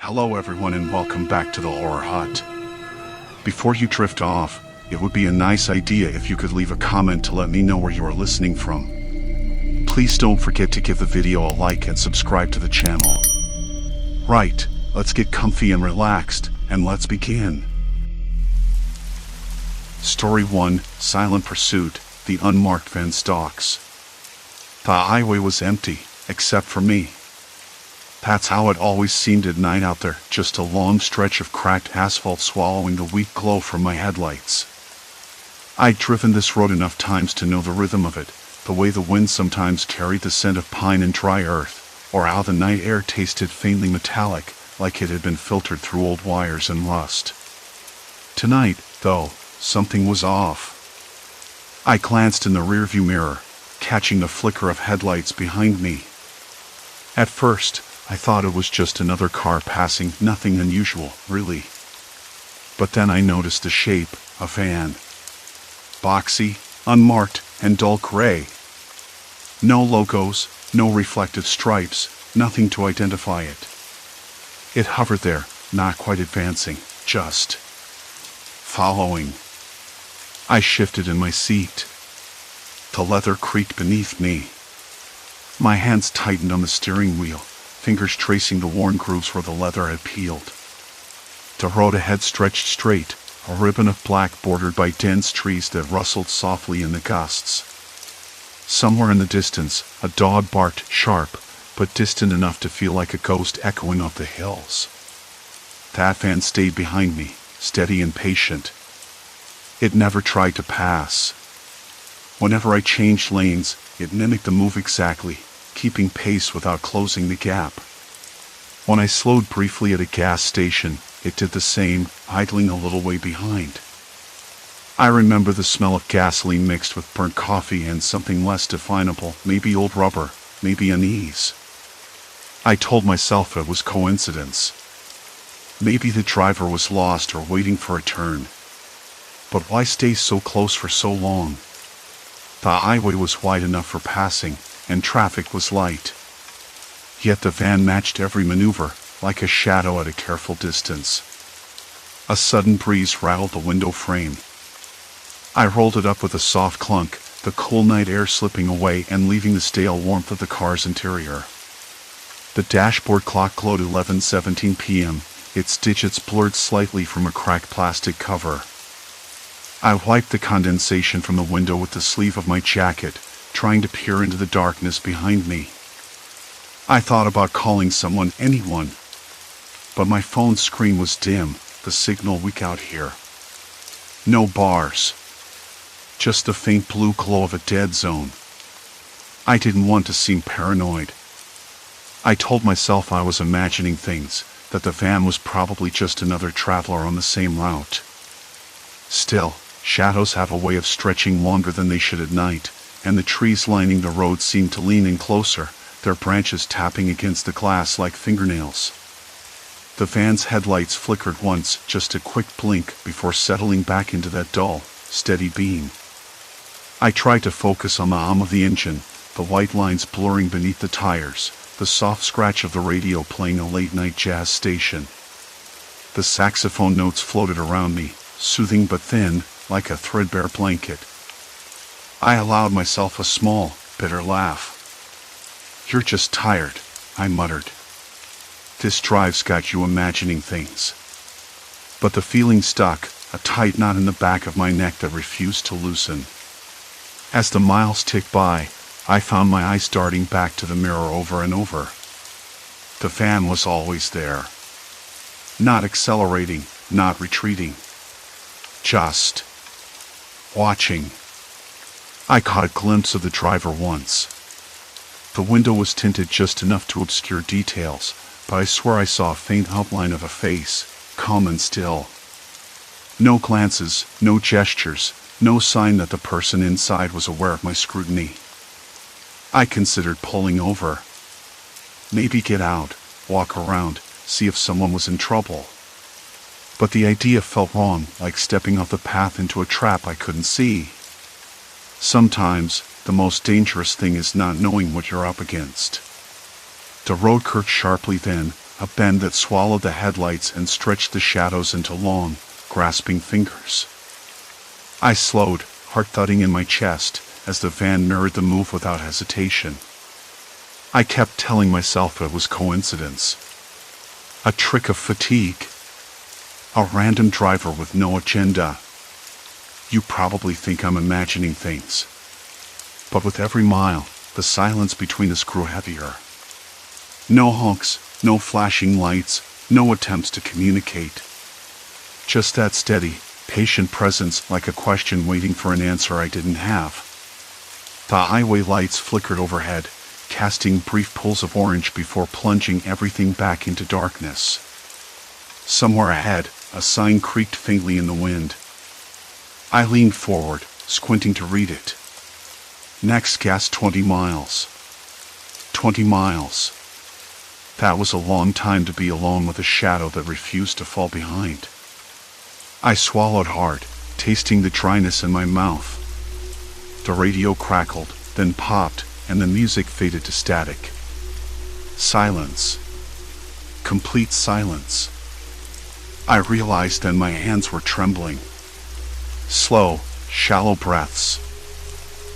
Hello everyone and welcome back to the Horror Hut. Before you drift off, it would be a nice idea if you could leave a comment to let me know where you are listening from. Please don't forget to give the video a like and subscribe to the channel. Right, let's get comfy and relaxed, and let's begin. Story 1, Silent Pursuit, the Unmarked van Stalks. The highway was empty, except for me. That's how it always seemed at night out there, just a long stretch of cracked asphalt swallowing the weak glow from my headlights. I'd driven this road enough times to know the rhythm of it, the way the wind sometimes carried the scent of pine and dry earth, or how the night air tasted faintly metallic, like it had been filtered through old wires and rust. Tonight, though, something was off. I glanced in the rearview mirror, catching the flicker of headlights behind me. At first, I thought it was just another car passing, nothing unusual, really. But then I noticed the shape, a van. Boxy, unmarked, and dull gray. No logos, no reflective stripes, nothing to identify it. It hovered there, not quite advancing, just following. I shifted in my seat. The leather creaked beneath me. My hands tightened on the steering wheel, fingers tracing the worn grooves where the leather had peeled. The road ahead stretched straight, a ribbon of black bordered by dense trees that rustled softly in the gusts. Somewhere in the distance, a dog barked sharp, but distant enough to feel like a ghost echoing up the hills. That van stayed behind me, steady and patient. It never tried to pass. Whenever I changed lanes, it mimicked the move exactly, keeping pace without closing the gap. When I slowed briefly at a gas station, it did the same, idling a little way behind. I remember the smell of gasoline mixed with burnt coffee and something less definable, maybe old rubber, maybe unease. I told myself it was coincidence. Maybe the driver was lost or waiting for a turn. But why stay so close for so long? The highway was wide enough for passing, and traffic was light. Yet the van matched every maneuver, like a shadow at a careful distance. A sudden breeze rattled the window frame. I rolled it up with a soft clunk, the cool night air slipping away and leaving the stale warmth of the car's interior. The dashboard clock glowed 11:17 p.m., its digits blurred slightly from a cracked plastic cover. I wiped the condensation from the window with the sleeve of my jacket, trying to peer into the darkness behind me. I thought about calling someone, anyone. But my phone's screen was dim, the signal weak out here. No bars. Just the faint blue glow of a dead zone. I didn't want to seem paranoid. I told myself I was imagining things, that the van was probably just another traveler on the same route. Still, shadows have a way of stretching longer than they should at night, and the trees lining the road seemed to lean in closer, their branches tapping against the glass like fingernails. The van's headlights flickered once, just a quick blink before settling back into that dull, steady beam. I tried to focus on the hum of the engine, the white lines blurring beneath the tires, the soft scratch of the radio playing a late-night jazz station. The saxophone notes floated around me, soothing but thin, like a threadbare blanket. I allowed myself a small, bitter laugh. "You're just tired," I muttered. "This drive's got you imagining things." But the feeling stuck, a tight knot in the back of my neck that refused to loosen. As the miles ticked by, I found my eyes darting back to the mirror over and over. The van was always there. Not accelerating, not retreating. Just watching. I caught a glimpse of the driver once. The window was tinted just enough to obscure details, but I swear I saw a faint outline of a face, calm and still. No glances, no gestures, no sign that the person inside was aware of my scrutiny. I considered pulling over. Maybe get out, walk around, see if someone was in trouble. But the idea felt wrong, like stepping off the path into a trap I couldn't see. Sometimes, the most dangerous thing is not knowing what you're up against. The road curved sharply then, a bend that swallowed the headlights and stretched the shadows into long, grasping fingers. I slowed, heart thudding in my chest, as the van mirrored the move without hesitation. I kept telling myself it was coincidence. A trick of fatigue. A random driver with no agenda. You probably think I'm imagining things. But with every mile, the silence between us grew heavier. No honks, no flashing lights, no attempts to communicate. Just that steady, patient presence, like a question waiting for an answer I didn't have. The highway lights flickered overhead, casting brief pulls of orange before plunging everything back into darkness. Somewhere ahead, a sign creaked faintly in the wind. I leaned forward, squinting to read it. Next gas 20 miles. 20 miles. That was a long time to be alone with a shadow that refused to fall behind. I swallowed hard, tasting the dryness in my mouth. The radio crackled, then popped, and the music faded to static. Silence. Complete silence. I realized then my hands were trembling. Slow, shallow breaths.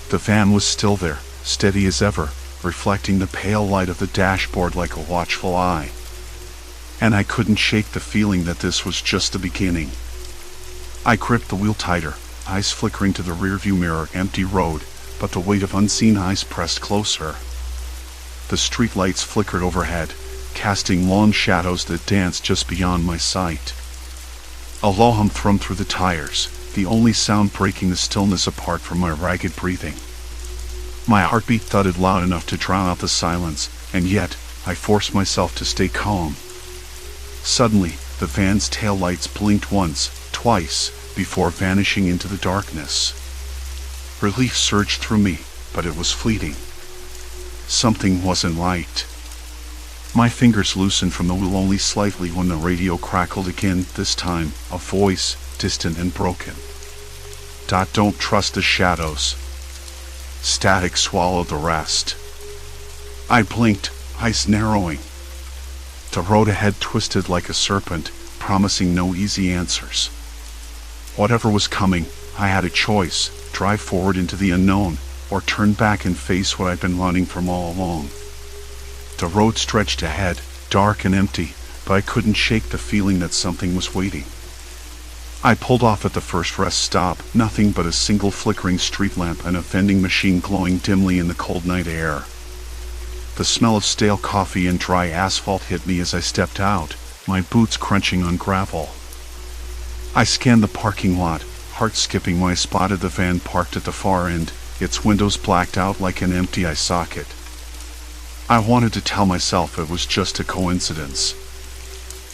The van was still there, steady as ever, reflecting the pale light of the dashboard like a watchful eye. And I couldn't shake the feeling that this was just the beginning. I gripped the wheel tighter, eyes flickering to the rearview mirror, empty road, but the weight of unseen eyes pressed closer. The street lights flickered overhead, casting long shadows that danced just beyond my sight. A low hum thrummed through the tires, the only sound breaking the stillness apart from my ragged breathing. My heartbeat thudded loud enough to drown out the silence, and yet I forced myself to stay calm. Suddenly, the van's taillights blinked once, twice, before vanishing into the darkness. Relief surged through me, but it was fleeting. Something wasn't right. My fingers loosened from the wheel only slightly when the radio crackled again, this time, a voice, distant and broken. Don't trust the shadows. Static swallowed the rest. I blinked, eyes narrowing. The road ahead twisted like a serpent, promising no easy answers. Whatever was coming, I had a choice: drive forward into the unknown, or turn back and face what I'd been running from all along. The road stretched ahead, dark and empty, but I couldn't shake the feeling that something was waiting. I pulled off at the first rest stop, nothing but a single flickering street lamp and a vending machine glowing dimly in the cold night air. The smell of stale coffee and dry asphalt hit me as I stepped out, my boots crunching on gravel. I scanned the parking lot, heart skipping when I spotted the van parked at the far end, its windows blacked out like an empty eye socket. I wanted to tell myself it was just a coincidence.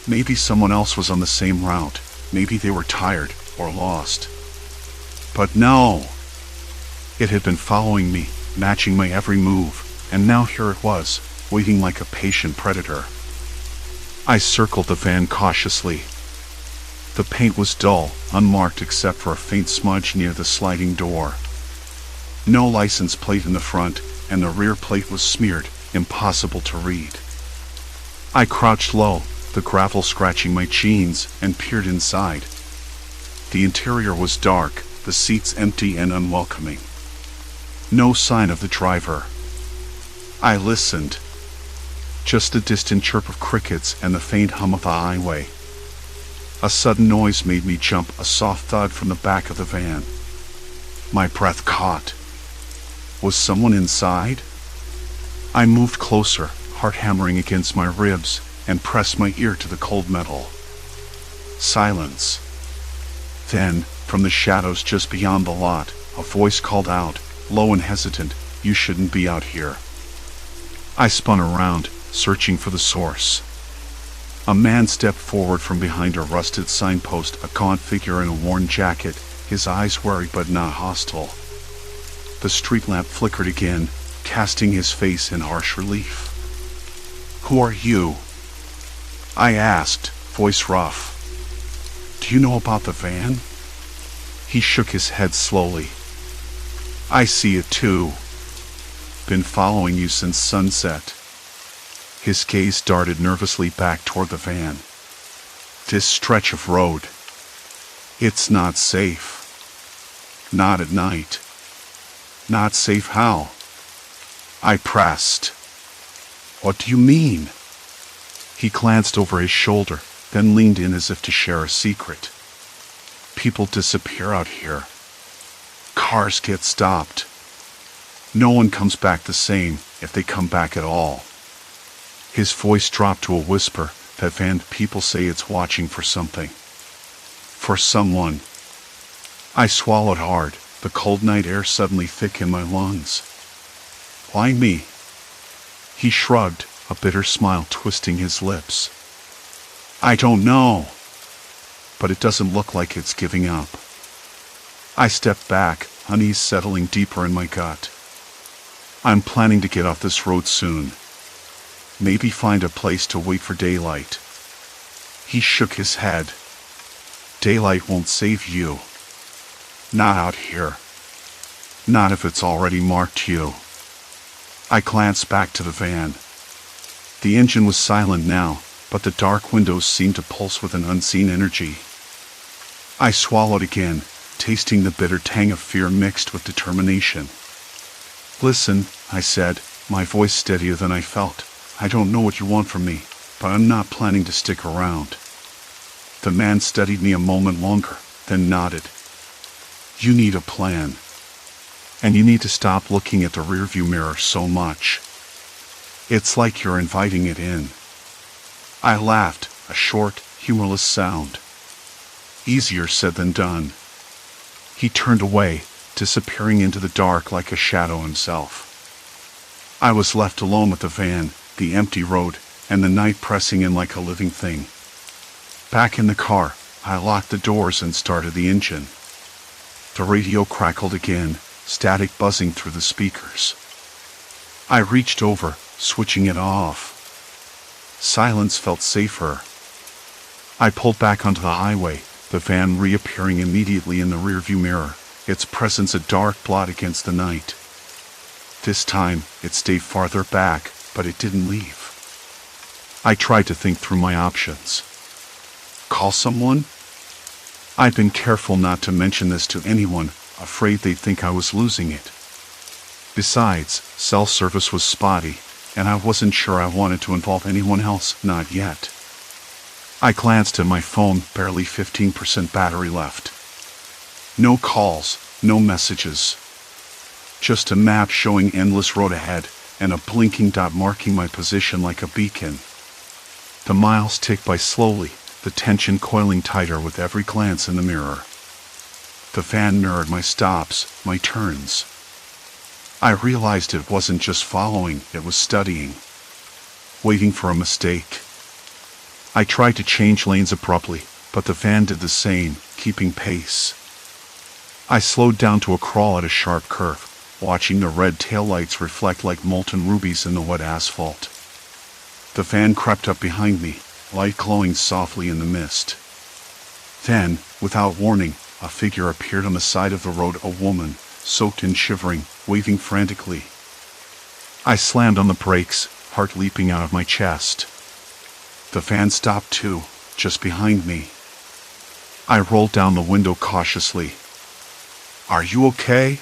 Maybe someone else was on the same route. Maybe they were tired or lost. But no! It had been following me, matching my every move, and now here it was, waiting like a patient predator. I circled the van cautiously. The paint was dull, unmarked except for a faint smudge near the sliding door. No license plate in the front, and the rear plate was smeared, impossible to read. I crouched low, the gravel scratching my jeans, and peered inside. The interior was dark, the seats empty and unwelcoming. No sign of the driver. I listened. Just the distant chirp of crickets and the faint hum of the highway. A sudden noise made me jump, a soft thud from the back of the van. My breath caught. Was someone inside? I moved closer, heart hammering against my ribs, and pressed my ear to the cold metal. Silence. Then, from the shadows just beyond the lot, a voice called out, low and hesitant, "You shouldn't be out here." I spun around, searching for the source. A man stepped forward from behind a rusted signpost, a gaunt figure in a worn jacket, his eyes wary but not hostile. The street lamp flickered again, casting his face in harsh relief. "Who are you?" I asked, voice rough. "Do you know about the van?" He shook his head slowly. "I see it too. Been following you since sunset." His gaze darted nervously back toward the van. This stretch of road. It's not safe. Not at night. Not safe how? I pressed. What do you mean? He glanced over his shoulder, then leaned in as if to share a secret. People disappear out here. Cars get stopped. No one comes back the same, if they come back at all. His voice dropped to a whisper that van people say it's watching for something. For someone. I swallowed hard, the cold night air suddenly thick in my lungs. Why me? He shrugged, a bitter smile twisting his lips. I don't know. But it doesn't look like it's giving up. I stepped back, unease settling deeper in my gut. I'm planning to get off this road soon. Maybe find a place to wait for daylight. He shook his head. Daylight won't save you. Not out here. Not if it's already marked you. I glanced back to the van. The engine was silent now, but the dark windows seemed to pulse with an unseen energy. I swallowed again, tasting the bitter tang of fear mixed with determination. Listen, I said, my voice steadier than I felt. I don't know what you want from me, but I'm not planning to stick around. The man studied me a moment longer, then nodded. You need a plan. And you need to stop looking at the rearview mirror so much. It's like you're inviting it in. I laughed, a short, humorless sound. Easier said than done. He turned away, disappearing into the dark like a shadow himself. I was left alone with the van, the empty road, and the night pressing in like a living thing. Back in the car, I locked the doors and started the engine. The radio crackled again, static buzzing through the speakers. I reached over, switching it off. Silence felt safer. I pulled back onto the highway, the van reappearing immediately in the rearview mirror, its presence a dark blot against the night. This time, it stayed farther back, but it didn't leave. I tried to think through my options. Call someone? I'd been careful not to mention this to anyone, afraid they'd think I was losing it. Besides, cell service was spotty, and I wasn't sure I wanted to involve anyone else, not yet. I glanced at my phone, barely 15% battery left. No calls, no messages. Just a map showing endless road ahead, and a blinking dot marking my position like a beacon. The miles ticked by slowly, the tension coiling tighter with every glance in the mirror. The van mirrored my stops, my turns. I realized it wasn't just following, it was studying. Waiting for a mistake. I tried to change lanes abruptly, but the van did the same, keeping pace. I slowed down to a crawl at a sharp curve, watching the red taillights reflect like molten rubies in the wet asphalt. The van crept up behind me, light glowing softly in the mist. Then, without warning, a figure appeared on the side of the road, a woman, soaked and shivering, waving frantically. I slammed on the brakes, heart leaping out of my chest. The van stopped too, just behind me. I rolled down the window cautiously. Are you okay?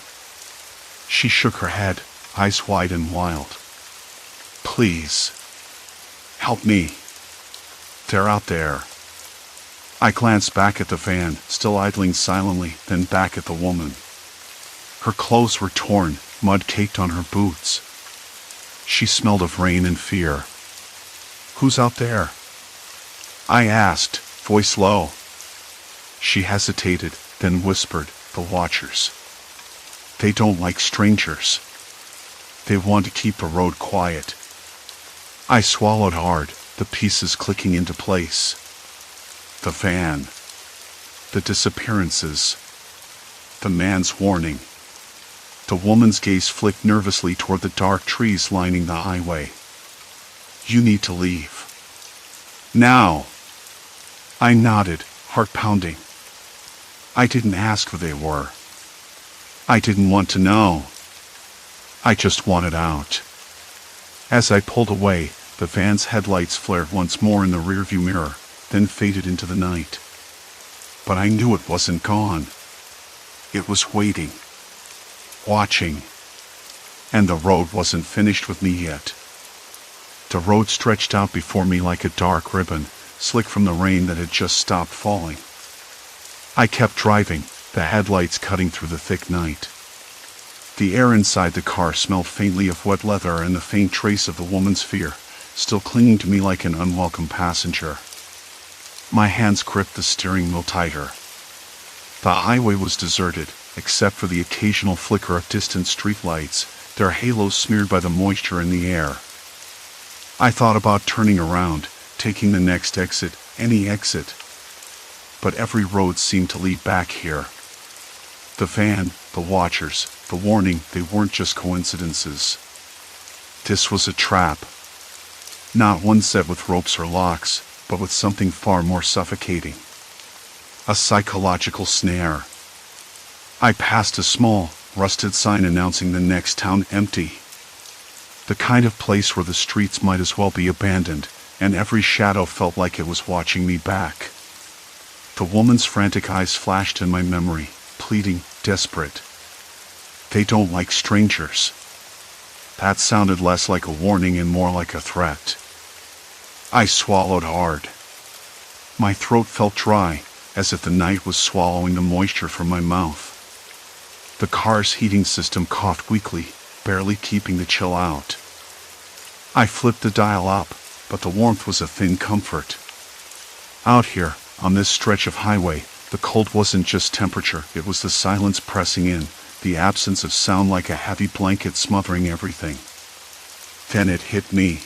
She shook her head, eyes wide and wild. Please. Help me. They're out there. I glanced back at the van, still idling silently, then back at the woman. Her clothes were torn, mud caked on her boots. She smelled of rain and fear. Who's out there? I asked, voice low. She hesitated, then whispered, the Watchers. They don't like strangers. They want to keep the road quiet. I swallowed hard, the pieces clicking into place. The van. The disappearances. The man's warning. The woman's gaze flicked nervously toward the dark trees lining the highway. You need to leave. Now. I nodded, heart pounding. I didn't ask who they were. I didn't want to know. I just wanted out. As I pulled away, The van's headlights flared once more in the rearview mirror, then faded into the night. But I knew it wasn't gone. It was waiting, watching, and the road wasn't finished with me yet. The road stretched out before me like a dark ribbon, slick from the rain that had just stopped falling. I kept driving, the headlights cutting through the thick night. The air inside the car smelled faintly of wet leather and the faint trace of the woman's fear, still clinging to me like an unwelcome passenger. My hands gripped the steering wheel tighter. The highway was deserted, except for the occasional flicker of distant streetlights, their halos smeared by the moisture in the air. I thought about turning around, taking the next exit, any exit. But every road seemed to lead back here. The van, the watchers, the warning, they weren't just coincidences. This was a trap. Not one set with ropes or locks, but with something far more suffocating. A psychological snare. I passed a small, rusted sign announcing the next town empty. The kind of place where the streets might as well be abandoned, and every shadow felt like it was watching me back. The woman's frantic eyes flashed in my memory, pleading, desperate. They don't like strangers. That sounded less like a warning and more like a threat. I swallowed hard. My throat felt dry, as if the night was swallowing the moisture from my mouth. The car's heating system coughed weakly, barely keeping the chill out. I flipped the dial up, but the warmth was a thin comfort. Out here, on this stretch of highway, the cold wasn't just temperature, it was the silence pressing in, the absence of sound like a heavy blanket smothering everything. Then it hit me.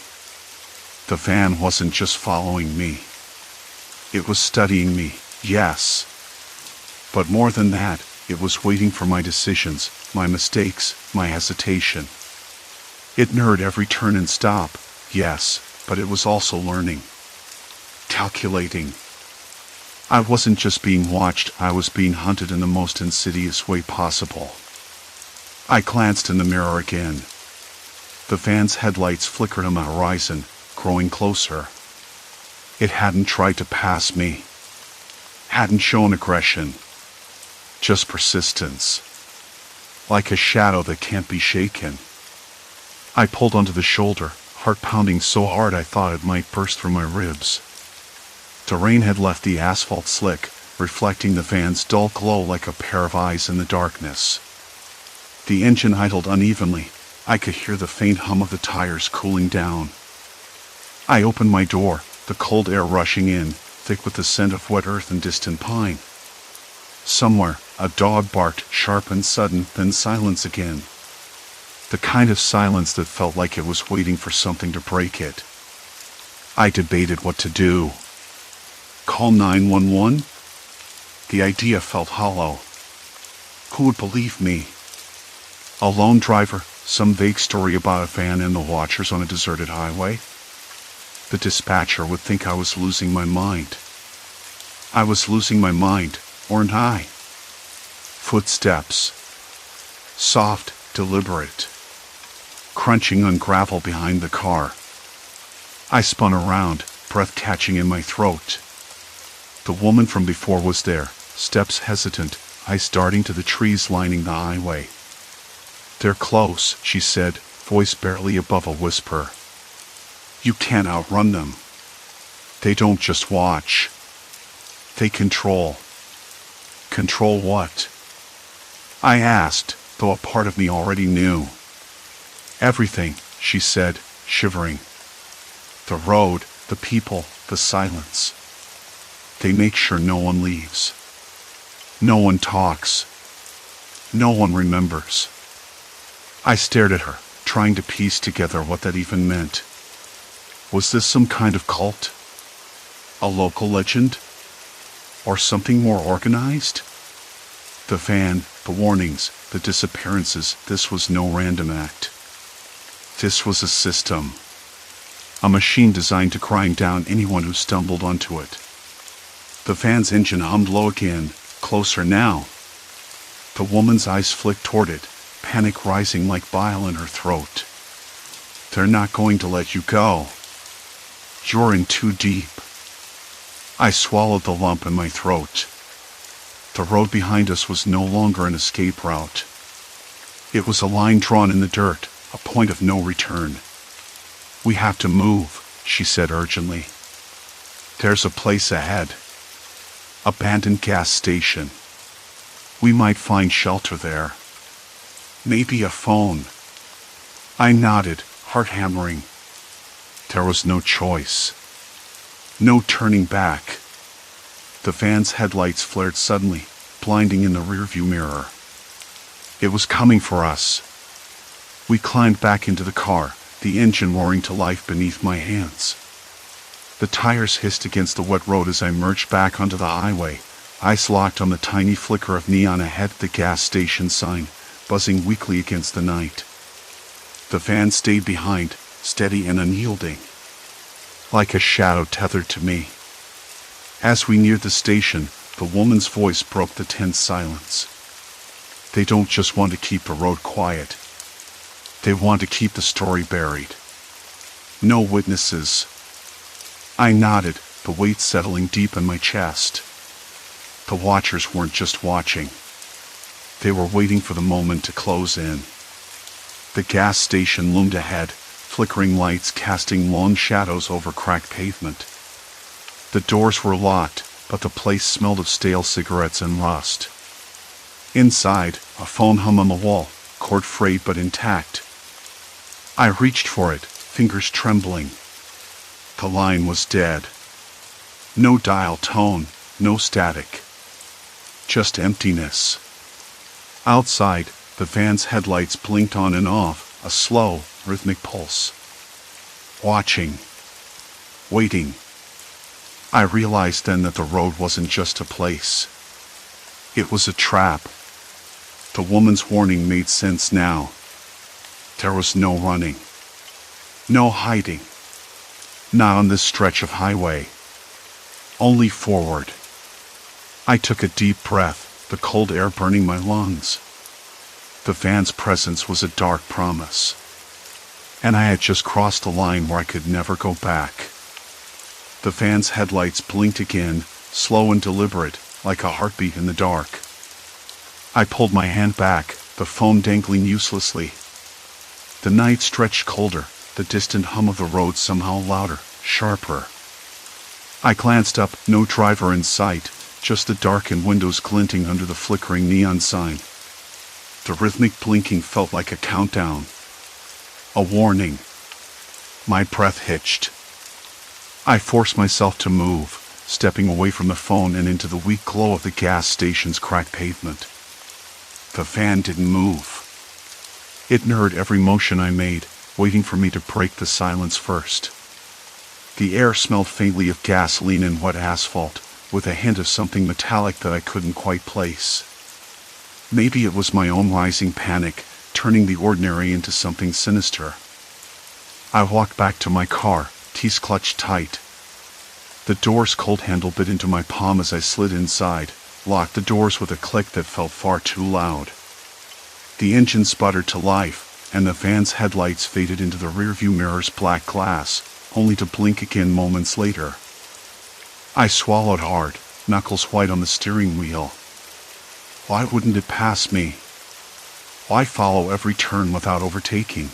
The van wasn't just following me. It was studying me, yes. But more than that, it was waiting for my decisions, my mistakes, my hesitation. It narrowed every turn and stop, yes, but it was also learning. Calculating. I wasn't just being watched, I was being hunted in the most insidious way possible. I glanced in the mirror again. The van's headlights flickered on the horizon, growing closer. It hadn't tried to pass me. Hadn't shown aggression. Just persistence. Like a shadow that can't be shaken. I pulled onto the shoulder, heart pounding so hard I thought it might burst through my ribs. The rain had left the asphalt slick, reflecting the van's dull glow like a pair of eyes in the darkness. The engine idled unevenly. I could hear the faint hum of the tires cooling down. I opened my door, the cold air rushing in, thick with the scent of wet earth and distant pine. Somewhere, a dog barked, sharp and sudden, then silence again. The kind of silence that felt like it was waiting for something to break it. I debated what to do. Call 911? The idea felt hollow. Who would believe me? A lone driver, some vague story about a van and the watchers on a deserted highway? The dispatcher would think I was losing my mind. I was losing my mind, weren't I? Footsteps. Soft, deliberate. Crunching on gravel behind the car. I spun around, breath catching in my throat. The woman from before was there, steps hesitant, eyes darting to the trees lining the highway. "They're close," she said, voice barely above a whisper. "You can't outrun them. They don't just watch. They control." Control what? I asked, though a part of me already knew. "Everything," she said, shivering. "The road, the people, the silence. They make sure no one leaves. No one talks. No one remembers." I stared at her, trying to piece together what that even meant. Was this some kind of cult? A local legend? Or something more organized? The van, the warnings, the disappearances, this was no random act. This was a system. A machine designed to grind down anyone who stumbled onto it. The van's engine hummed low again, closer now. The woman's eyes flicked toward it, panic rising like bile in her throat. "They're not going to let you go." You're in too deep. I swallowed the lump in my throat. The road behind us was no longer an escape route. It was a line drawn in the dirt, a point of no return. We have to move, she said urgently. There's a place ahead. Abandoned gas station. We might find shelter there. Maybe a phone. I nodded, heart hammering. There was no choice. No turning back. The van's headlights flared suddenly, blinding in the rearview mirror. It was coming for us. We climbed back into the car, the engine roaring to life beneath my hands. The tires hissed against the wet road as I merged back onto the highway, eyes locked on the tiny flicker of neon ahead of the gas station sign, buzzing weakly against the night. The van stayed behind, steady and unyielding, like a shadow tethered to me. As we neared the station, the woman's voice broke the tense silence. They don't just want to keep the road quiet. They want to keep the story buried. No witnesses. I nodded, the weight settling deep in my chest. The watchers weren't just watching. They were waiting for the moment to close in. The gas station loomed ahead, flickering lights casting long shadows over cracked pavement. The doors were locked, but the place smelled of stale cigarettes and rust. Inside, a phone hung on the wall, cord frayed but intact. I reached for it, fingers trembling. The line was dead. No dial tone, no static. Just emptiness. Outside, the van's headlights blinked on and off, a slow, rhythmic pulse. Watching. Waiting. I realized then that the road wasn't just a place. It was a trap. The woman's warning made sense now. There was no running. No hiding. Not on this stretch of highway. Only forward. I took a deep breath, the cold air burning my lungs. The van's presence was a dark promise. And I had just crossed a line where I could never go back. The van's headlights blinked again, slow and deliberate, like a heartbeat in the dark. I pulled my hand back, the phone dangling uselessly. The night stretched colder, the distant hum of the road somehow louder, sharper. I glanced up, no driver in sight, just the darkened windows glinting under the flickering neon sign. The rhythmic blinking felt like a countdown. A warning. My breath hitched. I forced myself to move, stepping away from the phone and into the weak glow of the gas station's cracked pavement. The van didn't move. It mirrored every motion I made, waiting for me to break the silence first. The air smelled faintly of gasoline and wet asphalt, with a hint of something metallic that I couldn't quite place. Maybe it was my own rising panic, turning the ordinary into something sinister. I walked back to my car, teeth clutched tight. The door's cold handle bit into my palm as I slid inside, locked the doors with a click that felt far too loud. The engine sputtered to life, and the van's headlights faded into the rearview mirror's black glass, only to blink again moments later. I swallowed hard, knuckles white on the steering wheel. Why wouldn't it pass me? Why follow every turn without overtaking?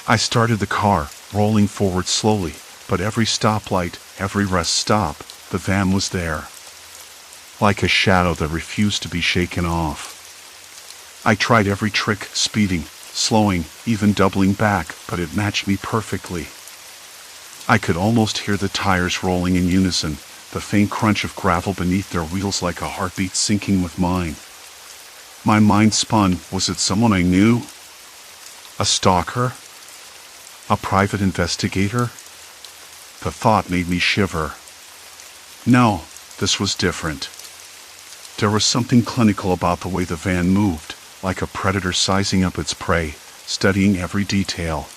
I started the car, rolling forward slowly, but every stoplight, every rest stop, the van was there. Like a shadow that refused to be shaken off. I tried every trick, speeding, slowing, even doubling back, but it matched me perfectly. I could almost hear the tires rolling in unison, the faint crunch of gravel beneath their wheels like a heartbeat syncing with mine. My mind spun. Was it someone I knew? A stalker? A private investigator? The thought made me shiver. No, this was different. There was something clinical about the way the van moved, like a predator sizing up its prey, studying every detail.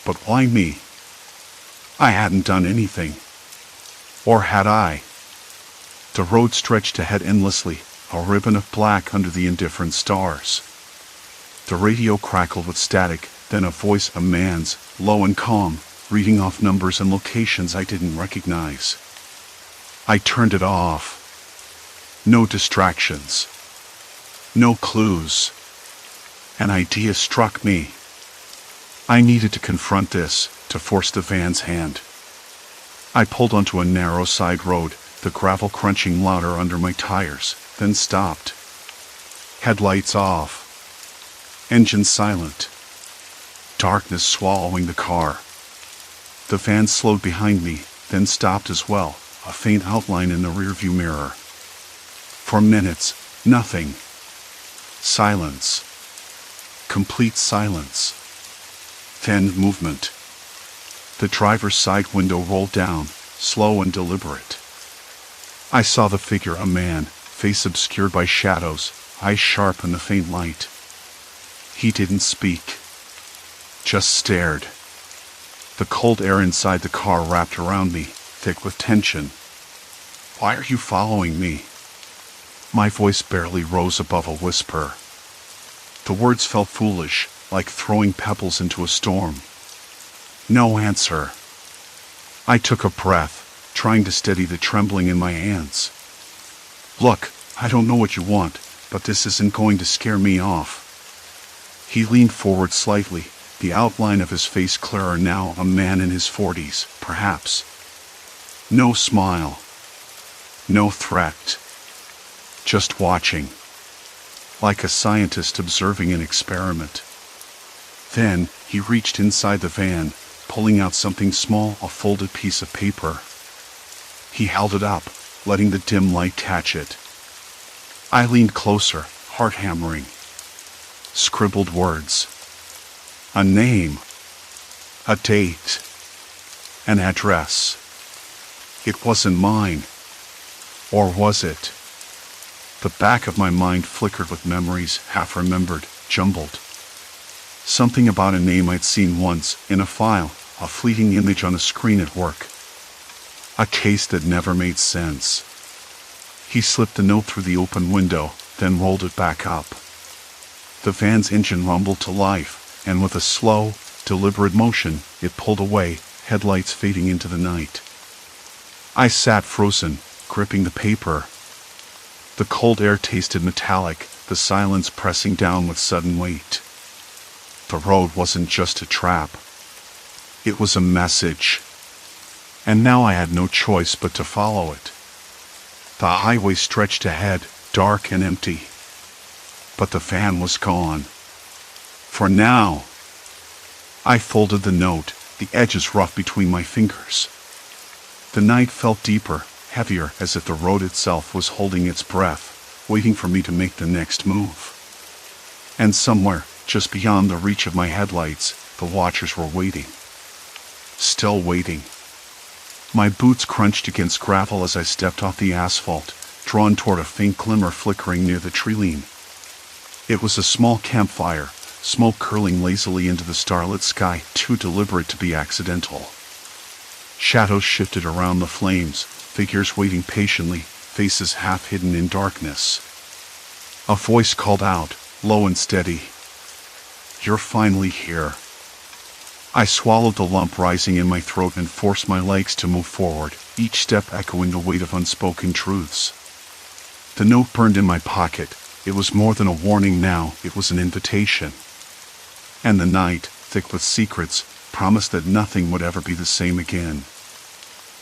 But why me? I hadn't done anything. Or had I? The road stretched ahead endlessly, a ribbon of black under the indifferent stars. The radio crackled with static, then a voice, a man's, low and calm, reading off numbers and locations I didn't recognize. I turned it off. No distractions. No clues. An idea struck me. I needed to confront this, to force the van's hand. I pulled onto a narrow side road, the gravel crunching louder under my tires, then stopped. Headlights off. Engine silent. Darkness swallowing the car. The van slowed behind me, then stopped as well, a faint outline in the rearview mirror. For minutes, nothing. Silence. Complete silence. Then movement. The driver's side window rolled down, slow and deliberate. I saw the figure, a man, face obscured by shadows, eyes sharp in the faint light. He didn't speak. Just stared. The cold air inside the car wrapped around me, thick with tension. "Why are you following me?" My voice barely rose above a whisper. The words felt foolish, like throwing pebbles into a storm. No answer. I took a breath, trying to steady the trembling in my hands. "Look, I don't know what you want, but this isn't going to scare me off." He leaned forward slightly, the outline of his face clearer now, a man in his 40s, perhaps. No smile. No threat. Just watching. Like a scientist observing an experiment. Then, he reached inside the van, pulling out something small, a folded piece of paper. He held it up, letting the dim light catch it. I leaned closer, heart hammering. Scribbled words. A name. A date. An address. It wasn't mine. Or was it? The back of my mind flickered with memories, half remembered, jumbled. Something about a name I'd seen once, in a file, a fleeting image on a screen at work. A case that never made sense. He slipped the note through the open window, then rolled it back up. The van's engine rumbled to life, and with a slow, deliberate motion, it pulled away, headlights fading into the night. I sat frozen, gripping the paper. The cold air tasted metallic, the silence pressing down with sudden weight. The road wasn't just a trap. It was a message. And now I had no choice but to follow it. The highway stretched ahead, dark and empty. But the van was gone. For now. I folded the note, the edges rough between my fingers. The night felt deeper, heavier, as if the road itself was holding its breath, waiting for me to make the next move. And somewhere, just beyond the reach of my headlights, the watchers were waiting. Still waiting. My boots crunched against gravel as I stepped off the asphalt, drawn toward a faint glimmer flickering near the tree-line. It was a small campfire, smoke curling lazily into the starlit sky, too deliberate to be accidental. Shadows shifted around the flames, figures waiting patiently, faces half hidden in darkness. A voice called out, low and steady. "You're finally here." I swallowed the lump rising in my throat and forced my legs to move forward, each step echoing the weight of unspoken truths. The note burned in my pocket. It was more than a warning now, it was an invitation. And the night, thick with secrets, promised that nothing would ever be the same again.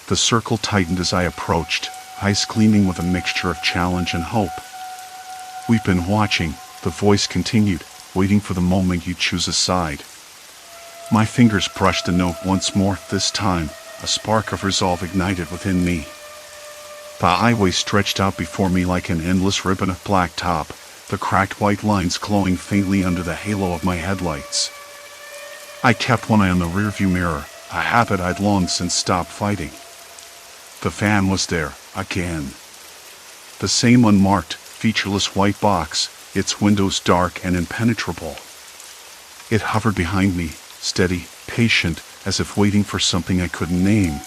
The circle tightened as I approached, eyes gleaming with a mixture of challenge and hope. "We've been watching," the voice continued, "waiting for the moment you choose a side." My fingers brushed the note once more, this time, a spark of resolve ignited within me. The highway stretched out before me like an endless ribbon of black top, the cracked white lines glowing faintly under the halo of my headlights. I kept one eye on the rearview mirror, a habit I'd long since stopped fighting. The van was there, again. The same unmarked, featureless white box, its windows dark and impenetrable. It hovered behind me, steady, patient, as if waiting for something I couldn't name.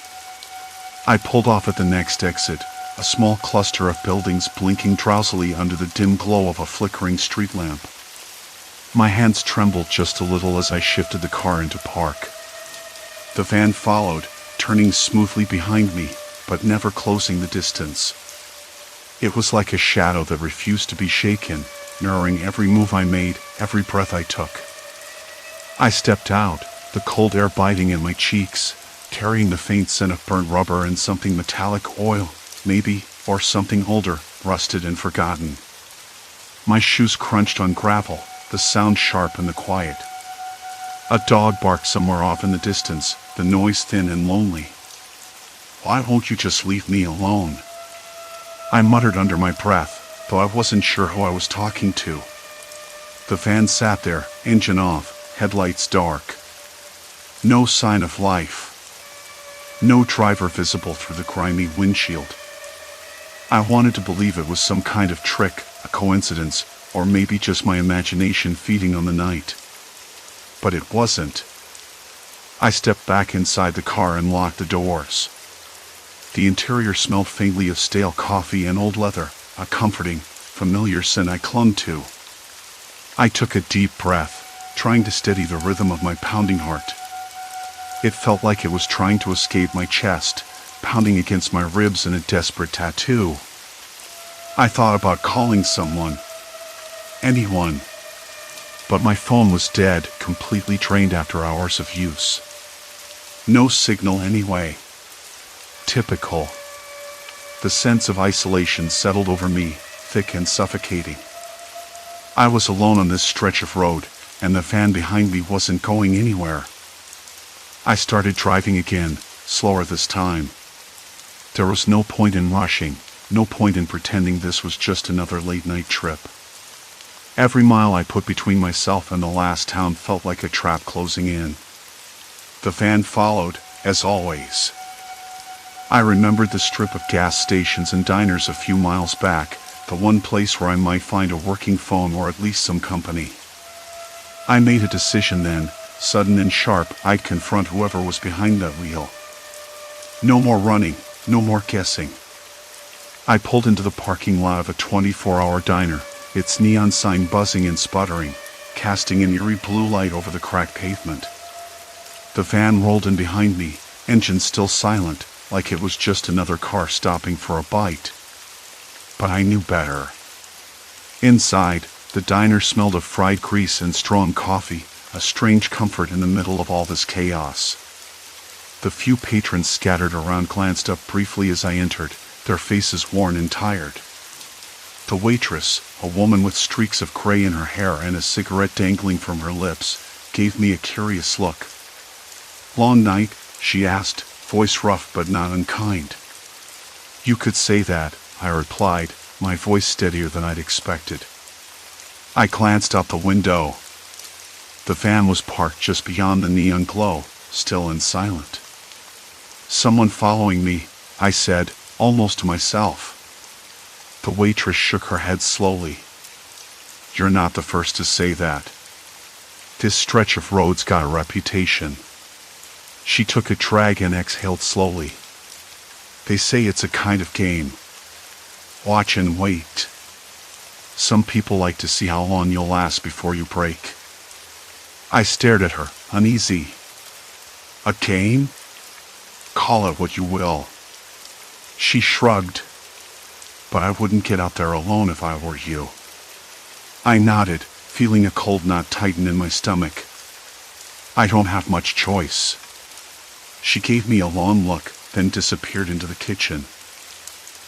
I pulled off at the next exit, a small cluster of buildings blinking drowsily under the dim glow of a flickering street lamp. My hands trembled just a little as I shifted the car into park. The van followed, turning smoothly behind me, but never closing the distance. It was like a shadow that refused to be shaken, mirroring every move I made, every breath I took. I stepped out, the cold air biting in my cheeks, carrying the faint scent of burnt rubber and something metallic, oil, maybe, or something older, rusted and forgotten. My shoes crunched on gravel, the sound sharp in the quiet. A dog barked somewhere off in the distance, the noise thin and lonely. "Why won't you just leave me alone?" I muttered under my breath, though I wasn't sure who I was talking to. The van sat there, engine off, headlights dark. No sign of life. No driver visible through the grimy windshield. I wanted to believe it was some kind of trick, a coincidence, or maybe just my imagination feeding on the night. But it wasn't. I stepped back inside the car and locked the doors. The interior smelled faintly of stale coffee and old leather, a comforting, familiar scent I clung to. I took a deep breath, trying to steady the rhythm of my pounding heart. It felt like it was trying to escape my chest, pounding against my ribs in a desperate tattoo. I thought about calling someone. Anyone. But my phone was dead, completely drained after hours of use. No signal anyway. Typical. The sense of isolation settled over me, thick and suffocating. I was alone on this stretch of road, and the van behind me wasn't going anywhere. I started driving again, slower this time. There was no point in rushing, no point in pretending this was just another late-night trip. Every mile I put between myself and the last town felt like a trap closing in. The van followed, as always. I remembered the strip of gas stations and diners a few miles back, the one place where I might find a working phone or at least some company. I made a decision then, sudden and sharp. I'd confront whoever was behind that wheel. No more running, no more guessing. I pulled into the parking lot of a 24-hour diner, its neon sign buzzing and sputtering, casting an eerie blue light over the cracked pavement. The van rolled in behind me, engine still silent, like it was just another car stopping for a bite. But I knew better. Inside, the diner smelled of fried grease and strong coffee, a strange comfort in the middle of all this chaos. The few patrons scattered around glanced up briefly as I entered, their faces worn and tired. The waitress, a woman with streaks of gray in her hair and a cigarette dangling from her lips, gave me a curious look. "Long night?" she asked, voice rough but not unkind. "You could say that," I replied, my voice steadier than I'd expected. I glanced out the window. The van was parked just beyond the neon glow, still and silent. "Someone following me," I said, almost to myself. The waitress shook her head slowly. "You're not the first to say that. This stretch of road's got a reputation." She took a drag and exhaled slowly. "They say it's a kind of game. Watch and wait. Some people like to see how long you'll last before you break." I stared at her, uneasy. "A game? Call it what you will." She shrugged. "But I wouldn't get out there alone if I were you." I nodded, feeling a cold knot tighten in my stomach. "I don't have much choice." She gave me a long look, then disappeared into the kitchen.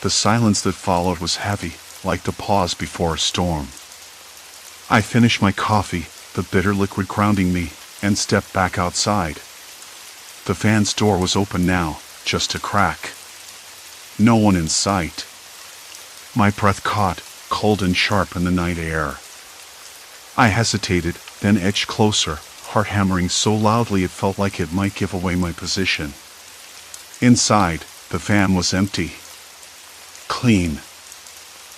The silence that followed was heavy, like the pause before a storm. I finished my coffee, the bitter liquid grounding me, and stepped back outside. The van's door was open now, just a crack. No one in sight. My breath caught, cold and sharp in the night air. I hesitated, then edged closer, heart hammering so loudly it felt like it might give away my position. Inside, the van was empty. Clean.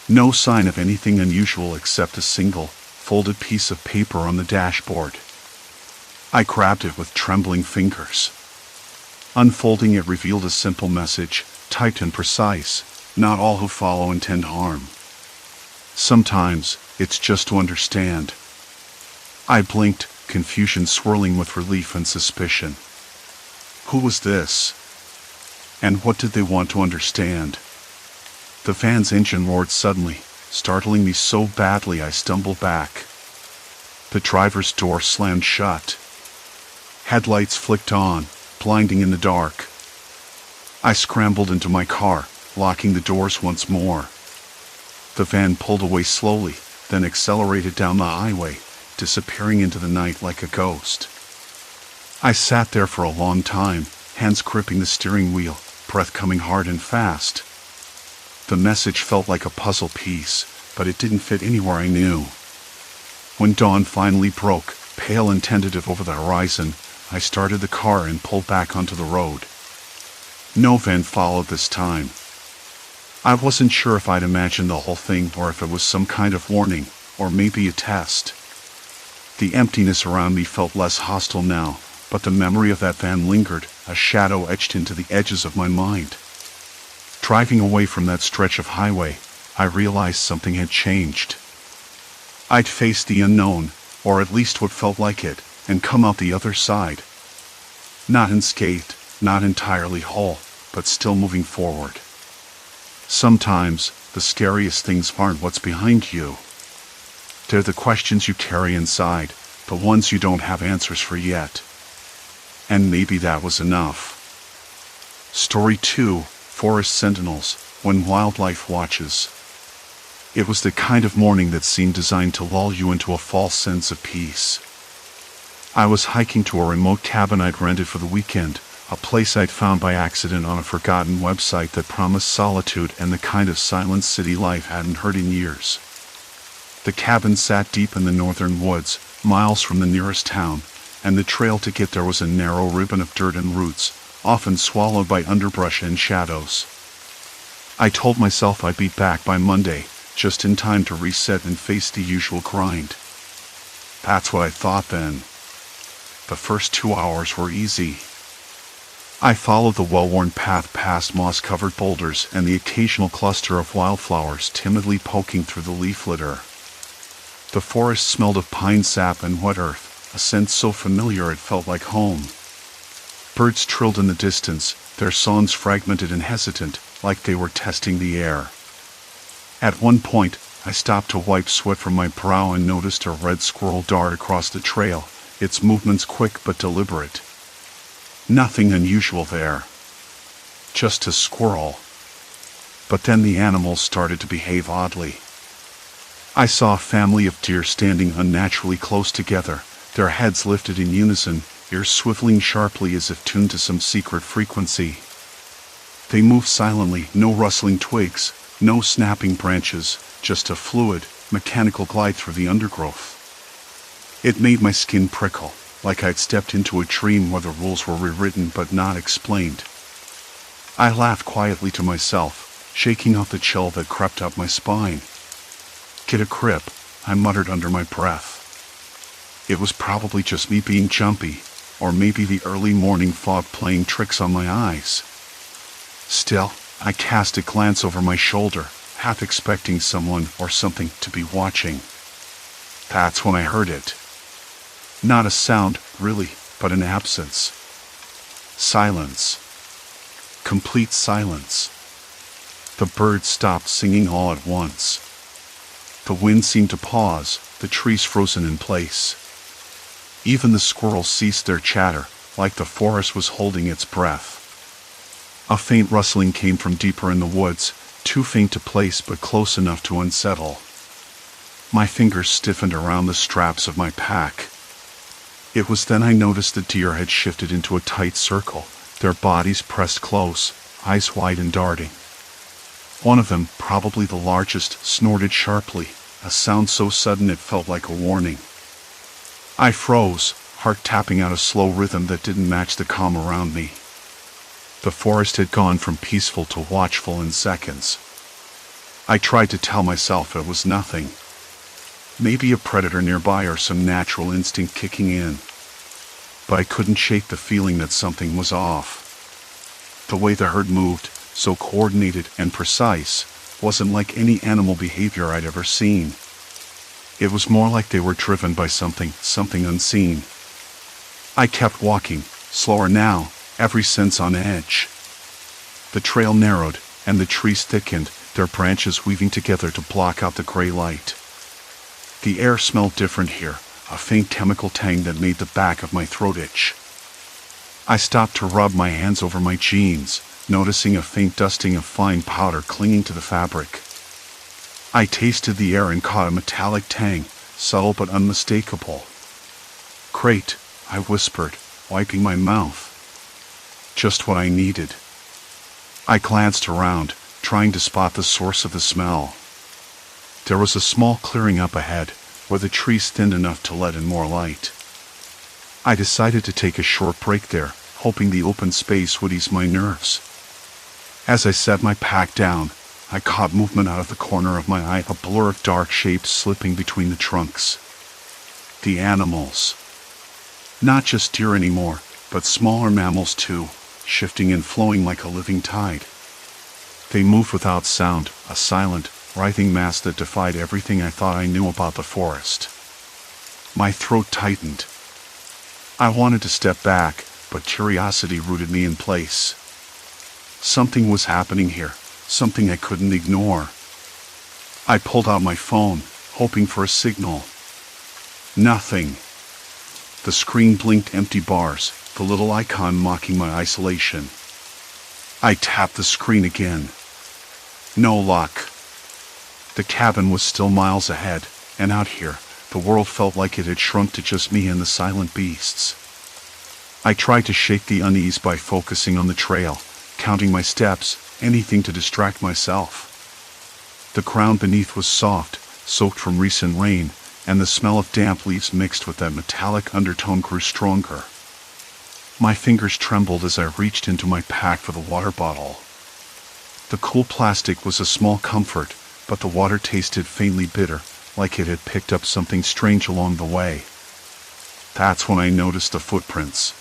No sign of anything unusual except a single, folded piece of paper on the dashboard. I grabbed it with trembling fingers. Unfolding it revealed a simple message, typed and precise: "Not all who follow intend harm. Sometimes, it's just to understand." I blinked, confusion swirling with relief and suspicion. Who was this? And what did they want to understand? The van's engine roared suddenly, startling me so badly I stumbled back. The driver's door slammed shut. Headlights flicked on, blinding in the dark. I scrambled into my car, locking the doors once more. The van pulled away slowly, then accelerated down the highway, disappearing into the night like a ghost. I sat there for a long time, hands gripping the steering wheel, breath coming hard and fast. The message felt like a puzzle piece, but it didn't fit anywhere I knew. When dawn finally broke, pale and tentative over the horizon, I started the car and pulled back onto the road. No van followed this time. I wasn't sure if I'd imagined the whole thing or if it was some kind of warning, or maybe a test. The emptiness around me felt less hostile now, but the memory of that van lingered, a shadow etched into the edges of my mind. Driving away from that stretch of highway, I realized something had changed. I'd faced the unknown, or at least what felt like it, and come out the other side. Not unscathed, not entirely whole, but still moving forward. Sometimes, the scariest things aren't what's behind you. They're the questions you carry inside, the ones you don't have answers for yet. And maybe that was enough. Story 2, Forest Sentinels, When Wildlife Watches. It was the kind of morning that seemed designed to lull you into a false sense of peace. I was hiking to a remote cabin I'd rented for the weekend, a place I'd found by accident on a forgotten website that promised solitude and the kind of silent city life I hadn't heard in years. The cabin sat deep in the northern woods, miles from the nearest town, and the trail to get there was a narrow ribbon of dirt and roots, often swallowed by underbrush and shadows. I told myself I'd be back by Monday, just in time to reset and face the usual grind. That's what I thought then. The first 2 hours were easy. I followed the well-worn path past moss-covered boulders and the occasional cluster of wildflowers timidly poking through the leaf litter. The forest smelled of pine sap and wet earth, a scent so familiar it felt like home. Birds trilled in the distance, their songs fragmented and hesitant, like they were testing the air. At one point, I stopped to wipe sweat from my brow and noticed a red squirrel dart across the trail, its movements quick but deliberate. Nothing unusual there. Just a squirrel. But then the animal started to behave oddly. I saw a family of deer standing unnaturally close together, their heads lifted in unison, ears swiveling sharply as if tuned to some secret frequency. They moved silently, no rustling twigs, no snapping branches, just a fluid, mechanical glide through the undergrowth. It made my skin prickle, like I'd stepped into a dream where the rules were rewritten but not explained. I laughed quietly to myself, shaking off the chill that crept up my spine. Get a grip, I muttered under my breath. It was probably just me being jumpy, or maybe the early morning fog playing tricks on my eyes. Still, I cast a glance over my shoulder, half expecting someone or something to be watching. That's when I heard it. Not a sound, really, but an absence. Silence. Complete silence. The birds stopped singing all at once. The wind seemed to pause, the trees frozen in place. Even the squirrels ceased their chatter, like the forest was holding its breath. A faint rustling came from deeper in the woods, too faint to place but close enough to unsettle. My fingers stiffened around the straps of my pack. It was then I noticed the deer had shifted into a tight circle, their bodies pressed close, eyes wide and darting. One of them, probably the largest, snorted sharply, a sound so sudden it felt like a warning. I froze, heart tapping out a slow rhythm that didn't match the calm around me. The forest had gone from peaceful to watchful in seconds. I tried to tell myself it was nothing. Maybe a predator nearby or some natural instinct kicking in. But I couldn't shake the feeling that something was off. The way the herd moved, so coordinated and precise, wasn't like any animal behavior I'd ever seen. It was more like they were driven by something unseen. I kept walking, slower now, every sense on edge. The trail narrowed, and the trees thickened, their branches weaving together to block out the gray light. The air smelled different here, a faint chemical tang that made the back of my throat itch. I stopped to rub my hands over my jeans, noticing a faint dusting of fine powder clinging to the fabric. I tasted the air and caught a metallic tang, subtle but unmistakable. "Great," I whispered, wiping my mouth. Just what I needed. I glanced around, trying to spot the source of the smell. There was a small clearing up ahead, where the trees thinned enough to let in more light. I decided to take a short break there, hoping the open space would ease my nerves. As I set my pack down, I caught movement out of the corner of my eye, a blur of dark shapes slipping between the trunks. The animals. Not just deer anymore, but smaller mammals too, shifting and flowing like a living tide. They moved without sound, a silent, writhing mass that defied everything I thought I knew about the forest. My throat tightened. I wanted to step back, but curiosity rooted me in place. Something was happening here, something I couldn't ignore. I pulled out my phone, hoping for a signal. Nothing. The screen blinked empty bars, the little icon mocking my isolation. I tapped the screen again. No luck. The cabin was still miles ahead, and out here, the world felt like it had shrunk to just me and the silent beasts. I tried to shake the unease by focusing on the trail, counting my steps, anything to distract myself. The ground beneath was soft, soaked from recent rain, and the smell of damp leaves mixed with that metallic undertone grew stronger. My fingers trembled as I reached into my pack for the water bottle. The cool plastic was a small comfort, but the water tasted faintly bitter, like it had picked up something strange along the way. That's when I noticed the footprints.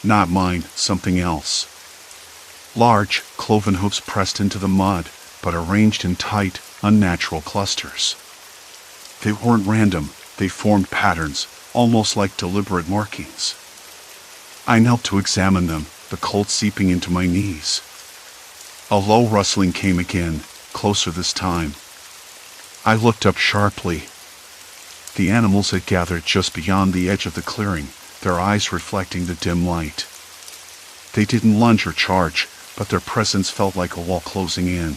Not mine, something else. Large, cloven hoofs pressed into the mud, but arranged in tight, unnatural clusters. They weren't random, they formed patterns, almost like deliberate markings. I knelt to examine them, the cold seeping into my knees. A low rustling came again, closer this time. I looked up sharply. The animals had gathered just beyond the edge of the clearing, their eyes reflecting the dim light. They didn't lunge or charge, but their presence felt like a wall closing in.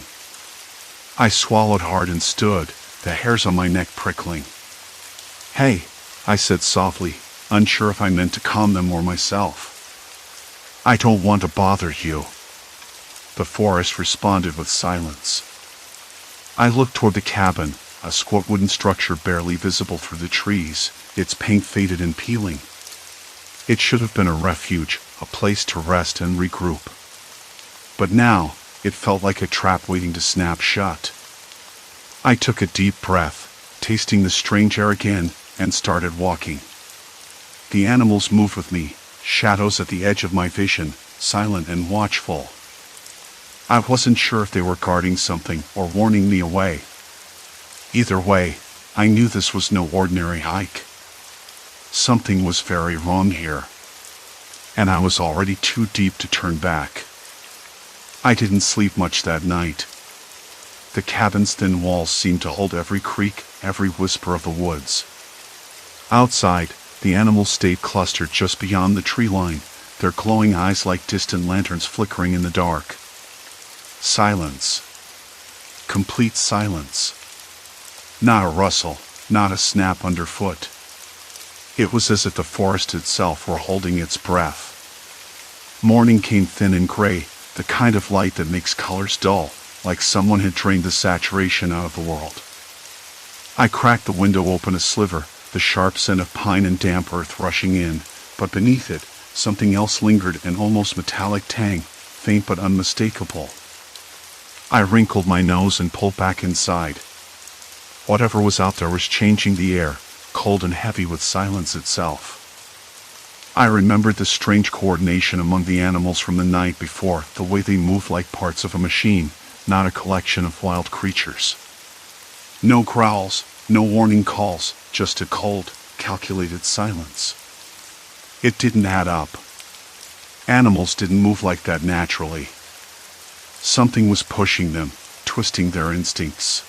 I swallowed hard and stood, the hairs on my neck prickling. "Hey," I said softly, unsure if I meant to calm them or myself. "I don't want to bother you." The forest responded with silence. I looked toward the cabin, a squat wooden structure barely visible through the trees, its paint faded and peeling. It should have been a refuge, a place to rest and regroup. But now, it felt like a trap waiting to snap shut. I took a deep breath, tasting the strange air again, and started walking. The animals moved with me, shadows at the edge of my vision, silent and watchful. I wasn't sure if they were guarding something or warning me away. Either way, I knew this was no ordinary hike. Something was very wrong here, and I was already too deep to turn back. I didn't sleep much that night. The cabin's thin walls seemed to hold every creak, every whisper of the woods. Outside, the animals stayed clustered just beyond the tree line, their glowing eyes like distant lanterns flickering in the dark. Silence. Complete silence. Not a rustle, not a snap underfoot. It was as if the forest itself were holding its breath. Morning came thin and gray, the kind of light that makes colors dull, like someone had drained the saturation out of the world. I cracked the window open a sliver, the sharp scent of pine and damp earth rushing in, but beneath it, something else lingered, an almost metallic tang, faint but unmistakable. I wrinkled my nose and pulled back inside. Whatever was out there was changing the air, cold and heavy with silence itself. I remembered the strange coordination among the animals from the night before, the way they moved like parts of a machine, not a collection of wild creatures. No growls, no warning calls, just a cold, calculated silence. It didn't add up. Animals didn't move like that naturally. Something was pushing them, twisting their instincts.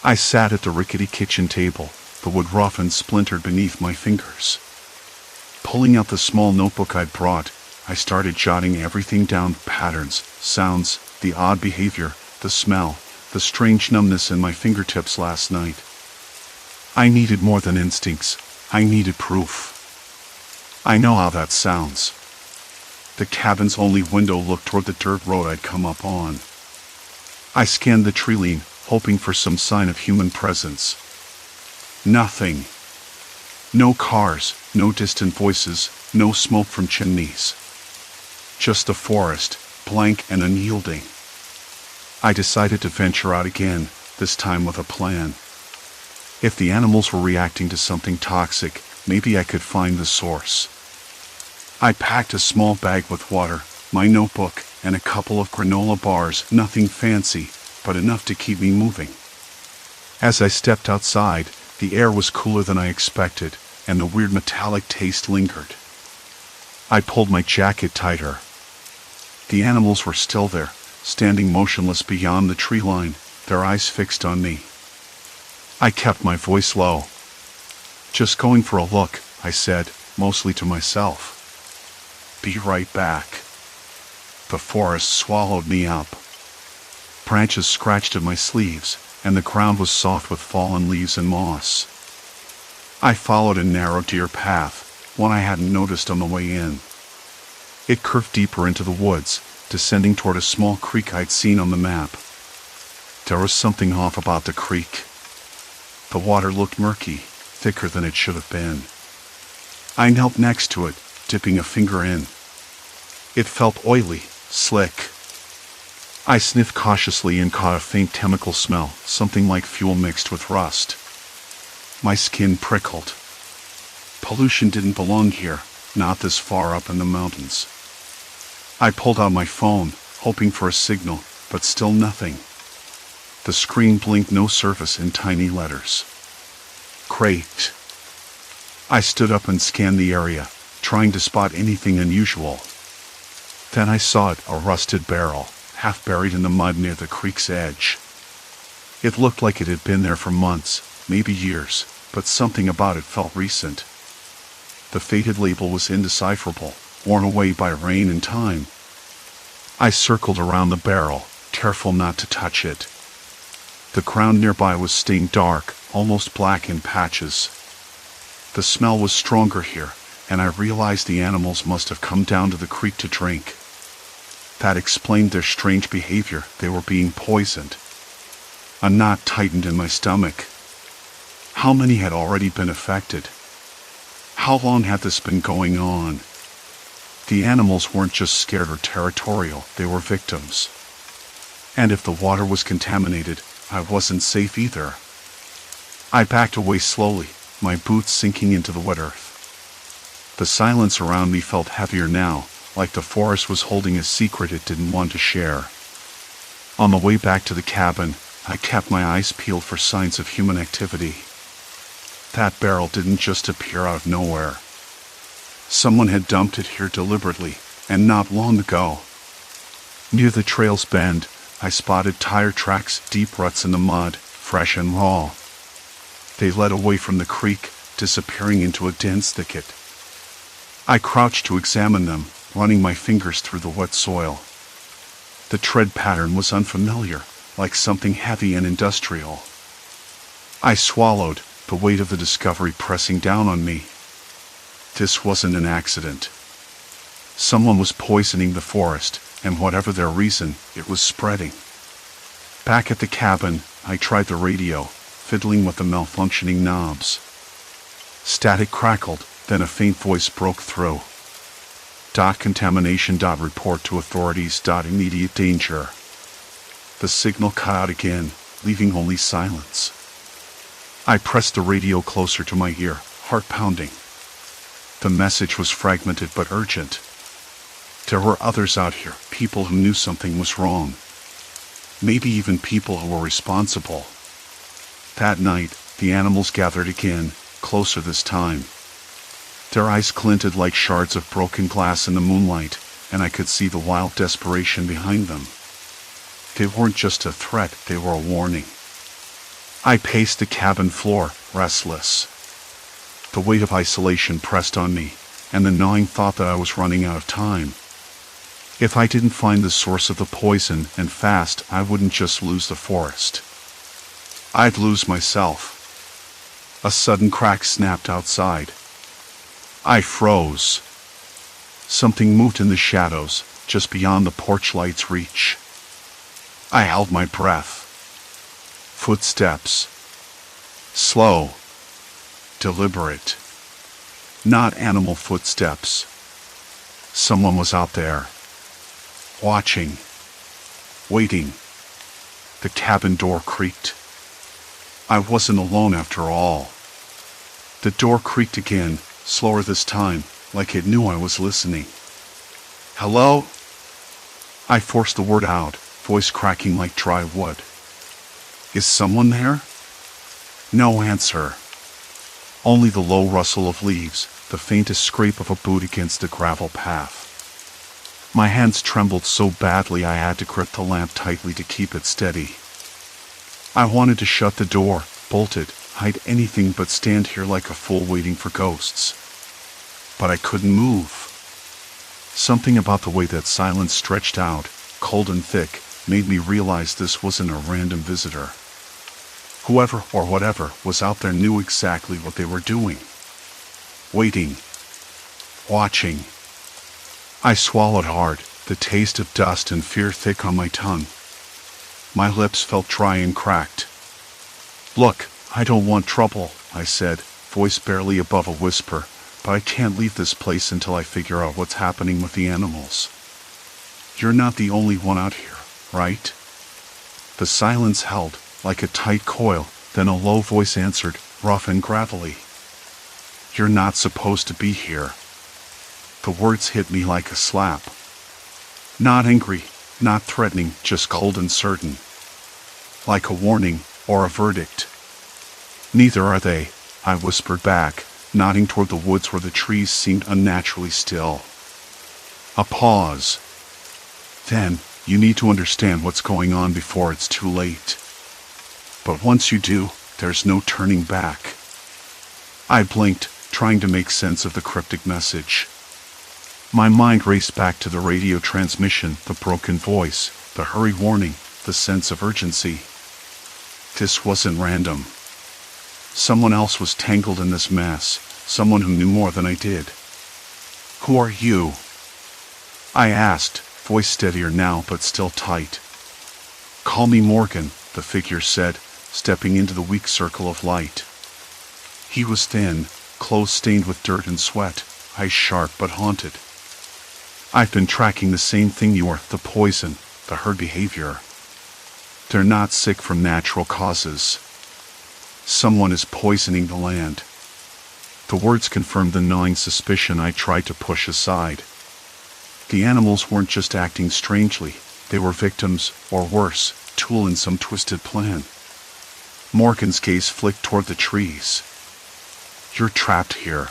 I sat at the rickety kitchen table, the wood rough and splintered beneath my fingers. Pulling out the small notebook I'd brought, I started jotting everything down: patterns, sounds, the odd behavior, the smell, the strange numbness in my fingertips last night. I needed more than instincts. I needed proof. I know how that sounds. The cabin's only window looked toward the dirt road I'd come up on. I scanned the tree line, hoping for some sign of human presence. Nothing. No cars, no distant voices, no smoke from chimneys. Just the forest, blank and unyielding. I decided to venture out again, this time with a plan. If the animals were reacting to something toxic, maybe I could find the source. I packed a small bag with water, my notebook, and a couple of granola bars, nothing fancy, but enough to keep me moving. As I stepped outside, the air was cooler than I expected, and the weird metallic taste lingered. I pulled my jacket tighter. The animals were still there, standing motionless beyond the tree line, their eyes fixed on me. I kept my voice low. "Just going for a look," I said, mostly to myself. "Be right back." The forest swallowed me up. Branches scratched at my sleeves, and the ground was soft with fallen leaves and moss. I followed a narrow deer path, one I hadn't noticed on the way in. It curved deeper into the woods, descending toward a small creek I'd seen on the map. There was something off about the creek. The water looked murky, thicker than it should have been. I knelt next to it, dipping a finger in. It felt oily, slick. I sniffed cautiously and caught a faint chemical smell, something like fuel mixed with rust. My skin prickled. Pollution didn't belong here, not this far up in the mountains. I pulled out my phone, hoping for a signal, but still nothing. The screen blinked no service in tiny letters. Great. I stood up and scanned the area, trying to spot anything unusual. Then I saw it, a rusted barrel, half buried in the mud near the creek's edge. It looked like it had been there for months, maybe years, but something about it felt recent. The faded label was indecipherable, worn away by rain and time. I circled around the barrel, careful not to touch it. The ground nearby was stained dark, almost black in patches. The smell was stronger here, and I realized the animals must have come down to the creek to drink. That explained their strange behavior. They were being poisoned. A knot tightened in my stomach. How many had already been affected? How long had this been going on? The animals weren't just scared or territorial, they were victims. And if the water was contaminated, I wasn't safe either. I backed away slowly, my boots sinking into the wet earth. The silence around me felt heavier now, like the forest was holding a secret it didn't want to share. On the way back to the cabin, I kept my eyes peeled for signs of human activity. That barrel didn't just appear out of nowhere. Someone had dumped it here deliberately, and not long ago. Near the trail's bend, I spotted tire tracks, deep ruts in the mud, fresh and raw. They led away from the creek, disappearing into a dense thicket. I crouched to examine them, running my fingers through the wet soil. The tread pattern was unfamiliar, like something heavy and industrial. I swallowed, the weight of the discovery pressing down on me. This wasn't an accident. Someone was poisoning the forest, and whatever their reason, it was spreading. Back at the cabin, I tried the radio, fiddling with the malfunctioning knobs. Static crackled, then a faint voice broke through. Contamination. Report to authorities. Immediate danger. The signal cut out again, leaving only silence. I pressed the radio closer to my ear, heart pounding. The message was fragmented but urgent. There were others out here, people who knew something was wrong. Maybe even people who were responsible. That night, the animals gathered again, closer this time. Their eyes glinted like shards of broken glass in the moonlight, and I could see the wild desperation behind them. They weren't just a threat, they were a warning. I paced the cabin floor, restless. The weight of isolation pressed on me, and the gnawing thought that I was running out of time. If I didn't find the source of the poison, and fast, I wouldn't just lose the forest. I'd lose myself. A sudden crack snapped outside. I froze. Something moved in the shadows, just beyond the porch light's reach. I held my breath. Footsteps. Slow. Deliberate. Not animal footsteps. Someone was out there. Watching. Waiting. The cabin door creaked. I wasn't alone after all. The door creaked again, slower this time, like it knew I was listening. Hello? I forced the word out, voice cracking like dry wood. Is someone there? No answer. Only the low rustle of leaves, the faintest scrape of a boot against the gravel path. My hands trembled so badly I had to grip the lamp tightly to keep it steady. I wanted to shut the door, bolt it, hide anything but stand here like a fool waiting for ghosts. But I couldn't move. Something about the way that silence stretched out, cold and thick, made me realize this wasn't a random visitor. Whoever or whatever was out there knew exactly what they were doing. Waiting. Watching. I swallowed hard, the taste of dust and fear thick on my tongue. My lips felt dry and cracked. Look, I don't want trouble, I said, voice barely above a whisper, but I can't leave this place until I figure out what's happening with the animals. You're not the only one out here, right? The silence held, like a tight coil, then a low voice answered, rough and gravelly. You're not supposed to be here. The words hit me like a slap. Not angry, not threatening, just cold and certain. Like a warning, or a verdict. Neither are they, I whispered back, nodding toward the woods where the trees seemed unnaturally still. A pause. Then, you need to understand what's going on before it's too late. But once you do, there's no turning back. I blinked, trying to make sense of the cryptic message. My mind raced back to the radio transmission, the broken voice, the hurry warning, the sense of urgency. This wasn't random. Someone else was tangled in this mess, someone who knew more than I did. Who are you? I asked, voice steadier now but still tight. Call me Morgan, the figure said, stepping into the weak circle of light. He was thin, clothes stained with dirt and sweat, eyes sharp but haunted. I've been tracking the same thing you are, the poison, the herd behavior. They're not sick from natural causes. Someone is poisoning the land. The words confirmed the gnawing suspicion I tried to push aside. The animals weren't just acting strangely, they were victims, or worse, tool in some twisted plan. Morgan's gaze flicked toward the trees. You're trapped here.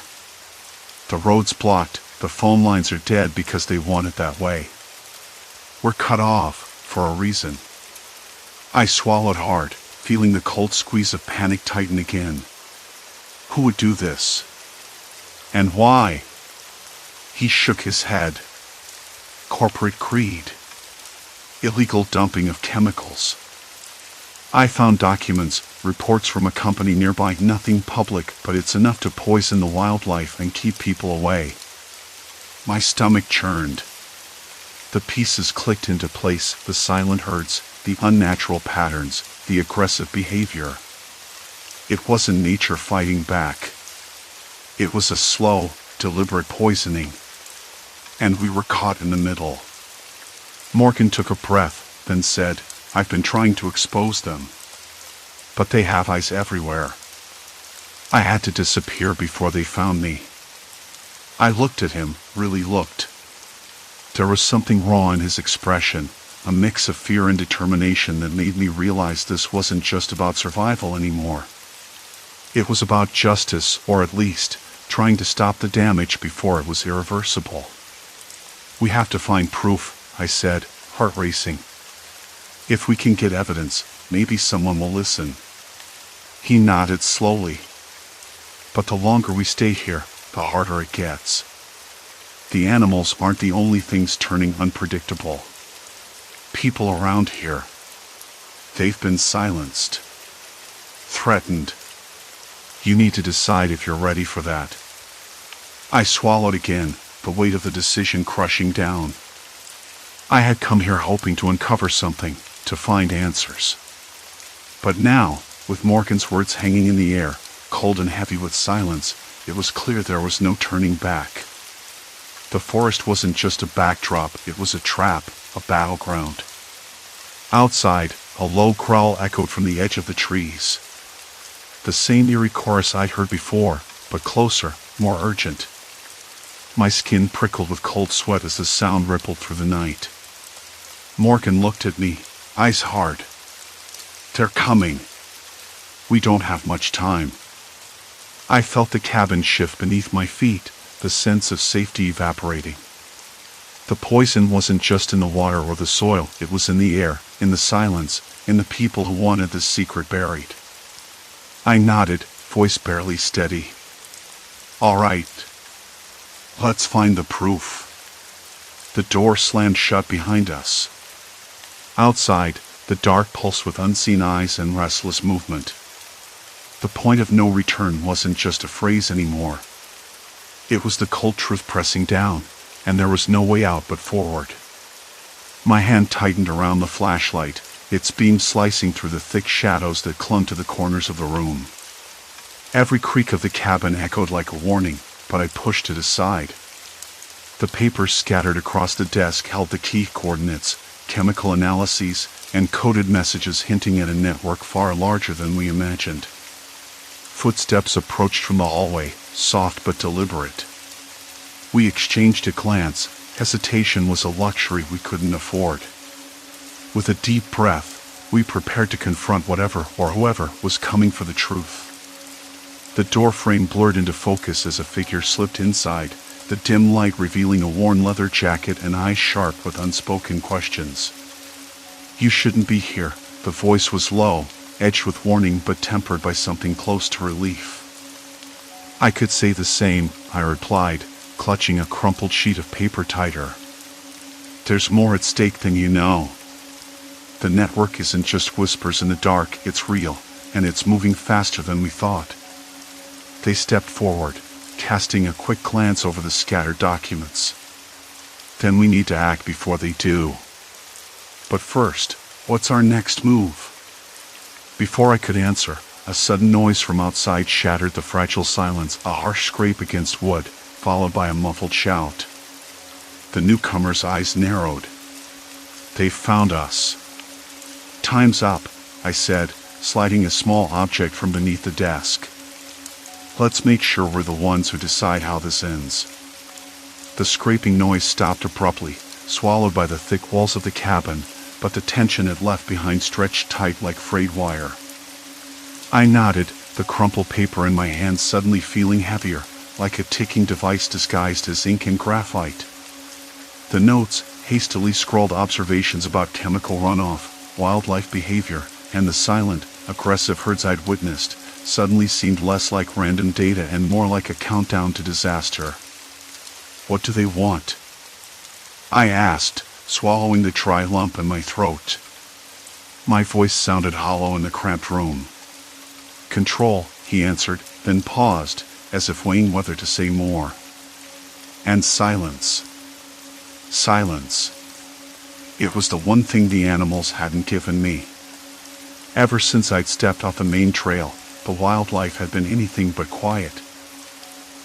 The road's blocked, the phone lines are dead because they want it that way. We're cut off, for a reason. I swallowed hard, feeling the cold squeeze of panic tighten again. Who would do this? And why? He shook his head. Corporate greed. Illegal dumping of chemicals. I found documents, reports from a company nearby, nothing public, but it's enough to poison the wildlife and keep people away. My stomach churned. The pieces clicked into place, the silent herds, the unnatural patterns, the aggressive behavior. It wasn't nature fighting back. It was a slow, deliberate poisoning. And we were caught in the middle. Morgan took a breath, then said, I've been trying to expose them. But they have eyes everywhere. I had to disappear before they found me. I looked at him, really looked. There was something raw in his expression, a mix of fear and determination that made me realize this wasn't just about survival anymore. It was about justice, or at least, trying to stop the damage before it was irreversible. "We have to find proof," I said, heart racing. "If we can get evidence, maybe someone will listen." He nodded slowly. "But the longer we stay here, the harder it gets. The animals aren't the only things turning unpredictable. People around here, they've been silenced, threatened. You need to decide if you're ready for that." I swallowed again, the weight of the decision crushing down. I had come here hoping to uncover something, to find answers. But now, with Morgan's words hanging in the air, cold and heavy with silence, it was clear there was no turning back. The forest wasn't just a backdrop, it was a trap, a battleground. Outside, a low growl echoed from the edge of the trees. The same eerie chorus I'd heard before, but closer, more urgent. My skin prickled with cold sweat as the sound rippled through the night. Morgan looked at me, eyes hard. "They're coming. We don't have much time." I felt the cabin shift beneath my feet, the sense of safety evaporating. The poison wasn't just in the water or the soil, it was in the air, in the silence, in the people who wanted this secret buried. I nodded, voice barely steady. "All right. Let's find the proof." The door slammed shut behind us. Outside, the dark pulsed with unseen eyes and restless movement. The point of no return wasn't just a phrase anymore. It was the cold truth pressing down, and there was no way out but forward. My hand tightened around the flashlight, its beam slicing through the thick shadows that clung to the corners of the room. Every creak of the cabin echoed like a warning, but I pushed it aside. The papers scattered across the desk held the key coordinates, chemical analyses, and coded messages hinting at a network far larger than we imagined. Footsteps approached from the hallway, soft but deliberate. We exchanged a glance. Hesitation was a luxury we couldn't afford. With a deep breath, we prepared to confront whatever or whoever was coming for the truth. The door frame blurred into focus as a figure slipped inside, the dim light revealing a worn leather jacket and eyes sharp with unspoken questions. "You shouldn't be here." The voice was low, edged with warning but tempered by something close to relief. "I could say the same," I replied, clutching a crumpled sheet of paper tighter. "There's more at stake than you know. The network isn't just whispers in the dark, it's real, and it's moving faster than we thought." They stepped forward, casting a quick glance over the scattered documents. "Then we need to act before they do. But first, what's our next move?" Before I could answer, a sudden noise from outside shattered the fragile silence, a harsh scrape against wood, followed by a muffled shout. The newcomer's eyes narrowed. "They've found us." "Time's up," I said, sliding a small object from beneath the desk. "Let's make sure we're the ones who decide how this ends." The scraping noise stopped abruptly, swallowed by the thick walls of the cabin, but the tension it left behind stretched tight like frayed wire. I nodded, the crumpled paper in my hand suddenly feeling heavier, like a ticking device disguised as ink and graphite. The notes, hastily scrawled observations about chemical runoff, wildlife behavior, and the silent, aggressive herds I'd witnessed, suddenly seemed less like random data and more like a countdown to disaster. "What do they want?" I asked, swallowing the dry lump in my throat. My voice sounded hollow in the cramped room. "Control," he answered, then paused, as if weighing whether to say more. "And silence." Silence. It was the one thing the animals hadn't given me. Ever since I'd stepped off the main trail, the wildlife had been anything but quiet.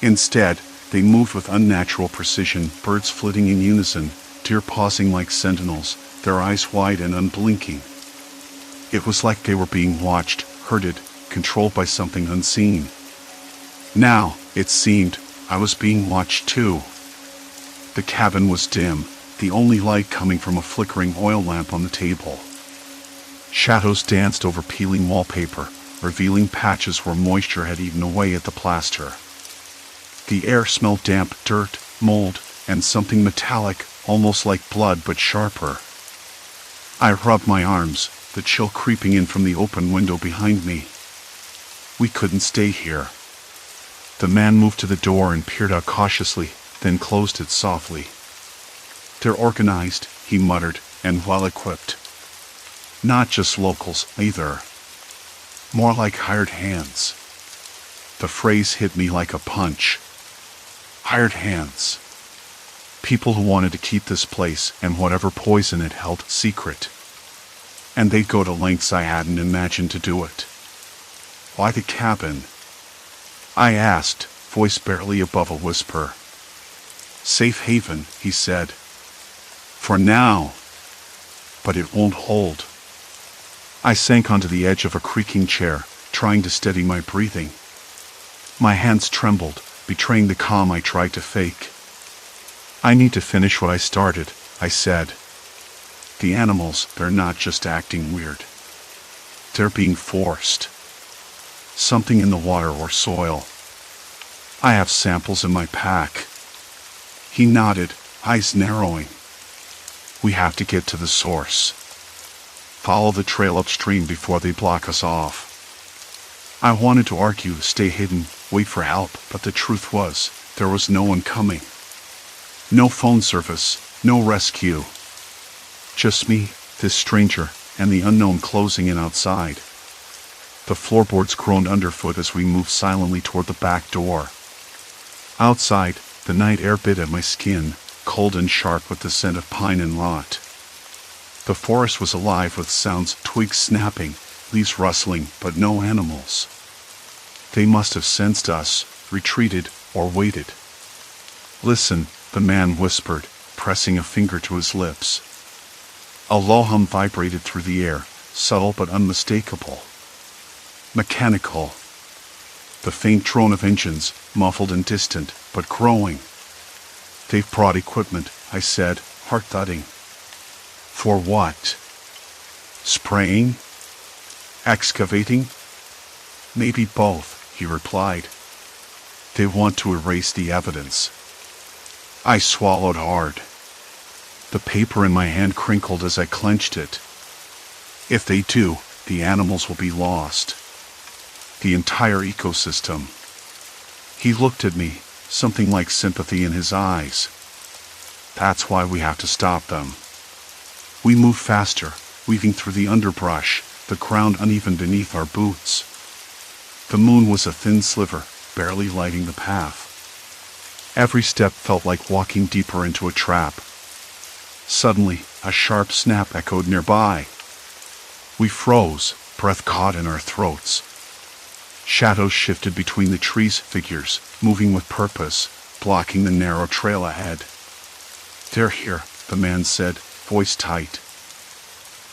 Instead, they moved with unnatural precision, birds flitting in unison, deer pausing like sentinels, their eyes wide and unblinking. It was like they were being watched, herded, controlled by something unseen. Now, it seemed, I was being watched too. The cabin was dim, the only light coming from a flickering oil lamp on the table. Shadows danced over peeling wallpaper, revealing patches where moisture had eaten away at the plaster. The air smelled damp, dirt, mold, and something metallic, almost like blood but sharper. I rubbed my arms, the chill creeping in from the open window behind me. We couldn't stay here. The man moved to the door and peered out cautiously, then closed it softly. They're organized, he muttered, and well-equipped. Not just locals, either. More like hired hands. The phrase hit me like a punch. Hired hands. People who wanted to keep this place and whatever poison it held secret. And they'd go to lengths I hadn't imagined to do it. Why the cabin? I asked, voice barely above a whisper. Safe haven, he said. For now. But it won't hold. I sank onto the edge of a creaking chair, trying to steady my breathing. My hands trembled, betraying the calm I tried to fake. I need to finish what I started, I said. The animals, they're not just acting weird. They're being forced. Something in the water or soil. I have samples in my pack. He nodded, eyes narrowing. We have to get to the source. Follow the trail upstream before they block us off. I wanted to argue, stay hidden, wait for help, but the truth was, there was no one coming. No phone service, no rescue. Just me, this stranger, and the unknown closing in outside. The floorboards groaned underfoot as we moved silently toward the back door. Outside, the night air bit at my skin, cold and sharp with the scent of pine and rot. The forest was alive with sounds, twigs snapping, leaves rustling, but no animals. They must have sensed us, retreated, or waited. Listen, the man whispered, pressing a finger to his lips. A low hum vibrated through the air, subtle but unmistakable. Mechanical. The faint drone of engines, muffled and distant, but growing. They've brought equipment, I said, heart thudding. For what? Spraying? Excavating? Maybe both, he replied. They want to erase the evidence. I swallowed hard. The paper in my hand crinkled as I clenched it. If they do, the animals will be lost. The entire ecosystem. He looked at me, something like sympathy in his eyes. That's why we have to stop them. We moved faster, weaving through the underbrush, the ground uneven beneath our boots. The moon was a thin sliver, barely lighting the path. Every step felt like walking deeper into a trap. Suddenly, a sharp snap echoed nearby. We froze, breath caught in our throats. Shadows shifted between the trees' figures, moving with purpose, blocking the narrow trail ahead. They're here, the man said, voice tight.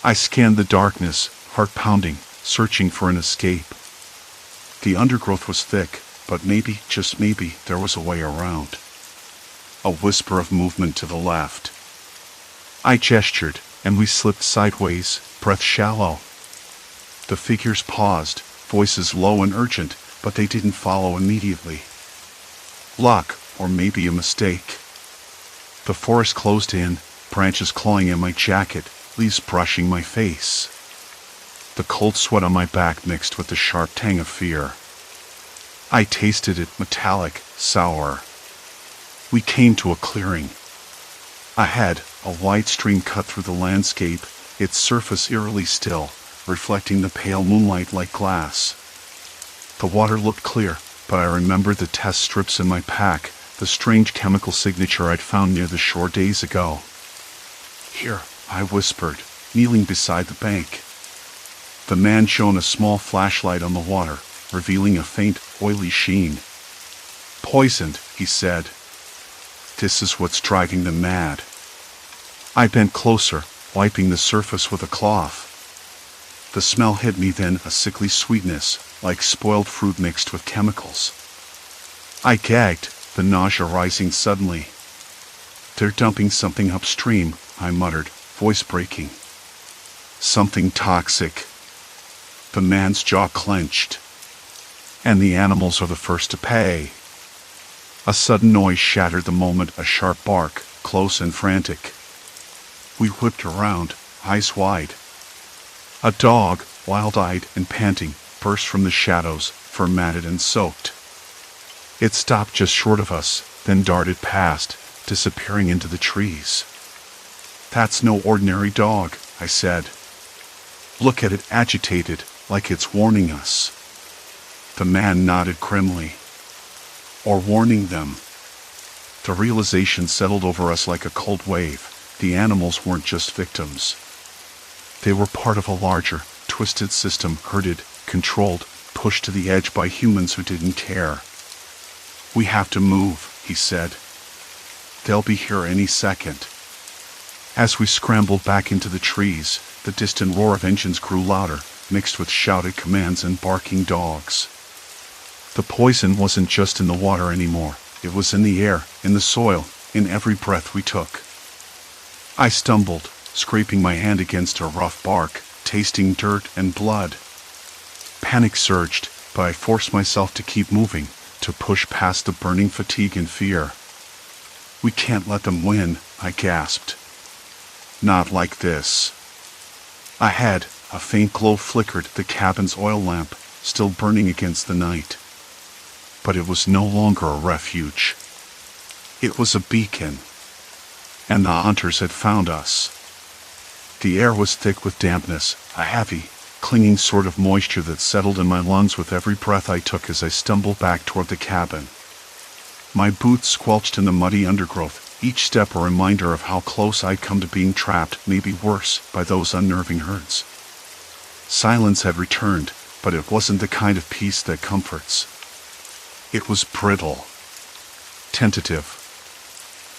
I scanned the darkness, heart pounding, searching for an escape. The undergrowth was thick, but maybe, just maybe, there was a way around. A whisper of movement to the left. I gestured, and we slipped sideways, breath shallow. The figures paused, voices low and urgent, but they didn't follow immediately. Luck, or maybe a mistake. The forest closed in, branches clawing at my jacket, leaves brushing my face. The cold sweat on my back mixed with the sharp tang of fear. I tasted it, metallic, sour. We came to a clearing. Ahead, a wide stream cut through the landscape, its surface eerily still, reflecting the pale moonlight like glass. The water looked clear, but I remembered the test strips in my pack, the strange chemical signature I'd found near the shore days ago. Here, I whispered, kneeling beside the bank. The man shone a small flashlight on the water, revealing a faint, oily sheen. Poisoned, he said. This is what's driving them mad. I bent closer, wiping the surface with a cloth. The smell hit me then, a sickly sweetness, like spoiled fruit mixed with chemicals. I gagged, the nausea rising suddenly. They're dumping something upstream, I muttered, voice breaking. Something toxic. The man's jaw clenched. And the animals are the first to pay. A sudden noise shattered the moment, a sharp bark, close and frantic. We whipped around, eyes wide. A dog, wild-eyed and panting, burst from the shadows, fur-matted and soaked. It stopped just short of us, then darted past, disappearing into the trees. "That's no ordinary dog," I said. "Look at it, agitated, like it's warning us." The man nodded grimly. "Or warning them." The realization settled over us like a cold wave. The animals weren't just victims. They were part of a larger, twisted system, herded, controlled, pushed to the edge by humans who didn't care. "We have to move," he said. "They'll be here any second." As we scrambled back into the trees, the distant roar of engines grew louder, mixed with shouted commands and barking dogs. The poison wasn't just in the water anymore. It was in the air, in the soil, in every breath we took. I stumbled, scraping my hand against a rough bark, tasting dirt and blood. Panic surged, but I forced myself to keep moving, to push past the burning fatigue and fear. "We can't let them win," I gasped. "Not like this." Ahead, a faint glow flickered, the cabin's oil lamp, still burning against the night. But it was no longer a refuge. It was a beacon. And the hunters had found us. The air was thick with dampness, a heavy, clinging sort of moisture that settled in my lungs with every breath I took as I stumbled back toward the cabin. My boots squelched in the muddy undergrowth, each step a reminder of how close I'd come to being trapped, maybe worse, by those unnerving herds. Silence had returned, but it wasn't the kind of peace that comforts. It was brittle, tentative,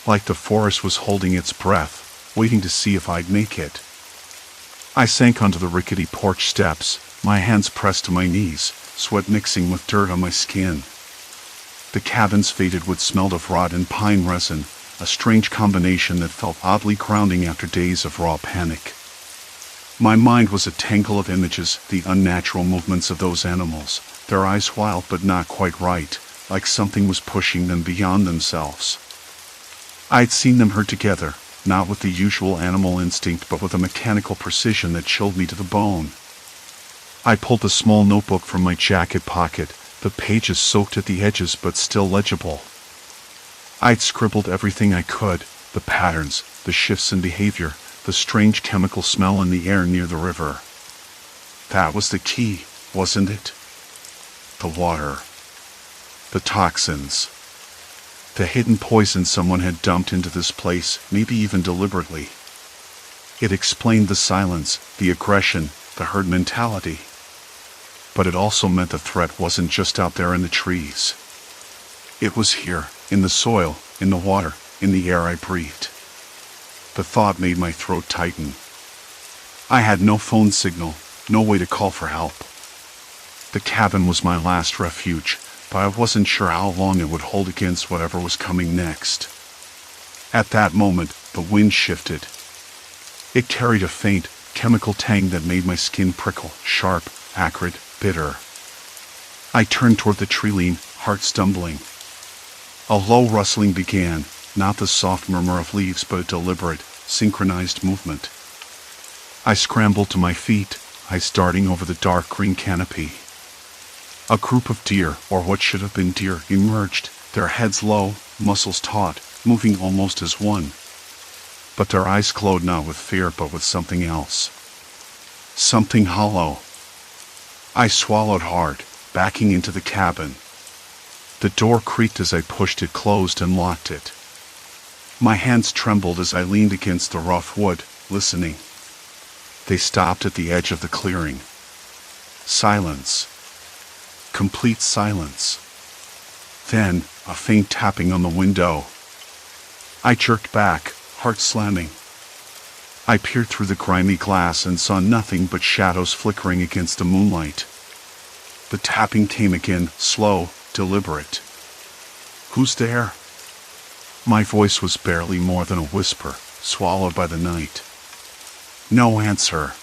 like the forest was holding its breath, waiting to see if I'd make it. I sank onto the rickety porch steps, my hands pressed to my knees, sweat mixing with dirt on my skin. The cabin's faded wood smelled of rot and pine resin, a strange combination that felt oddly grounding after days of raw panic. My mind was a tangle of images, the unnatural movements of those animals, their eyes wild but not quite right, like something was pushing them beyond themselves. I'd seen them herd together, not with the usual animal instinct but with a mechanical precision that chilled me to the bone. I pulled a small notebook from my jacket pocket, the pages soaked at the edges but still legible. I'd scribbled everything I could, the patterns, the shifts in behavior, the strange chemical smell in the air near the river. That was the key, wasn't it? The water. The toxins. The hidden poison someone had dumped into this place, maybe even deliberately. It explained the silence, the aggression, the herd mentality. But it also meant the threat wasn't just out there in the trees. It was here, in the soil, in the water, in the air I breathed. The thought made my throat tighten. I had no phone signal, no way to call for help. The cabin was my last refuge, but I wasn't sure how long it would hold against whatever was coming next. At that moment, the wind shifted. It carried a faint, chemical tang that made my skin prickle, sharp, acrid, bitter. I turned toward the tree-line, heart stumbling. A low rustling began, not the soft murmur of leaves but a deliberate, synchronized movement. I scrambled to my feet, eyes darting over the dark green canopy. A group of deer, or what should have been deer, emerged, their heads low, muscles taut, moving almost as one. But their eyes glowed not with fear but with something else. Something hollow. I swallowed hard, backing into the cabin. The door creaked as I pushed it closed and locked it. My hands trembled as I leaned against the rough wood, listening. They stopped at the edge of the clearing. Silence. Complete silence. Then, a faint tapping on the window. I jerked back, heart slamming. I peered through the grimy glass and saw nothing but shadows flickering against the moonlight. The tapping came again, slow, deliberate. "Who's there?" My voice was barely more than a whisper, swallowed by the night. No answer.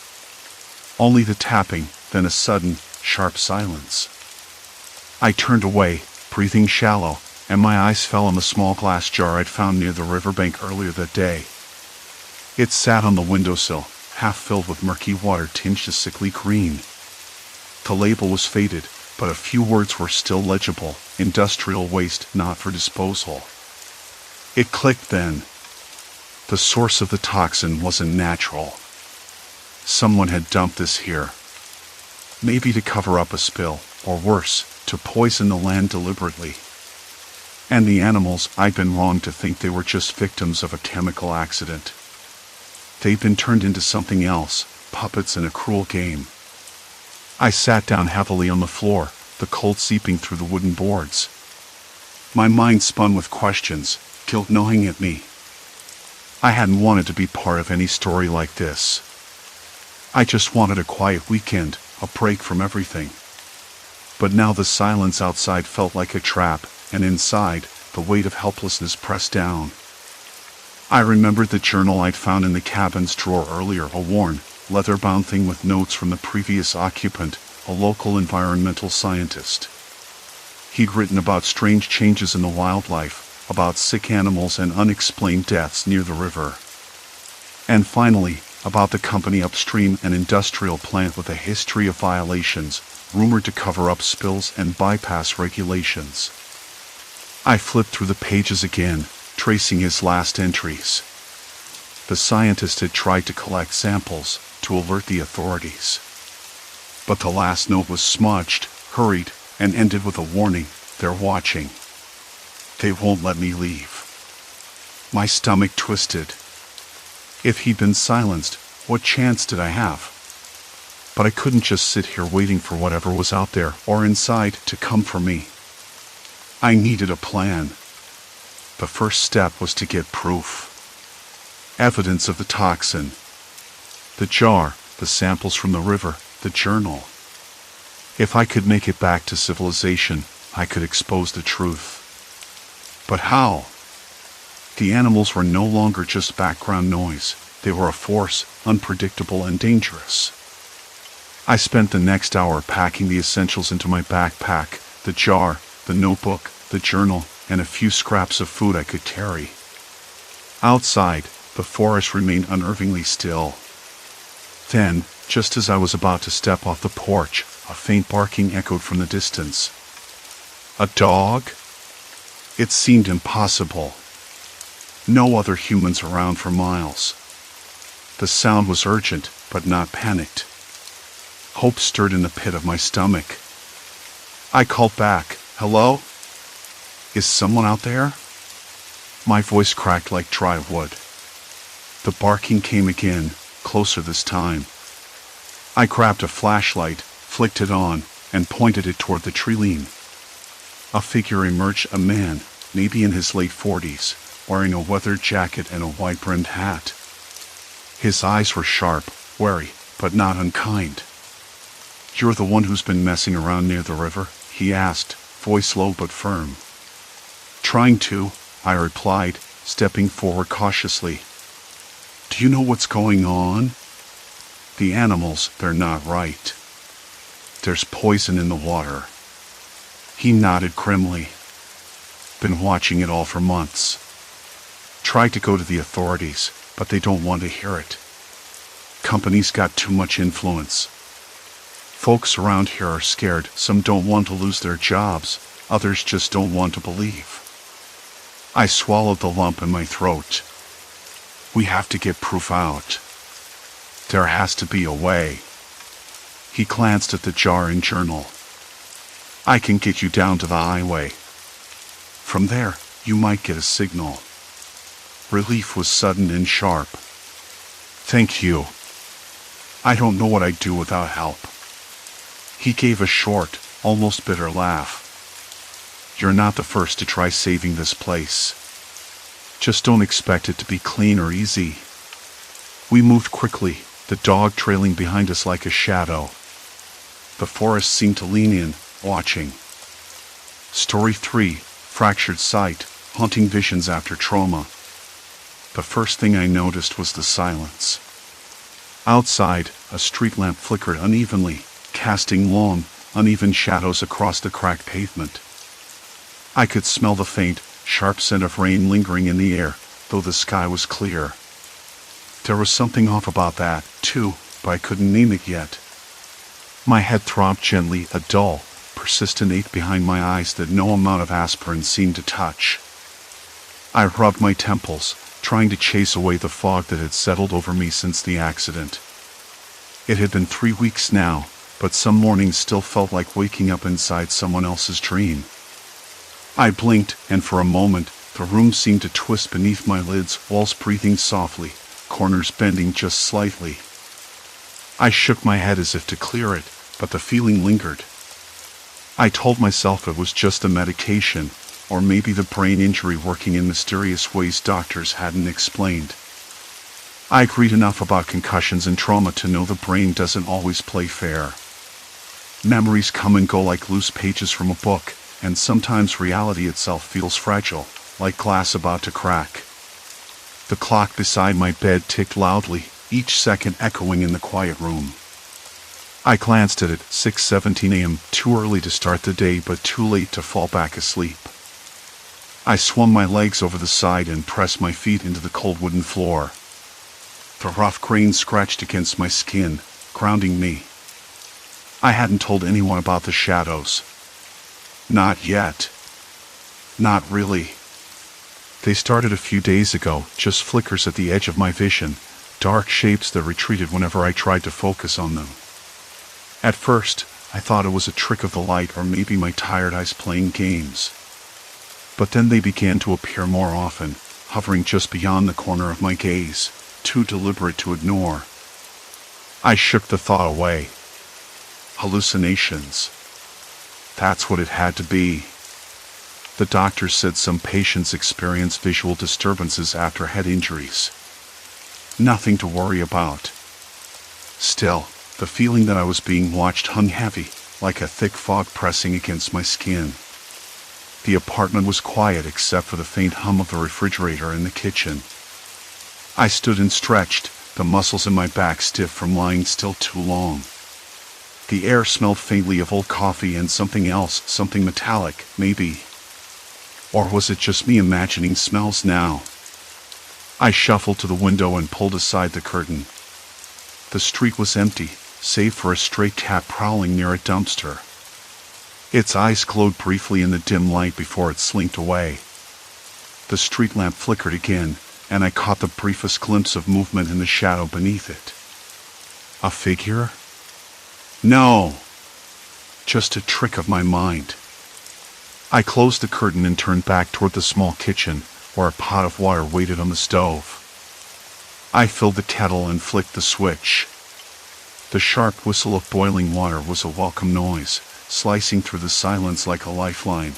Only the tapping, then a sudden, sharp silence. I turned away, breathing shallow, and my eyes fell on the small glass jar I'd found near the riverbank earlier that day. It sat on the windowsill, half filled with murky water tinged a sickly green. The label was faded, but a few words were still legible: industrial waste not for disposal. It clicked then. The source of the toxin wasn't natural. Someone had dumped this here. Maybe to cover up a spill, or worse, to poison the land deliberately. And the animals, I'd been wrong to think they were just victims of a chemical accident. They'd been turned into something else, puppets in a cruel game. I sat down heavily on the floor, the cold seeping through the wooden boards. My mind spun with questions, guilt gnawing at me. I hadn't wanted to be part of any story like this. I just wanted a quiet weekend, a break from everything. But now the silence outside felt like a trap, and inside, the weight of helplessness pressed down. I remembered the journal I'd found in the cabin's drawer earlier, a worn, leather-bound thing with notes from the previous occupant, a local environmental scientist. He'd written about strange changes in the wildlife, about sick animals and unexplained deaths near the river. And finally, about the company upstream, an industrial plant with a history of violations, rumored to cover up spills and bypass regulations. I flipped through the pages again, tracing his last entries. The scientist had tried to collect samples to alert the authorities. But the last note was smudged, hurried, and ended with a warning: they're watching. They won't let me leave. My stomach twisted. If he'd been silenced, what chance did I have? But I couldn't just sit here waiting for whatever was out there or inside to come for me. I needed a plan. The first step was to get proof. Evidence of the toxin. The jar, the samples from the river, the journal. If I could make it back to civilization, I could expose the truth. But how? The animals were no longer just background noise. They were a force, unpredictable and dangerous. I spent the next hour packing the essentials into my backpack: the jar, the notebook, the journal, and a few scraps of food I could carry. Outside, the forest remained unnervingly still. Then, just as I was about to step off the porch, a faint barking echoed from the distance. A dog? It seemed impossible. No other humans around for miles. The sound was urgent, but not panicked. Hope stirred in the pit of my stomach. I called back, "Hello? Is someone out there?" My voice cracked like dry wood. The barking came again, closer this time. I grabbed a flashlight, flicked it on, and pointed it toward the tree line. A figure emerged, a man, maybe in his late 40s, wearing a weathered jacket and a wide-brimmed hat. His eyes were sharp, wary, but not unkind. "You're the one who's been messing around near the river?" he asked, voice low but firm. "Trying to," I replied, stepping forward cautiously. "Do you know what's going on?" "The animals, they're not right. There's poison in the water." He nodded grimly. "Been watching it all for months. Tried to go to the authorities, but they don't want to hear it. Company's got too much influence. Folks around here are scared. Some don't want to lose their jobs, others just don't want to believe." I swallowed the lump in my throat. "We have to get proof out. There has to be a way." He glanced at the jar and journal. "I can get you down to the highway. From there, you might get a signal." Relief was sudden and sharp. "Thank you. I don't know what I'd do without help." He gave a short, almost bitter laugh. "You're not the first to try saving this place. Just don't expect it to be clean or easy." We moved quickly, the dog trailing behind us like a shadow. The forest seemed to lean in, watching. Story 3, Fractured Sight, Haunting Visions After Trauma. The first thing I noticed was the silence. Outside, a street lamp flickered unevenly, casting long, uneven shadows across the cracked pavement. I could smell the faint, sharp scent of rain lingering in the air, though the sky was clear. There was something off about that, too, but I couldn't name it yet. My head throbbed gently, a dull, persistent ache behind my eyes that no amount of aspirin seemed to touch. I rubbed my temples, trying to chase away the fog that had settled over me since the accident. It had been 3 weeks now, but some mornings still felt like waking up inside someone else's dream. I blinked, and for a moment, the room seemed to twist beneath my lids, walls breathing softly, corners bending just slightly. I shook my head as if to clear it, but the feeling lingered. I told myself it was just a medication, or maybe the brain injury working in mysterious ways doctors hadn't explained. I'd read enough about concussions and trauma to know the brain doesn't always play fair. Memories come and go like loose pages from a book, and sometimes reality itself feels fragile, like glass about to crack. The clock beside my bed ticked loudly, each second echoing in the quiet room. I glanced at it, 6:17 a.m., too early to start the day but too late to fall back asleep. I swung my legs over the side and pressed my feet into the cold wooden floor. The rough grain scratched against my skin, grounding me. I hadn't told anyone about the shadows. Not yet. Not really. They started a few days ago, just flickers at the edge of my vision, dark shapes that retreated whenever I tried to focus on them. At first, I thought it was a trick of the light or maybe my tired eyes playing games. But then they began to appear more often, hovering just beyond the corner of my gaze, too deliberate to ignore. I shook the thought away. Hallucinations. That's what it had to be. The doctor said some patients experience visual disturbances after head injuries. Nothing to worry about. Still, the feeling that I was being watched hung heavy, like a thick fog pressing against my skin. The apartment was quiet except for the faint hum of the refrigerator in the kitchen. I stood and stretched, the muscles in my back stiff from lying still too long. The air smelled faintly of old coffee and something else, something metallic, maybe. Or was it just me imagining smells now? I shuffled to the window and pulled aside the curtain. The street was empty, save for a stray cat prowling near a dumpster. Its eyes glowed briefly in the dim light before it slinked away. The street lamp flickered again, and I caught the briefest glimpse of movement in the shadow beneath it. A figure? No! Just a trick of my mind. I closed the curtain and turned back toward the small kitchen, where a pot of water waited on the stove. I filled the kettle and flicked the switch. The sharp whistle of boiling water was a welcome noise, slicing through the silence like a lifeline.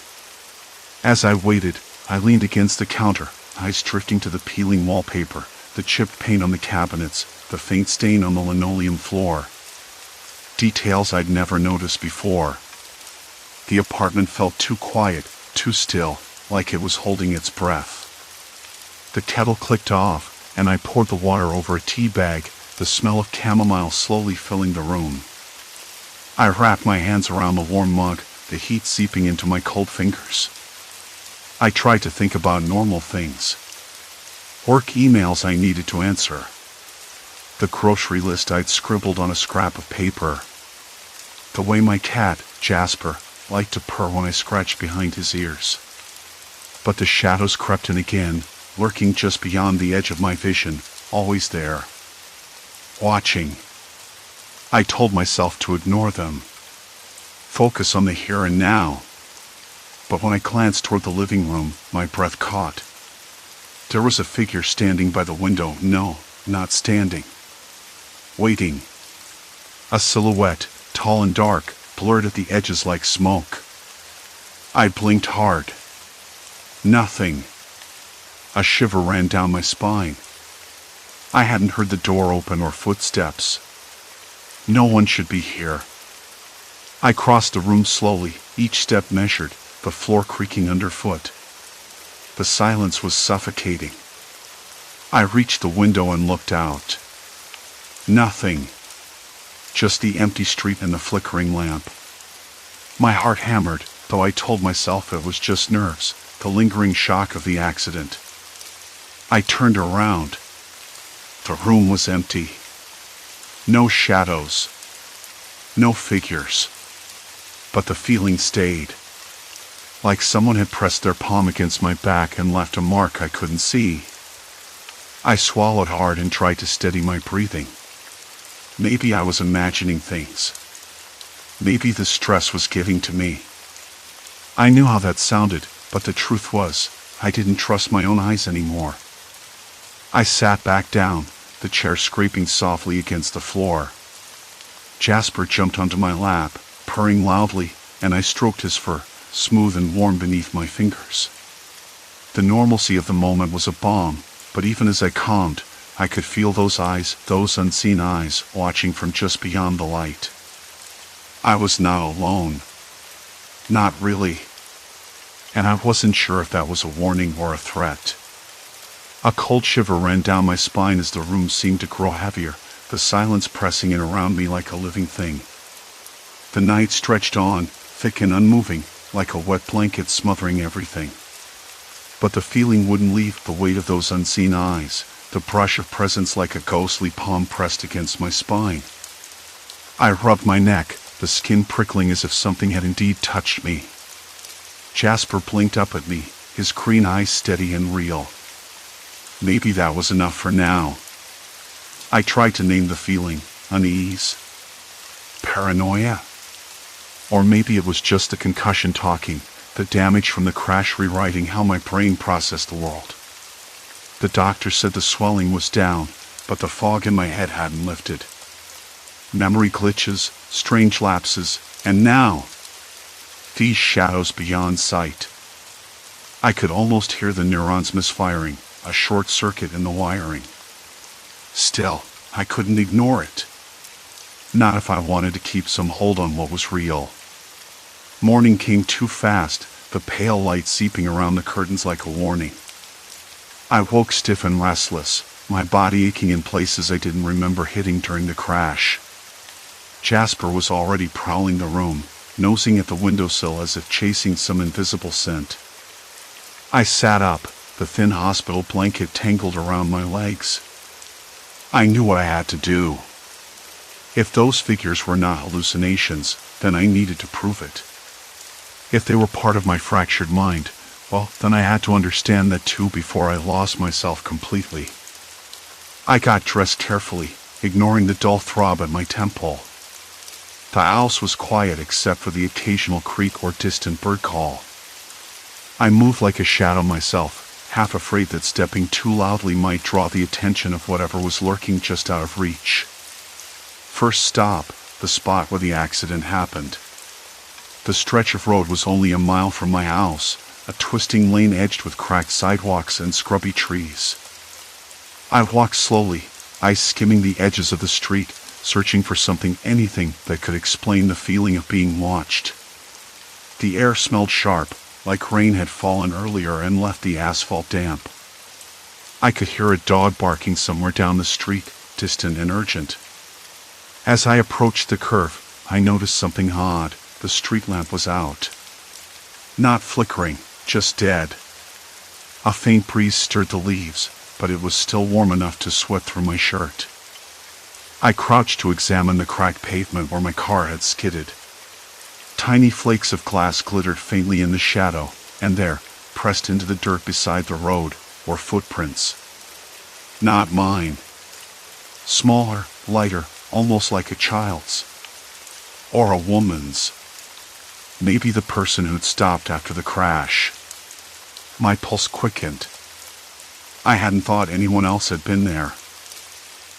As I waited, I leaned against the counter, eyes drifting to the peeling wallpaper, the chipped paint on the cabinets, the faint stain on the linoleum floor. Details I'd never noticed before. The apartment felt too quiet, too still, like it was holding its breath. The kettle clicked off, and I poured the water over a tea bag, the smell of chamomile slowly filling the room. I wrapped my hands around the warm mug, the heat seeping into my cold fingers. I tried to think about normal things. Work emails I needed to answer. The grocery list I'd scribbled on a scrap of paper. The way my cat, Jasper, liked to purr when I scratched behind his ears. But the shadows crept in again, lurking just beyond the edge of my vision, always there. Watching. I told myself to ignore them. Focus on the here and now. But when I glanced toward the living room, my breath caught. There was a figure standing by the window. No, not standing. Waiting. A silhouette, tall and dark, blurred at the edges like smoke. I blinked hard. Nothing. A shiver ran down my spine. I hadn't heard the door open or footsteps. No one should be here. I crossed the room slowly, each step measured, the floor creaking underfoot. The silence was suffocating. I reached the window and looked out. Nothing. Just the empty street and the flickering lamp. My heart hammered, though I told myself it was just nerves, the lingering shock of the accident. I turned around. The room was empty. No shadows. No figures. But the feeling stayed. Like someone had pressed their palm against my back and left a mark I couldn't see. I swallowed hard and tried to steady my breathing. Maybe I was imagining things. Maybe the stress was getting to me. I knew how that sounded, but the truth was, I didn't trust my own eyes anymore. I sat back down, the chair scraping softly against the floor. Jasper jumped onto my lap, purring loudly, and I stroked his fur, smooth and warm beneath my fingers. The normalcy of the moment was a balm, but even as I calmed, I could feel those eyes, those unseen eyes, watching from just beyond the light. I was not alone. Not really. And I wasn't sure if that was a warning or a threat. A cold shiver ran down my spine as the room seemed to grow heavier, the silence pressing in around me like a living thing. The night stretched on, thick and unmoving, like a wet blanket smothering everything. But the feeling wouldn't leave, the weight of those unseen eyes, the brush of presence like a ghostly palm pressed against my spine. I rubbed my neck, the skin prickling as if something had indeed touched me. Jasper blinked up at me, his green eyes steady and real. Maybe that was enough for now. I tried to name the feeling, unease, paranoia. Or maybe it was just the concussion talking, the damage from the crash rewriting how my brain processed the world. The doctor said the swelling was down, but the fog in my head hadn't lifted. Memory glitches, strange lapses, and now, these shadows beyond sight. I could almost hear the neurons misfiring, a short circuit in the wiring. Still, I couldn't ignore it. Not if I wanted to keep some hold on what was real. Morning came too fast, the pale light seeping around the curtains like a warning. I woke stiff and restless, my body aching in places I didn't remember hitting during the crash. Jasper was already prowling the room, nosing at the windowsill as if chasing some invisible scent. I sat up, the thin hospital blanket tangled around my legs. I knew what I had to do. If those figures were not hallucinations, then I needed to prove it. If they were part of my fractured mind, well, then I had to understand that too before I lost myself completely. I got dressed carefully, ignoring the dull throb at my temple. The house was quiet except for the occasional creak or distant bird call. I moved like a shadow myself, half afraid that stepping too loudly might draw the attention of whatever was lurking just out of reach. First stop, the spot where the accident happened. The stretch of road was only a mile from my house, a twisting lane edged with cracked sidewalks and scrubby trees. I walked slowly, eyes skimming the edges of the street, searching for something, anything that could explain the feeling of being watched. The air smelled sharp, like rain had fallen earlier and left the asphalt damp. I could hear a dog barking somewhere down the street, distant and urgent. As I approached the curve, I noticed something odd. The street lamp was out. Not flickering, just dead. A faint breeze stirred the leaves, but it was still warm enough to sweat through my shirt. I crouched to examine the cracked pavement where my car had skidded. Tiny flakes of glass glittered faintly in the shadow, and there, pressed into the dirt beside the road, were footprints. Not mine. Smaller, lighter, almost like a child's. Or a woman's. Maybe the person who'd stopped after the crash. My pulse quickened. I hadn't thought anyone else had been there.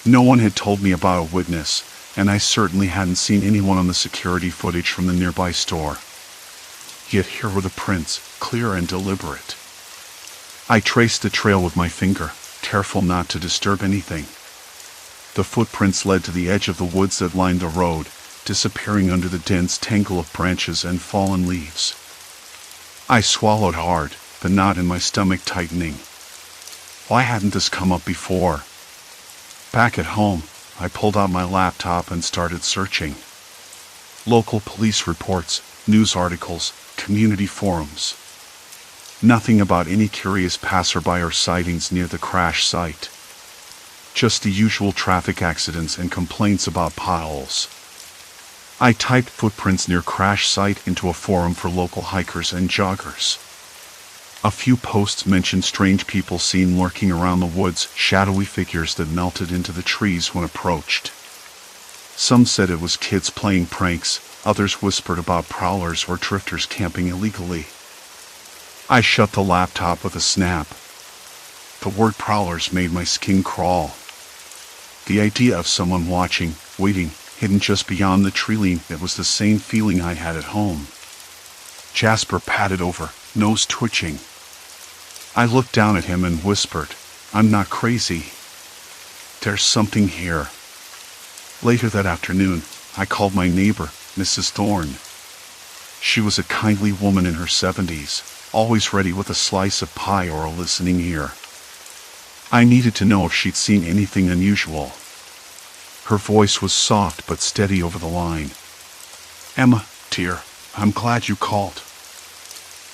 No one had told me about a witness, and I certainly hadn't seen anyone on the security footage from the nearby store. Yet here were the prints, clear and deliberate. I traced the trail with my finger, careful not to disturb anything. The footprints led to the edge of the woods that lined the road, disappearing under the dense tangle of branches and fallen leaves. I swallowed hard, the knot in my stomach tightening. Why hadn't this come up before? Back at home, I pulled out my laptop and started searching. Local police reports, news articles, community forums. Nothing about any curious passerby or sightings near the crash site. Just the usual traffic accidents and complaints about potholes. I typed footprints near crash site into a forum for local hikers and joggers. A few posts mentioned strange people seen lurking around the woods, shadowy figures that melted into the trees when approached. Some said it was kids playing pranks, others whispered about prowlers or drifters camping illegally. I shut the laptop with a snap. The word prowlers made my skin crawl. The idea of someone watching, waiting, hidden just beyond the tree line, it was the same feeling I had at home. Jasper padded over, nose twitching. I looked down at him and whispered, "I'm not crazy. There's something here." Later that afternoon, I called my neighbor, Mrs. Thorne. She was a kindly woman in her 70s, always ready with a slice of pie or a listening ear. I needed to know if she'd seen anything unusual. Her voice was soft but steady over the line. "Emma, dear, I'm glad you called.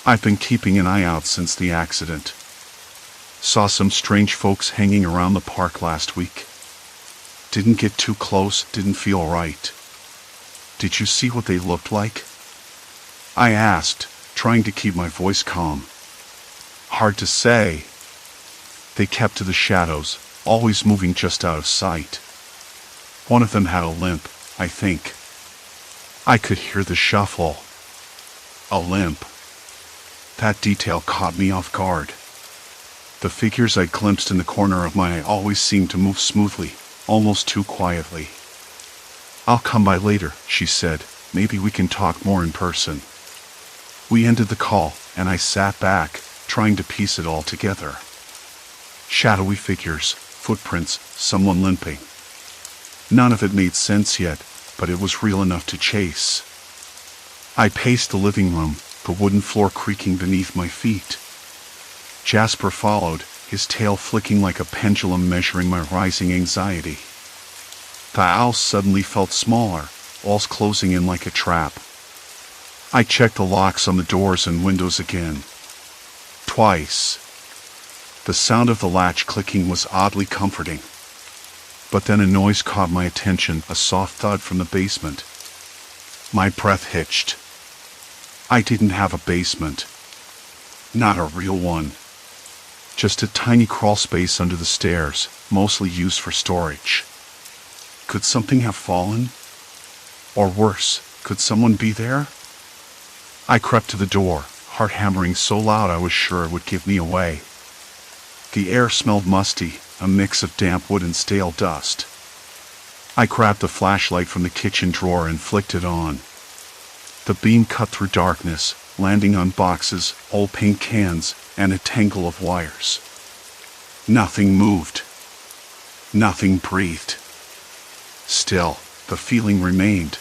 I've been keeping an eye out since the accident. Saw some strange folks hanging around the park last week. Didn't get too close, didn't feel right. Did you see what they looked like?" I asked, trying to keep my voice calm. "Hard to say. They kept to the shadows, always moving just out of sight. One of them had a limp, I think. I could hear the shuffle." A limp. That detail caught me off guard. The figures I glimpsed in the corner of my eye always seemed to move smoothly, almost too quietly. "I'll come by later," she said. "Maybe we can talk more in person." We ended the call, and I sat back, trying to piece it all together. Shadowy figures, footprints, someone limping. None of it made sense yet, but it was real enough to chase. I paced the living room, the wooden floor creaking beneath my feet. Jasper followed, his tail flicking like a pendulum measuring my rising anxiety. The house suddenly felt smaller, walls closing in like a trap. I checked the locks on the doors and windows again. Twice. The sound of the latch clicking was oddly comforting. But then a noise caught my attention, a soft thud from the basement. My breath hitched. I didn't have a basement. Not a real one. Just a tiny crawl space under the stairs, mostly used for storage. Could something have fallen? Or worse, could someone be there? I crept to the door, heart hammering so loud I was sure it would give me away. The air smelled musty, a mix of damp wood and stale dust. I grabbed a flashlight from the kitchen drawer and flicked it on. The beam cut through darkness, landing on boxes, old paint cans, and a tangle of wires. Nothing moved. Nothing breathed. Still, the feeling remained.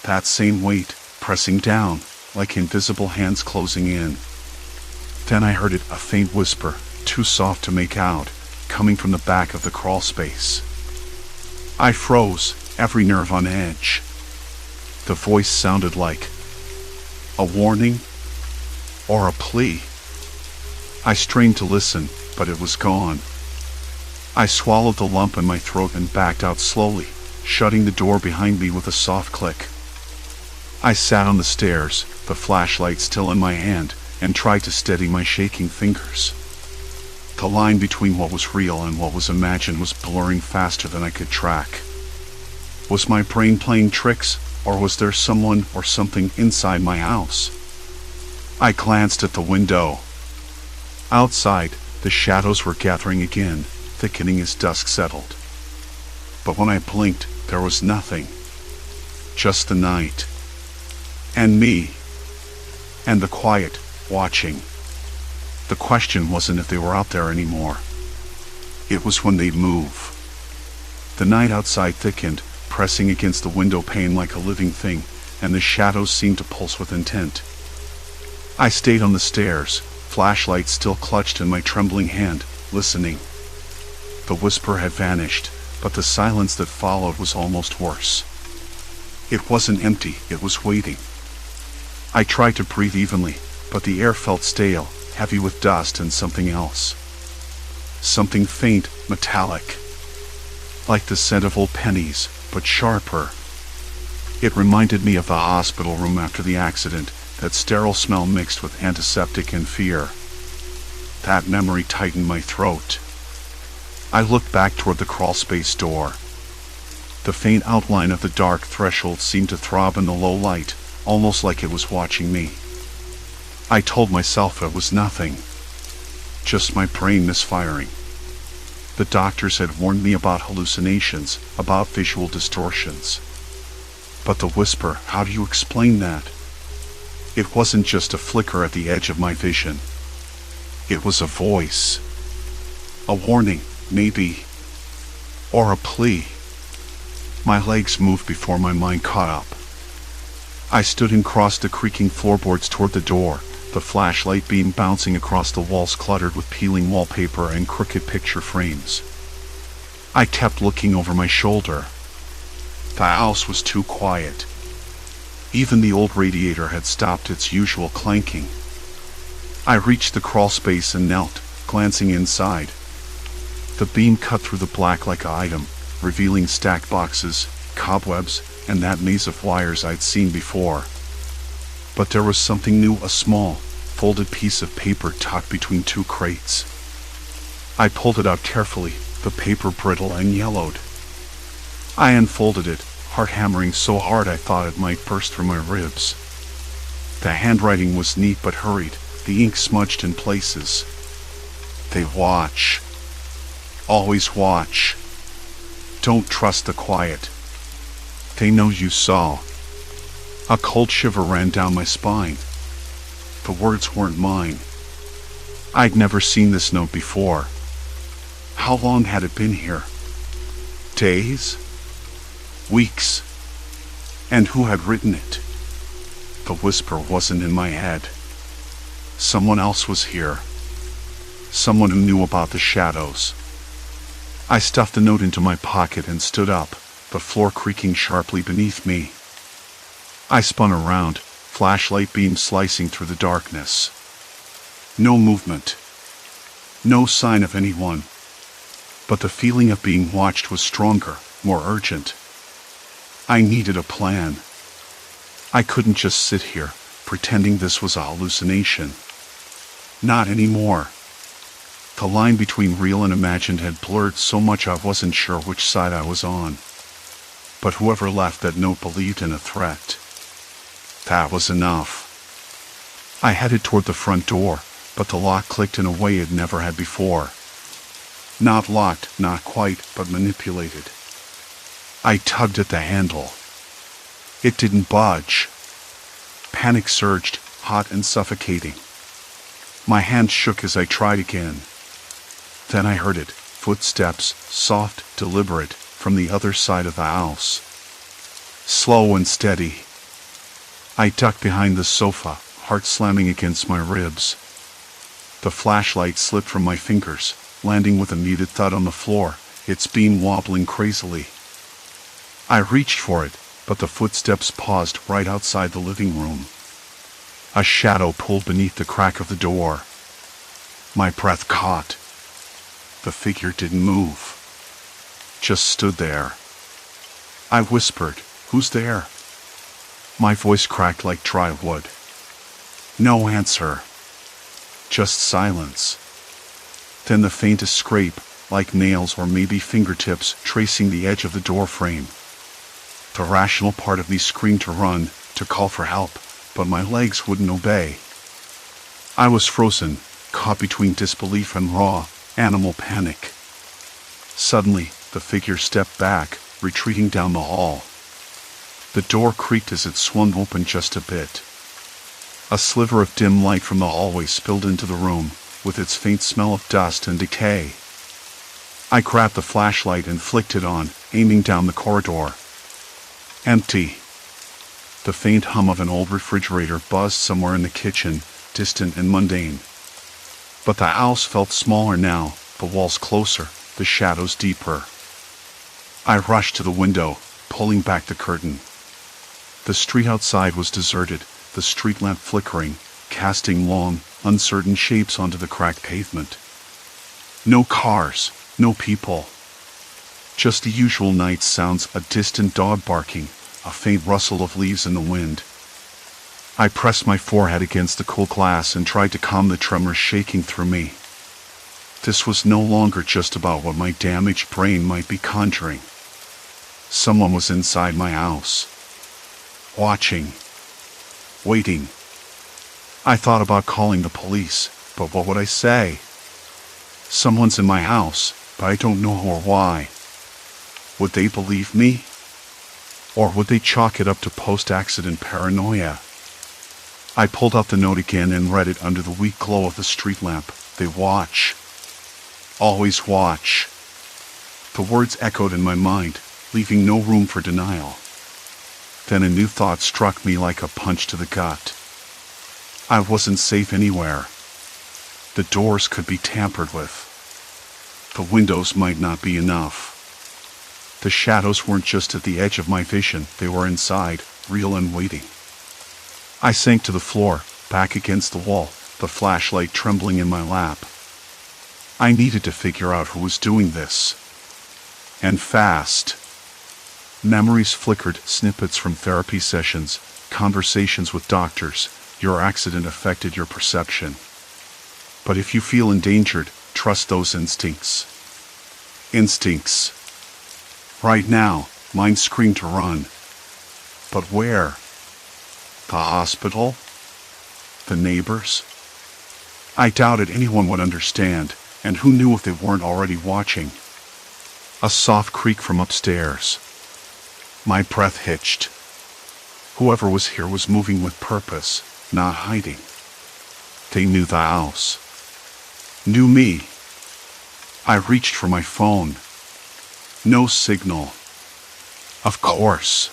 That same weight, pressing down, like invisible hands closing in. Then I heard it, a faint whisper, too soft to make out, coming from the back of the crawl space. I froze, every nerve on edge. The voice sounded like a warning or a plea. I strained to listen, but it was gone. I swallowed the lump in my throat and backed out slowly, shutting the door behind me with a soft click. I sat on the stairs, the flashlight still in my hand, and tried to steady my shaking fingers. The line between what was real and what was imagined was blurring faster than I could track. Was my brain playing tricks, or was there someone or something inside my house? I glanced at the window. Outside, the shadows were gathering again, thickening as dusk settled. But when I blinked, there was nothing. Just the night. And me. And the quiet, watching. The question wasn't if they were out there anymore. It was when they'd move. The night outside thickened, pressing against the window pane like a living thing, and the shadows seemed to pulse with intent. I stayed on the stairs, flashlight still clutched in my trembling hand, listening. The whisper had vanished, but the silence that followed was almost worse. It wasn't empty, it was waiting. I tried to breathe evenly, but the air felt stale, heavy with dust and something else. Something faint, metallic. Like the scent of old pennies, but sharper. It reminded me of the hospital room after the accident, that sterile smell mixed with antiseptic and fear. That memory tightened my throat. I looked back toward the crawlspace door. The faint outline of the dark threshold seemed to throb in the low light, almost like it was watching me. I told myself it was nothing. Just my brain misfiring. The doctors had warned me about hallucinations, about visual distortions. But the whisper, how do you explain that? It wasn't just a flicker at the edge of my vision. It was a voice. A warning, maybe. Or a plea. My legs moved before my mind caught up. I stood and crossed the creaking floorboards toward the door, the flashlight beam bouncing across the walls cluttered with peeling wallpaper and crooked picture frames. I kept looking over my shoulder. The house was too quiet. Even the old radiator had stopped its usual clanking. I reached the crawl space and knelt, glancing inside. The beam cut through the black like an item, revealing stacked boxes, cobwebs, and that maze of wires I'd seen before. But there was something new, a small, folded piece of paper tucked between two crates. I pulled it out carefully, the paper brittle and yellowed. I unfolded it, heart hammering so hard I thought it might burst through my ribs. The handwriting was neat but hurried, the ink smudged in places. They watch. Always watch. Don't trust the quiet. They know you saw. A cold shiver ran down my spine. The words weren't mine. I'd never seen this note before. How long had it been here? Days? Weeks? And who had written it? The whisper wasn't in my head. Someone else was here. Someone who knew about the shadows. I stuffed the note into my pocket and stood up, the floor creaking sharply beneath me. I spun around, flashlight beam slicing through the darkness. No movement. No sign of anyone. But the feeling of being watched was stronger, more urgent. I needed a plan. I couldn't just sit here, pretending this was a hallucination. Not anymore. The line between real and imagined had blurred so much I wasn't sure which side I was on. But whoever left that note believed in a threat. That was enough. I headed toward the front door, but the lock clicked in a way it never had before. Not locked, not quite, but manipulated. I tugged at the handle. It didn't budge. Panic surged, hot and suffocating. My hand shook as I tried again. Then I heard it, footsteps, soft, deliberate, from the other side of the house. Slow and steady. I ducked behind the sofa, heart slamming against my ribs. The flashlight slipped from my fingers, landing with a muted thud on the floor, its beam wobbling crazily. I reached for it, but the footsteps paused right outside the living room. A shadow pulled beneath the crack of the door. My breath caught. The figure didn't move. Just stood there. I whispered, "Who's there?" My voice cracked like dry wood. No answer. Just silence. Then the faintest scrape, like nails or maybe fingertips tracing the edge of the door frame. The rational part of me screamed to run, to call for help, but my legs wouldn't obey. I was frozen, caught between disbelief and raw, animal panic. Suddenly, the figure stepped back, retreating down the hall. The door creaked as it swung open just a bit. A sliver of dim light from the hallway spilled into the room, with its faint smell of dust and decay. I grabbed the flashlight and flicked it on, aiming down the corridor. Empty. The faint hum of an old refrigerator buzzed somewhere in the kitchen, distant and mundane. But the house felt smaller now, the walls closer, the shadows deeper. I rushed to the window, pulling back the curtain. The street outside was deserted, the street lamp flickering, casting long, uncertain shapes onto the cracked pavement. No cars, no people. Just the usual night sounds, a distant dog barking, a faint rustle of leaves in the wind. I pressed my forehead against the cool glass and tried to calm the tremors shaking through me. This was no longer just about what my damaged brain might be conjuring. Someone was inside my house. Watching. Waiting. I thought about calling the police, but what would I say? Someone's in my house, but I don't know who or why. Would they believe me? Or would they chalk it up to post-accident paranoia? I pulled out the note again and read it under the weak glow of the street lamp. They watch. Always watch. The words echoed in my mind, leaving no room for denial. Then a new thought struck me like a punch to the gut. I wasn't safe anywhere. The doors could be tampered with. The windows might not be enough. The shadows weren't just at the edge of my vision, they were inside, real and waiting. I sank to the floor, back against the wall, the flashlight trembling in my lap. I needed to figure out who was doing this. And fast. Memories flickered, snippets from therapy sessions, conversations with doctors. Your accident affected your perception. But if you feel endangered, trust those instincts. Instincts. Right now, mine screamed to run. But where? The hospital? The neighbors? I doubted anyone would understand, and who knew if they weren't already watching? A soft creak from upstairs. My breath hitched. Whoever was here was moving with purpose, not hiding. They knew the house. Knew me. I reached for my phone. No signal. Of course.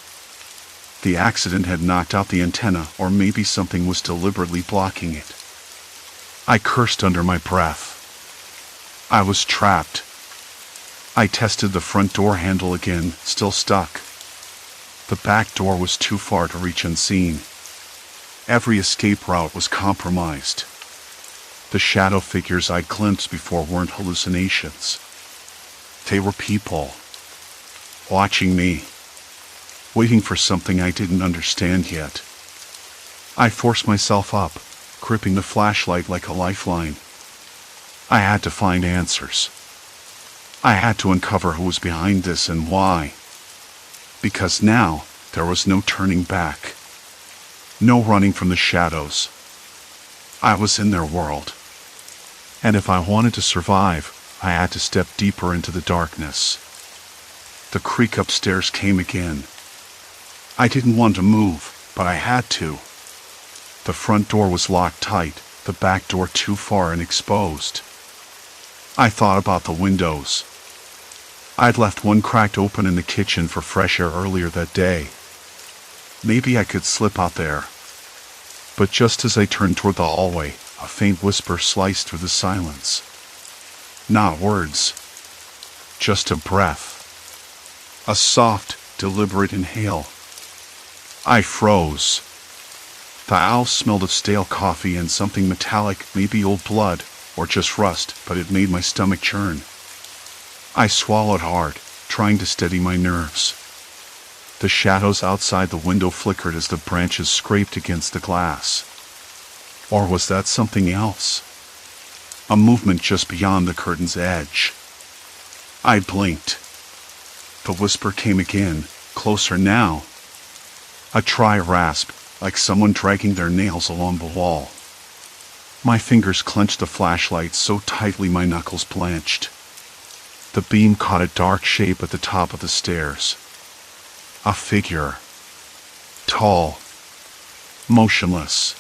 The accident had knocked out the antenna, or maybe something was deliberately blocking it. I cursed under my breath. I was trapped. I tested the front door handle again, still stuck. The back door was too far to reach unseen. Every escape route was compromised. The shadow figures I'd glimpsed before weren't hallucinations. They were people. Watching me. Waiting for something I didn't understand yet. I forced myself up, gripping the flashlight like a lifeline. I had to find answers. I had to uncover who was behind this and why. Because now, there was no turning back. No running from the shadows. I was in their world. And if I wanted to survive, I had to step deeper into the darkness. The creak upstairs came again. I didn't want to move, but I had to. The front door was locked tight, the back door too far and exposed. I thought about the windows. I'd left one cracked open in the kitchen for fresh air earlier that day. Maybe I could slip out there. But just as I turned toward the hallway, a faint whisper sliced through the silence. Not words. Just a breath. A soft, deliberate inhale. I froze. The house smelled of stale coffee and something metallic, maybe old blood, or just rust, but it made my stomach churn. I swallowed hard, trying to steady my nerves. The shadows outside the window flickered as the branches scraped against the glass. Or was that something else? A movement just beyond the curtain's edge. I blinked. The whisper came again, closer now. A dry rasp, like someone dragging their nails along the wall. My fingers clenched the flashlight so tightly my knuckles blanched. The beam caught a dark shape at the top of the stairs. A figure. Tall. Motionless.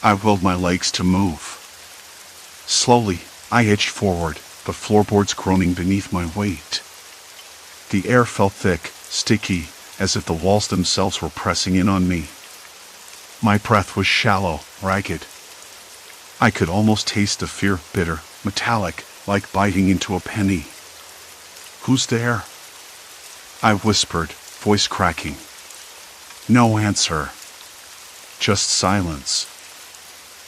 I willed my legs to move. Slowly, I edged forward, the floorboards groaning beneath my weight. The air felt thick, sticky, as if the walls themselves were pressing in on me. My breath was shallow, ragged. I could almost taste the fear, bitter, metallic, like biting into a penny. Who's there? I whispered, voice cracking. No answer. Just silence.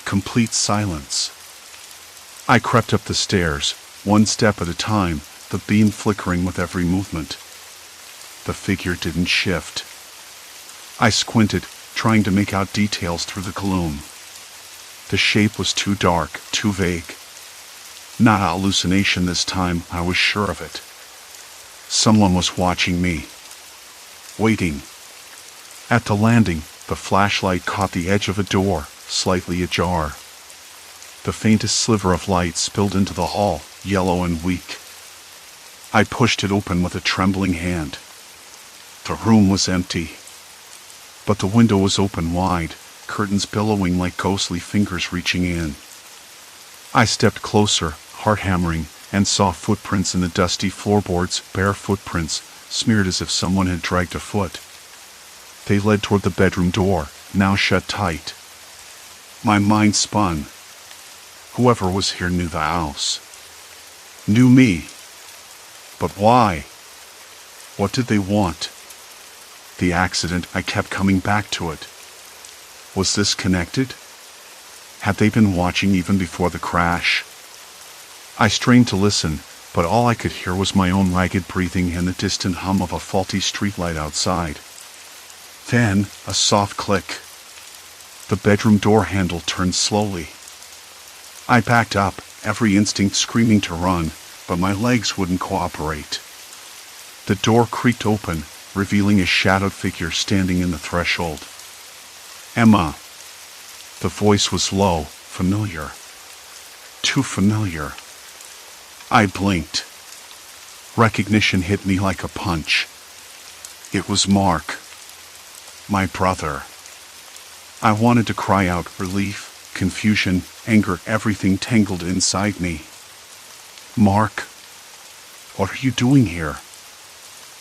Complete silence. I crept up the stairs, one step at a time, the beam flickering with every movement. The figure didn't shift. I squinted, trying to make out details through the gloom. The shape was too dark, too vague. Not a hallucination this time, I was sure of it. Someone was watching me. Waiting. At the landing, the flashlight caught the edge of a door, slightly ajar. The faintest sliver of light spilled into the hall, yellow and weak. I pushed it open with a trembling hand. The room was empty. But the window was open wide, curtains billowing like ghostly fingers reaching in. I stepped closer, heart hammering, and saw footprints in the dusty floorboards, bare footprints, smeared as if someone had dragged a foot. They led toward the bedroom door, now shut tight. My mind spun. Whoever was here knew the house. Knew me. But why? What did they want? The accident, I kept coming back to it. Was this connected? Had they been watching even before the crash? I strained to listen, but all I could hear was my own ragged breathing and the distant hum of a faulty streetlight outside. Then, a soft click. The bedroom door handle turned slowly. I backed up, every instinct screaming to run, but my legs wouldn't cooperate. The door creaked open, revealing a shadowed figure standing in the threshold. Emma. The voice was low, familiar. Too familiar. I blinked. Recognition hit me like a punch. It was Mark. My brother. I wanted to cry out, relief, confusion, anger, everything tangled inside me. Mark, what are you doing here?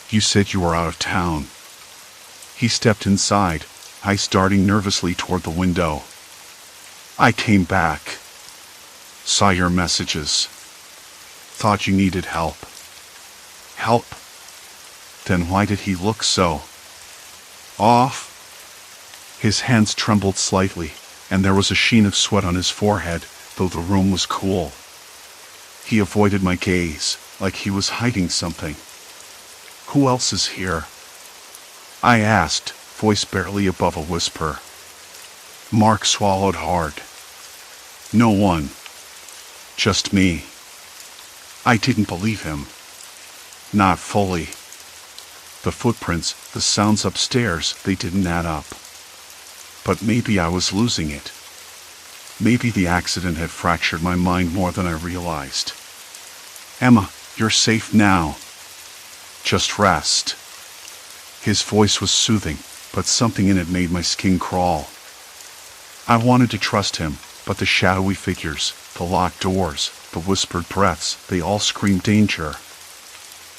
You said you were out of town. He stepped inside, eyes darting nervously toward the window. I came back. Saw your messages. Thought you needed help. Help? Then why did he look so off? His hands trembled slightly, and there was a sheen of sweat on his forehead, though the room was cool. He avoided my gaze, like he was hiding something. Who else is here? I asked, voice barely above a whisper. Mark swallowed hard. No one. Just me. I didn't believe him. Not fully. The footprints, the sounds upstairs, they didn't add up. But maybe I was losing it. Maybe the accident had fractured my mind more than I realized. Emma, you're safe now. Just rest. His voice was soothing, but something in it made my skin crawl. I wanted to trust him, but the shadowy figures, the locked doors, the whispered breaths, they all screamed danger.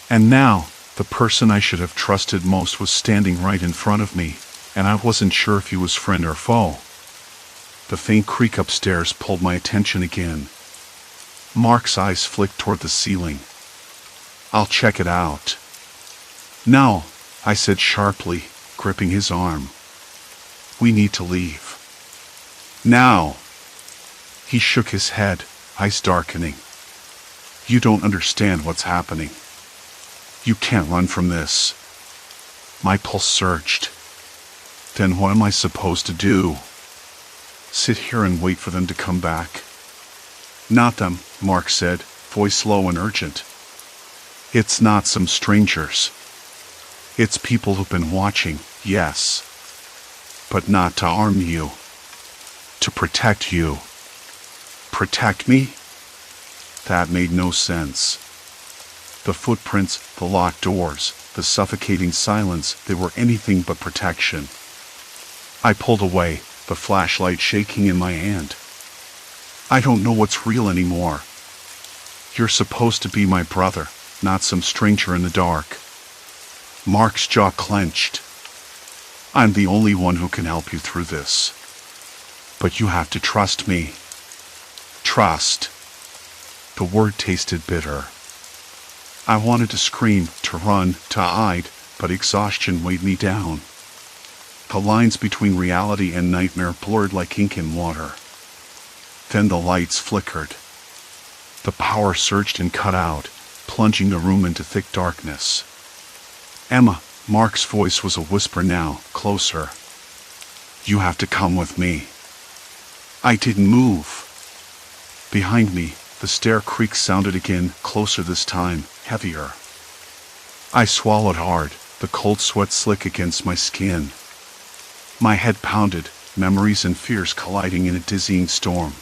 And now, the person I should have trusted most was standing right in front of me, and I wasn't sure if he was friend or foe. The faint creak upstairs pulled my attention again. Mark's eyes flicked toward the ceiling. I'll check it out. No, I said sharply, gripping his arm. We need to leave. Now. He shook his head, eyes darkening. You don't understand what's happening. You can't run from this. My pulse surged. Then what am I supposed to do? Sit here and wait for them to come back? Not them, Mark said, voice low and urgent. It's not some strangers. It's people who've been watching, yes. But not to harm you. To protect you. Protect me? That made no sense. The footprints, the locked doors, the suffocating silence, they were anything but protection. I pulled away, the flashlight shaking in my hand. I don't know what's real anymore. You're supposed to be my brother, not some stranger in the dark. Mark's jaw clenched. I'm the only one who can help you through this. But you have to trust me. Trust. The word tasted bitter. I wanted to scream, to run, to hide, but exhaustion weighed me down. The lines between reality and nightmare blurred like ink in water. Then the lights flickered. The power surged and cut out, plunging the room into thick darkness. "Emma," Mark's voice was a whisper now, closer. "You have to come with me." I didn't move. Behind me, the stair creak sounded again, closer this time, heavier. I swallowed hard, the cold sweat slick against my skin. My head pounded, memories and fears colliding in a dizzying storm.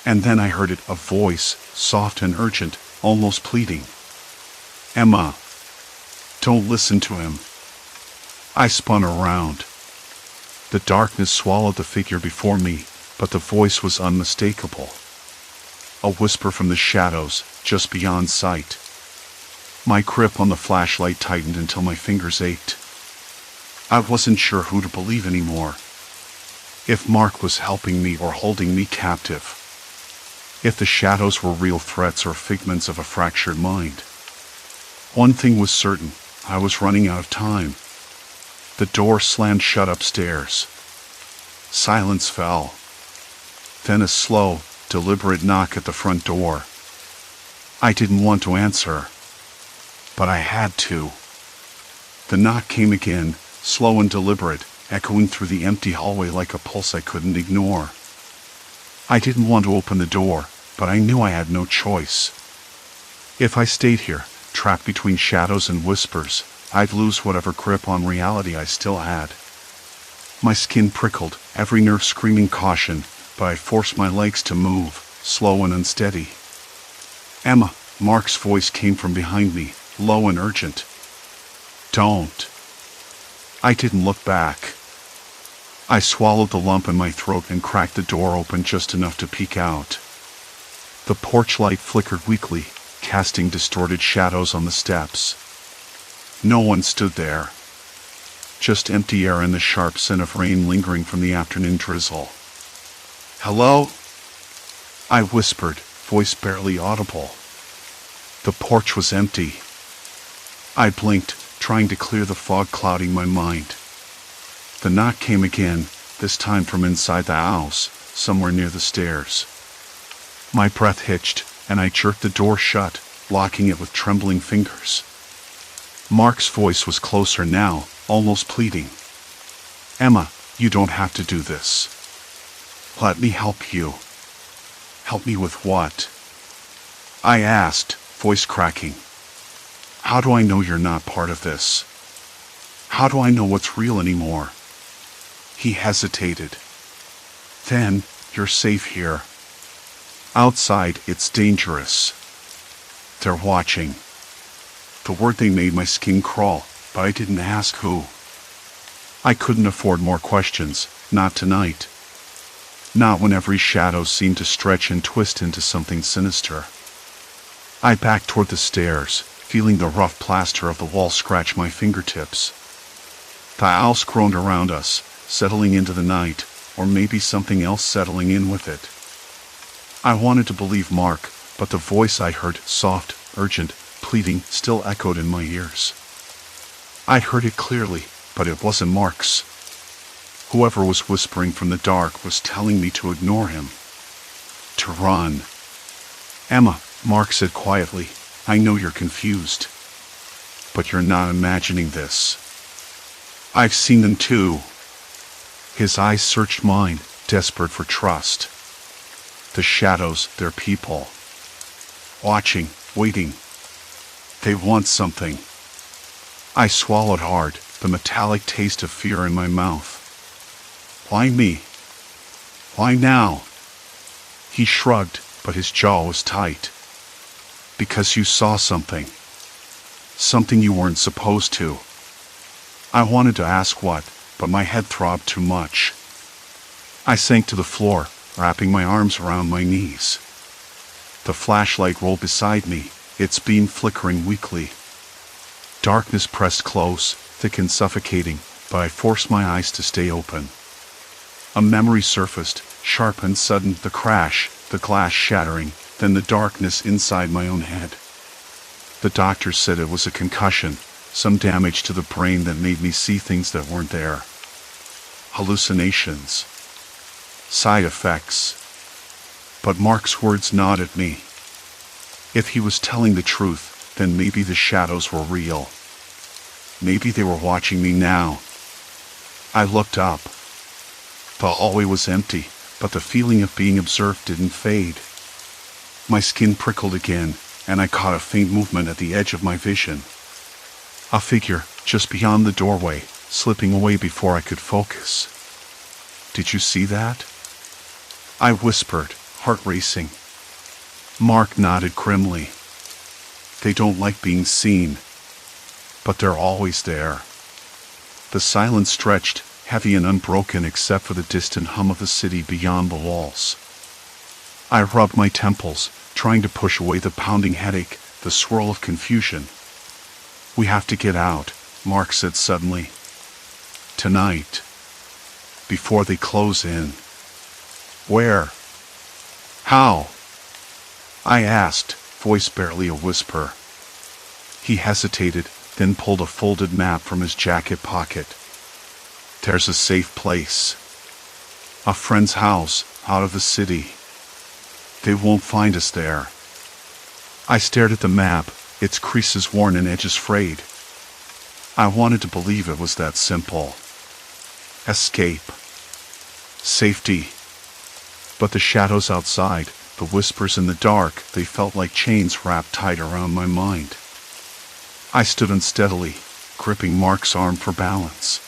And then I heard it, a voice, soft and urgent, almost pleading. "Emma, don't listen to him." I spun around. The darkness swallowed the figure before me, but the voice was unmistakable. A whisper from the shadows, just beyond sight. My grip on the flashlight tightened until my fingers ached. I wasn't sure who to believe anymore. If Mark was helping me or holding me captive. If the shadows were real threats or figments of a fractured mind. One thing was certain, I was running out of time. The door slammed shut upstairs. Silence fell. Then a slow, deliberate knock at the front door. I didn't want to answer, but I had to. The knock came again, slow and deliberate, echoing through the empty hallway like a pulse I couldn't ignore. I didn't want to open the door, but I knew I had no choice. If I stayed here, trapped between shadows and whispers, I'd lose whatever grip on reality I still had. My skin prickled, every nerve screaming caution, but I forced my legs to move, slow and unsteady. "Emma," Mark's voice came from behind me, low and urgent. "Don't." I didn't look back. I swallowed the lump in my throat and cracked the door open just enough to peek out. The porch light flickered weakly, casting distorted shadows on the steps. No one stood there. Just empty air and the sharp scent of rain lingering from the afternoon drizzle. "Hello?" I whispered, voice barely audible. The porch was empty. I blinked, trying to clear the fog clouding my mind. The knock came again, this time from inside the house, somewhere near the stairs. My breath hitched, and I jerked the door shut, locking it with trembling fingers. Mark's voice was closer now, almost pleading. "Emma, you don't have to do this. Let me help you." "Help me with what?" I asked, voice cracking. "How do I know you're not part of this? How do I know what's real anymore?" He hesitated. "Then, you're safe here. Outside, it's dangerous. They're watching." The word they made my skin crawl, but I didn't ask who. I couldn't afford more questions, not tonight. Not when every shadow seemed to stretch and twist into something sinister. I backed toward the stairs, feeling the rough plaster of the wall scratch my fingertips. The house groaned around us, settling into the night, or maybe something else settling in with it. I wanted to believe Mark, but the voice I heard, soft, urgent, pleading, still echoed in my ears. I heard it clearly, but it wasn't Mark's. Whoever was whispering from the dark was telling me to ignore him. To run. "Emma," Mark said quietly, "I know you're confused. But you're not imagining this. I've seen them too." His eyes searched mine, desperate for trust. The shadows, they're people. Watching, waiting. They want something. I swallowed hard, the metallic taste of fear in my mouth. "Why me? Why now?" He shrugged, but his jaw was tight. "Because you saw something. Something you weren't supposed to." I wanted to ask what, but my head throbbed too much. I sank to the floor, wrapping my arms around my knees. The flashlight rolled beside me, its beam flickering weakly. Darkness pressed close, thick and suffocating, but I forced my eyes to stay open. A memory surfaced, sharp and sudden, the crash, the glass shattering, then the darkness inside my own head. The doctor said it was a concussion, some damage to the brain that made me see things that weren't there. hallucinations, side effects. But Mark's words gnawed at me. If he was telling the truth, then maybe the shadows were real. Maybe they were watching me now. I looked up. The hallway was empty, but the feeling of being observed didn't fade. My skin prickled again, and I caught a faint movement at the edge of my vision. A figure, just beyond the doorway, slipping away before I could focus. "Did you see that?" I whispered, heart racing. Mark nodded grimly. "They don't like being seen, but they're always there." The silence stretched, heavy and unbroken except for the distant hum of the city beyond the walls. I rubbed my temples, trying to push away the pounding headache, the swirl of confusion. "We have to get out," Mark said suddenly. "Tonight. Before they close in." "Where? How?" I asked, voice barely a whisper. He hesitated, then pulled a folded map from his jacket pocket. "There's a safe place. A friend's house, out of the city. They won't find us there." I stared at the map, its creases worn and edges frayed. I wanted to believe it was that simple. Escape. Safety. But the shadows outside, the whispers in the dark, they felt like chains wrapped tight around my mind. I stood unsteadily, gripping Mark's arm for balance.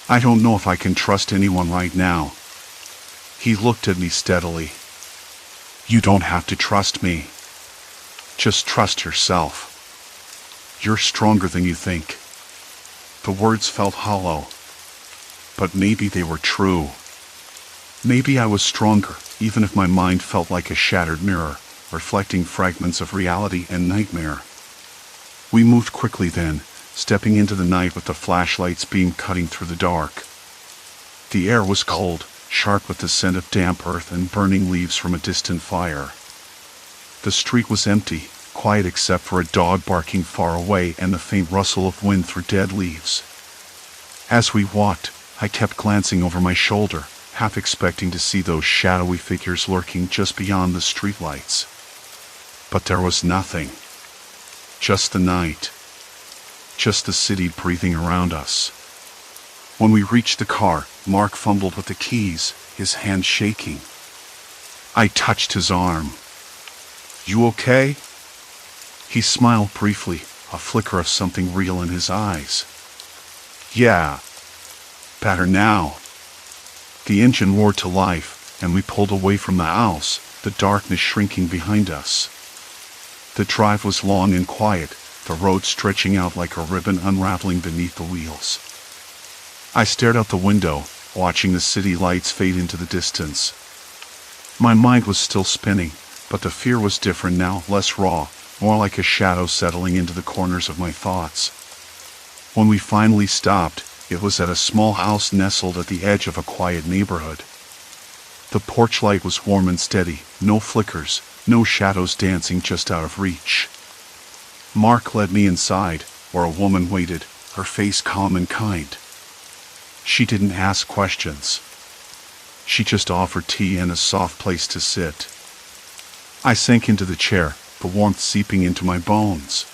"I don't know if I can trust anyone right now." He looked at me steadily. "You don't have to trust me. Just trust yourself. You're stronger than you think." The words felt hollow, but maybe they were true. Maybe I was stronger, even if my mind felt like a shattered mirror, reflecting fragments of reality and nightmare. We moved quickly then, stepping into the night with the flashlight's beam cutting through the dark. The air was cold, sharp with the scent of damp earth and burning leaves from a distant fire. The street was empty, quiet except for a dog barking far away and the faint rustle of wind through dead leaves. As we walked, I kept glancing over my shoulder, half expecting to see those shadowy figures lurking just beyond the streetlights. But there was nothing. Just the night. Just the city breathing around us. When we reached the car, Mark fumbled with the keys, his hand shaking. I touched his arm. "You okay?" He smiled briefly, a flicker of something real in his eyes. "Yeah. Better now." The engine roared to life, and we pulled away from the house, the darkness shrinking behind us. The drive was long and quiet, the road stretching out like a ribbon unraveling beneath the wheels. I stared out the window, watching the city lights fade into the distance. My mind was still spinning, but the fear was different now, less raw, more like a shadow settling into the corners of my thoughts. When we finally stopped, it was at a small house nestled at the edge of a quiet neighborhood. The porch light was warm and steady, no flickers, no shadows dancing just out of reach. Mark led me inside, where a woman waited, her face calm and kind. She didn't ask questions. She just offered tea and a soft place to sit. I sank into the chair, the warmth seeping into my bones.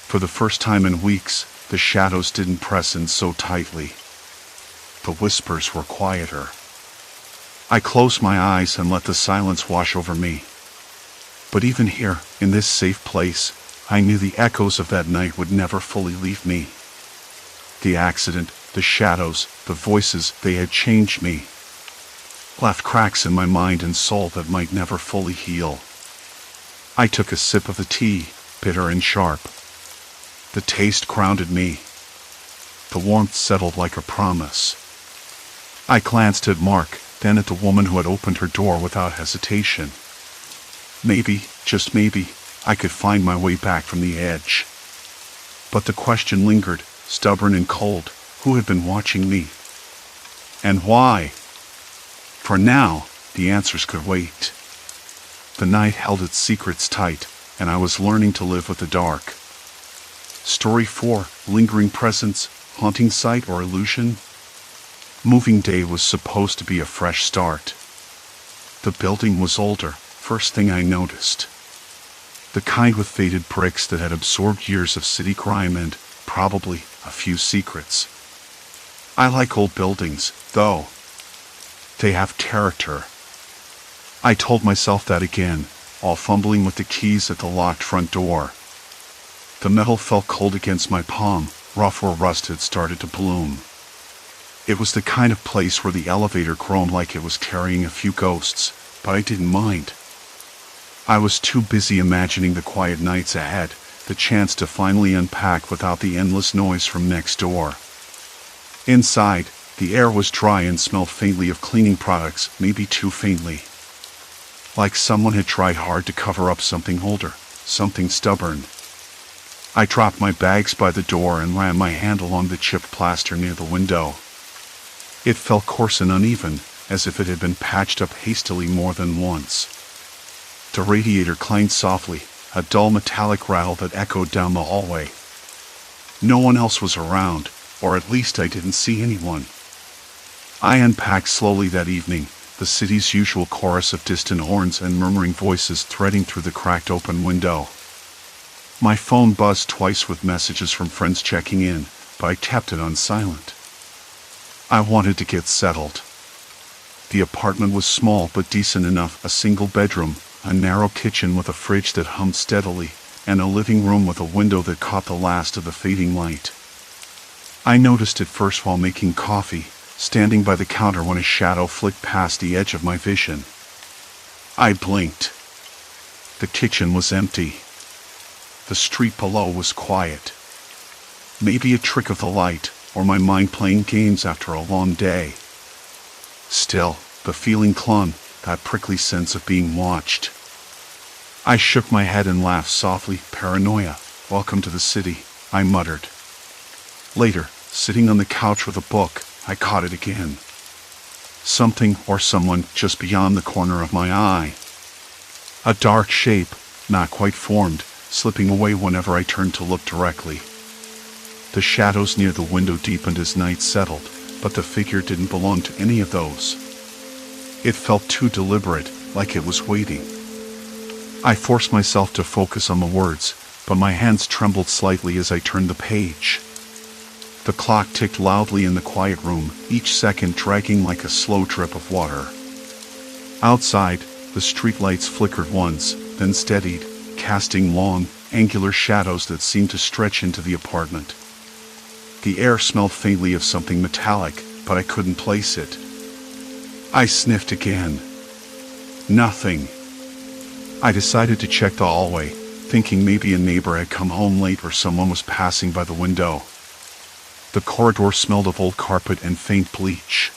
For the first time in weeks, the shadows didn't press in so tightly. The whispers were quieter. I closed my eyes and let the silence wash over me. But even here, in this safe place, I knew the echoes of that night would never fully leave me. The accident, the shadows, the voices, they had changed me. Left cracks in my mind and soul that might never fully heal. I took a sip of the tea, bitter and sharp. The taste grounded me. The warmth settled like a promise. I glanced at Mark, then at the woman who had opened her door without hesitation. Maybe, just maybe, I could find my way back from the edge. But the question lingered, stubborn and cold. Who had been watching me? And why? For now, the answers could wait. The night held its secrets tight, and I was learning to live with the dark. Story 4, Lingering Presence, Haunting Sight or Illusion? Moving day was supposed to be a fresh start. The building was older, first thing I noticed. The kind with faded bricks that had absorbed years of city crime and, probably, a few secrets. I like old buildings, though. They have character. I told myself that again, while fumbling with the keys at the locked front door. The metal felt cold against my palm, rough where rust had started to bloom. It was the kind of place where the elevator groaned like it was carrying a few ghosts, but I didn't mind. I was too busy imagining the quiet nights ahead, the chance to finally unpack without the endless noise from next door. Inside, the air was dry and smelled faintly of cleaning products, maybe too faintly. Like someone had tried hard to cover up something older, something stubborn. I dropped my bags by the door and ran my hand along the chipped plaster near the window. It felt coarse and uneven, as if it had been patched up hastily more than once. The radiator clanged softly, a dull metallic rattle that echoed down the hallway. No one else was around, or at least I didn't see anyone. I unpacked slowly that evening, the city's usual chorus of distant horns and murmuring voices threading through the cracked open window. My phone buzzed twice with messages from friends checking in, but I kept it on silent. I wanted to get settled. The apartment was small but decent enough, a single bedroom, a narrow kitchen with a fridge that hummed steadily, and a living room with a window that caught the last of the fading light. I noticed it first while making coffee, standing by the counter when a shadow flicked past the edge of my vision. I blinked. The kitchen was empty. The street below was quiet. Maybe a trick of the light, or my mind playing games after a long day. Still, the feeling clung, that prickly sense of being watched. I shook my head and laughed softly. Paranoia. Welcome to the city, I muttered. Later, sitting on the couch with a book, I caught it again. Something or someone just beyond the corner of my eye. A dark shape, not quite formed, slipping away whenever I turned to look directly. The shadows near the window deepened as night settled, but the figure didn't belong to any of those. It felt too deliberate, like it was waiting. I forced myself to focus on the words, but my hands trembled slightly as I turned the page. The clock ticked loudly in the quiet room, each second dragging like a slow drip of water. Outside, the streetlights flickered once, then steadied, casting long, angular shadows that seemed to stretch into the apartment. The air smelled faintly of something metallic, but I couldn't place it. I sniffed again. Nothing. I decided to check the hallway, thinking maybe a neighbor had come home late or someone was passing by the window. The corridor smelled of old carpet and faint bleach.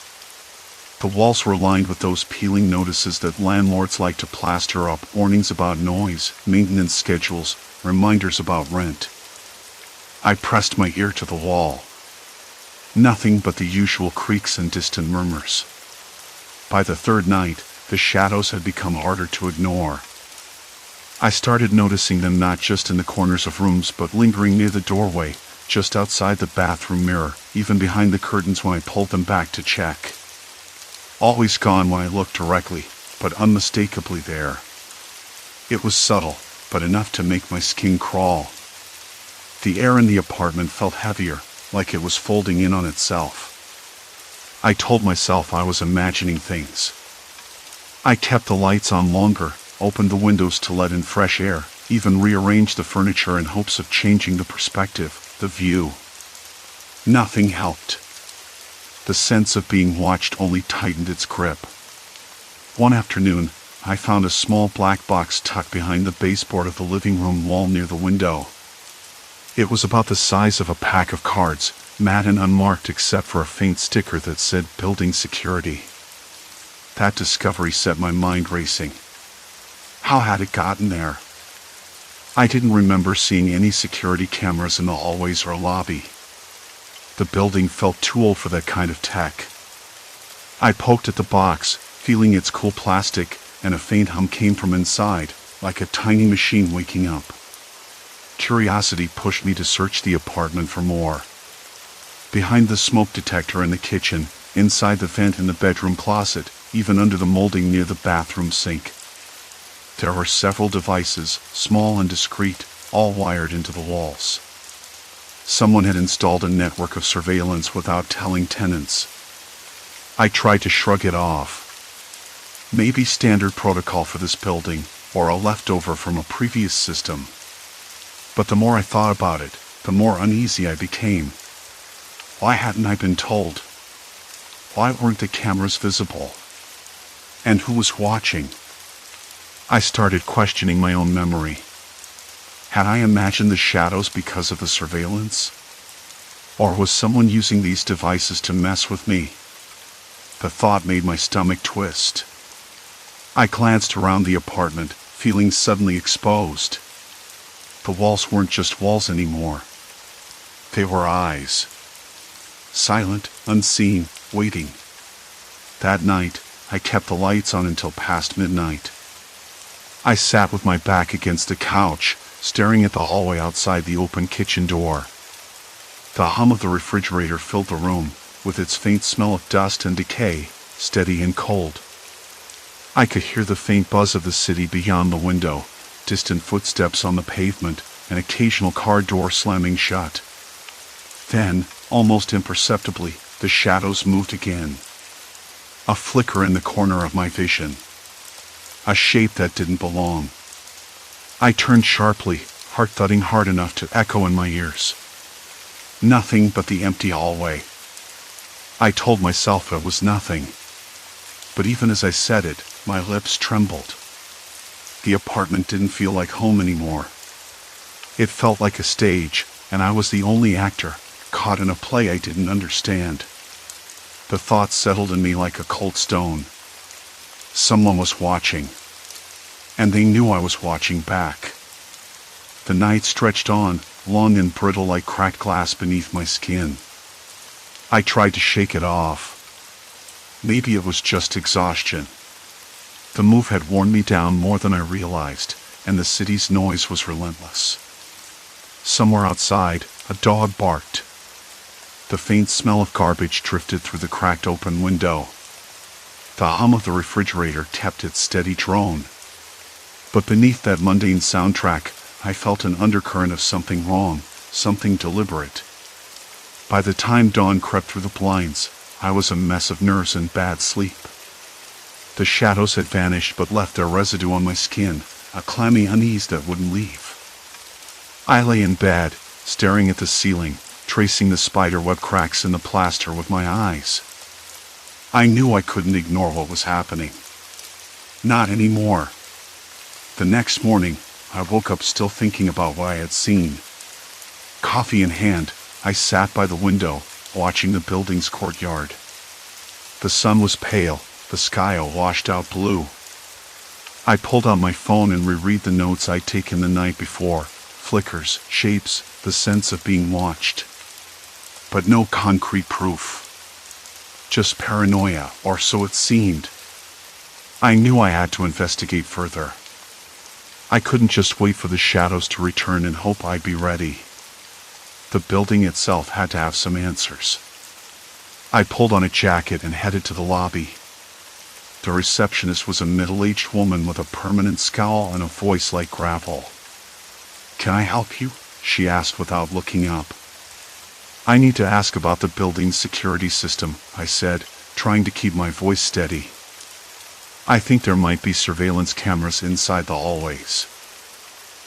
The walls were lined with those peeling notices that landlords like to plaster up, warnings about noise, maintenance schedules, reminders about rent. I pressed my ear to the wall. Nothing but the usual creaks and distant murmurs. By the third night, the shadows had become harder to ignore. I started noticing them not just in the corners of rooms but lingering near the doorway, just outside the bathroom mirror, even behind the curtains when I pulled them back to check. Always gone when I looked directly, but unmistakably there. It was subtle, but enough to make my skin crawl. The air in the apartment felt heavier, like it was folding in on itself. I told myself I was imagining things. I kept the lights on longer, opened the windows to let in fresh air, even rearranged the furniture in hopes of changing the perspective, the view. Nothing helped. The sense of being watched only tightened its grip. One afternoon, I found a small black box tucked behind the baseboard of the living room wall near the window. It was about the size of a pack of cards, matte and unmarked except for a faint sticker that said Building Security. That discovery set my mind racing. How had it gotten there? I didn't remember seeing any security cameras in the hallways or lobby. The building felt too old for that kind of tech. I poked at the box, feeling its cool plastic, and a faint hum came from inside, like a tiny machine waking up. Curiosity pushed me to search the apartment for more. Behind the smoke detector in the kitchen, inside the vent in the bedroom closet, even under the molding near the bathroom sink. There were several devices, small and discreet, all wired into the walls. Someone had installed a network of surveillance without telling tenants. I tried to shrug it off. Maybe standard protocol for this building, or a leftover from a previous system. But the more I thought about it, the more uneasy I became. Why hadn't I been told? Why weren't the cameras visible? And who was watching? I started questioning my own memory. Had I imagined the shadows because of the surveillance? Or was someone using these devices to mess with me? The thought made my stomach twist. I glanced around the apartment, feeling suddenly exposed. The walls weren't just walls anymore. They were eyes. Silent, unseen, waiting. That night, I kept the lights on until past midnight. I sat with my back against the couch, staring at the hallway outside the open kitchen door. The hum of the refrigerator filled the room, with its faint smell of dust and decay, steady and cold. I could hear the faint buzz of the city beyond the window, distant footsteps on the pavement, an occasional car door slamming shut. Then, almost imperceptibly, the shadows moved again. A flicker in the corner of my vision. A shape that didn't belong. I turned sharply, heart thudding hard enough to echo in my ears. Nothing but the empty hallway. I told myself it was nothing. But even as I said it, my lips trembled. The apartment didn't feel like home anymore. It felt like a stage, and I was the only actor, caught in a play I didn't understand. The thought settled in me like a cold stone. Someone was watching. And they knew I was watching back. The night stretched on, long and brittle like cracked glass beneath my skin. I tried to shake it off. Maybe it was just exhaustion. The move had worn me down more than I realized, and the city's noise was relentless. Somewhere outside, a dog barked. The faint smell of garbage drifted through the cracked open window. The hum of the refrigerator kept its steady drone. But beneath that mundane soundtrack, I felt an undercurrent of something wrong, something deliberate. By the time dawn crept through the blinds, I was a mess of nerves and bad sleep. The shadows had vanished but left their residue on my skin, a clammy unease that wouldn't leave. I lay in bed, staring at the ceiling, tracing the spiderweb cracks in the plaster with my eyes. I knew I couldn't ignore what was happening. Not anymore. The next morning, I woke up still thinking about what I had seen. Coffee in hand, I sat by the window, watching the building's courtyard. The sun was pale, the sky a washed-out blue. I pulled out my phone and reread the notes I'd taken the night before, flickers, shapes, the sense of being watched. But no concrete proof. Just paranoia, or so it seemed. I knew I had to investigate further. I couldn't just wait for the shadows to return and hope I'd be ready. The building itself had to have some answers. I pulled on a jacket and headed to the lobby. The receptionist was a middle-aged woman with a permanent scowl and a voice like gravel. "Can I help you?" she asked without looking up. "I need to ask about the building's security system," I said, trying to keep my voice steady. "I think there might be surveillance cameras inside the hallways."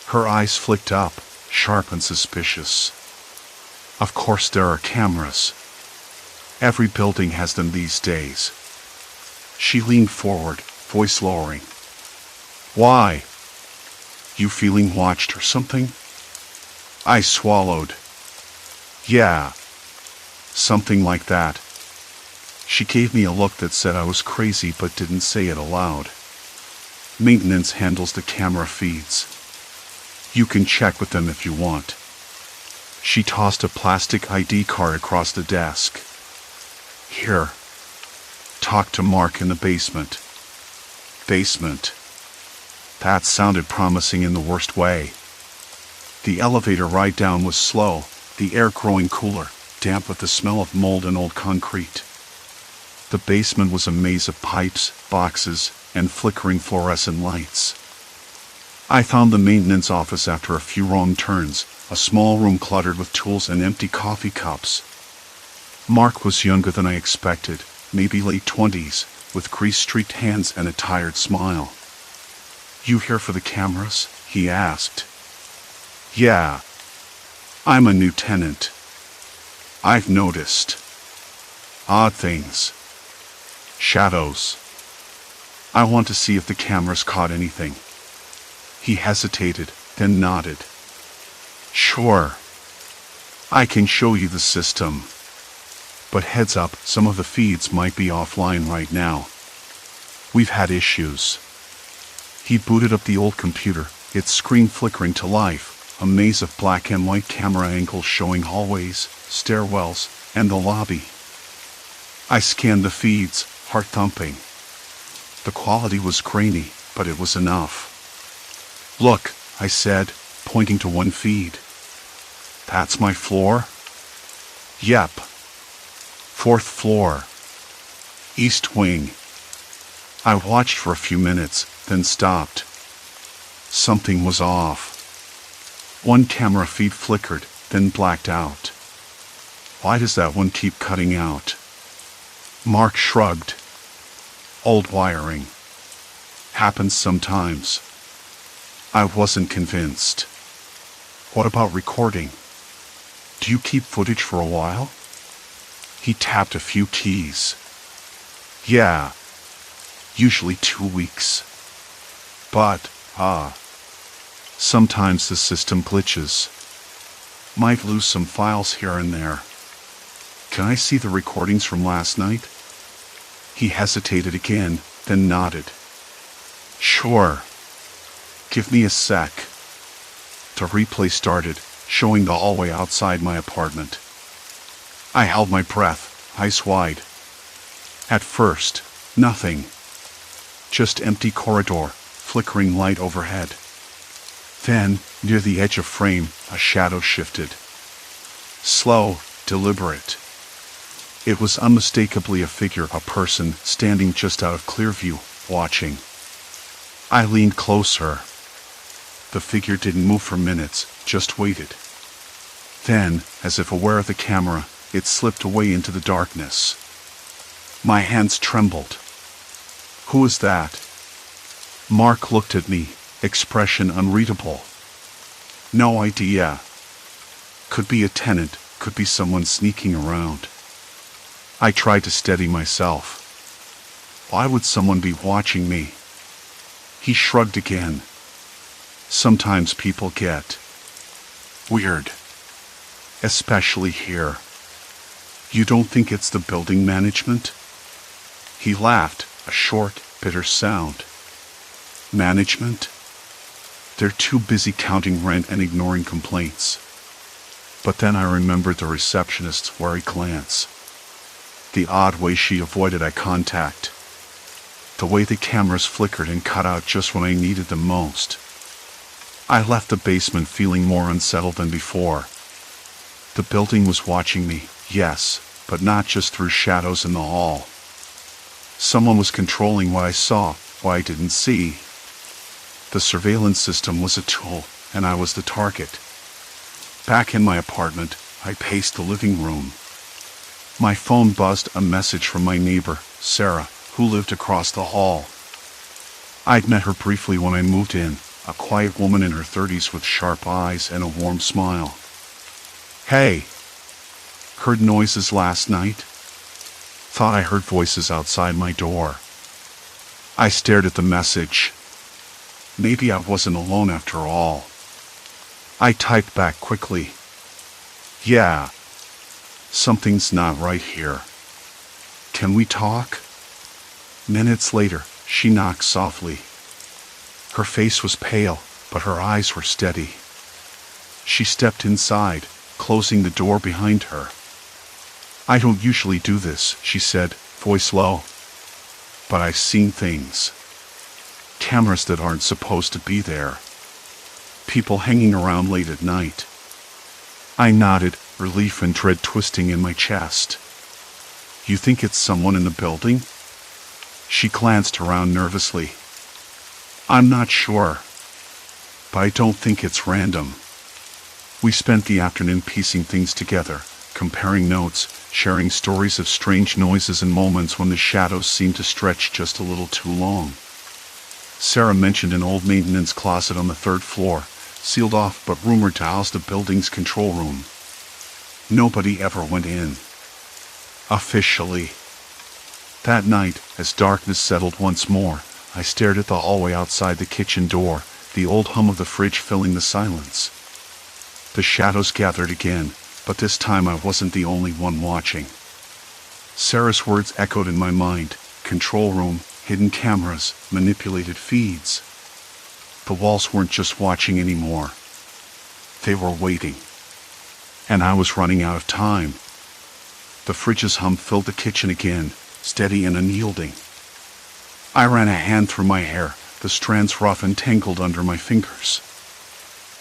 Her eyes flicked up, sharp and suspicious. "Of course there are cameras. Every building has them these days." She leaned forward, voice lowering. "Why? You feeling watched or something?" I swallowed. "Yeah. Something like that." She gave me a look that said I was crazy but didn't say it aloud. "Maintenance handles the camera feeds. You can check with them if you want." She tossed a plastic ID card across the desk. "Here. Talk to Mark in the basement." Basement. That sounded promising in the worst way. The elevator ride down was slow, the air growing cooler, damp with the smell of mold and old concrete. The basement was a maze of pipes, boxes, and flickering fluorescent lights. I found the maintenance office after a few wrong turns, a small room cluttered with tools and empty coffee cups. Mark was younger than I expected, maybe late 20s, with grease-streaked hands and a tired smile. "You here for the cameras?" he asked. "Yeah. I'm a new tenant. I've noticed odd things. Shadows. I want to see if the cameras caught anything." He hesitated, then nodded. "Sure. I can show you the system. But heads up, some of the feeds might be offline right now. We've had issues." He booted up the old computer, its screen flickering to life, a maze of black and white camera angles showing hallways, stairwells, and the lobby. I scanned the feeds, heart thumping. The quality was grainy, but it was enough. "Look," I said, pointing to one feed. "That's my floor?" "Yep. 4th floor. East wing." I watched for a few minutes, then stopped. Something was off. One camera feed flickered, then blacked out. "Why does that one keep cutting out?" Mark shrugged. "Old wiring. Happens sometimes." I wasn't convinced. "What about recording? Do you keep footage for a while?" He tapped a few keys. "Yeah. Usually 2 weeks. But, sometimes the system glitches. Might lose some files here and there. Can I see the recordings from last night?" He hesitated again, then nodded. "Sure. Give me a sec." The replay started, showing the hallway outside my apartment. I held my breath, eyes wide. At first, nothing. Just empty corridor, flickering light overhead. Then, near the edge of frame, a shadow shifted. Slow, deliberate. It was unmistakably a figure, a person, standing just out of clear view, watching. I leaned closer. The figure didn't move for minutes, just waited. Then, as if aware of the camera, it slipped away into the darkness. My hands trembled. "Who is that?" Mark looked at me, expression unreadable. "No idea. Could be a tenant, could be someone sneaking around." I tried to steady myself. Why would someone be watching me? He shrugged again. "Sometimes people get weird. Especially here. You don't think it's the building management?" He laughed, a short, bitter sound. "Management? They're too busy counting rent and ignoring complaints." But then I remembered the receptionist's wary glance. The odd way she avoided eye contact. The way the cameras flickered and cut out just when I needed them most. I left the basement feeling more unsettled than before. The building was watching me, yes, but not just through shadows in the hall. Someone was controlling what I saw, what I didn't see. The surveillance system was a tool, and I was the target. Back in my apartment, I paced the living room. My phone buzzed a message from my neighbor, Sarah, who lived across the hall. I'd met her briefly when I moved in, a quiet woman in her 30s with sharp eyes and a warm smile. "Hey. Heard noises last night? Thought I heard voices outside my door." I stared at the message. Maybe I wasn't alone after all. I typed back quickly. "Yeah. Something's not right here. Can we talk?" Minutes later, she knocked softly. Her face was pale, but her eyes were steady. She stepped inside, closing the door behind her. "I don't usually do this," she said, voice low. "But I've seen things. Cameras that aren't supposed to be there. People hanging around late at night." I nodded, relief and dread twisting in my chest. You think it's someone in the building? She glanced around nervously. I'm not sure, but I don't think it's random. We spent the afternoon piecing things together, comparing notes, sharing stories of strange noises and moments when the shadows seemed to stretch just a little too long. Sarah mentioned an old maintenance closet on the 3rd floor, sealed off but rumored to house the building's control room. Nobody ever went in. Officially. That night, as darkness settled once more, I stared at the hallway outside the kitchen door, the old hum of the fridge filling the silence. The shadows gathered again, but this time I wasn't the only one watching. Sarah's words echoed in my mind: control room, hidden cameras, manipulated feeds. The walls weren't just watching anymore. They were waiting. And I was running out of time. The fridge's hum filled the kitchen again, steady and unyielding. I ran a hand through my hair, the strands rough and tangled under my fingers.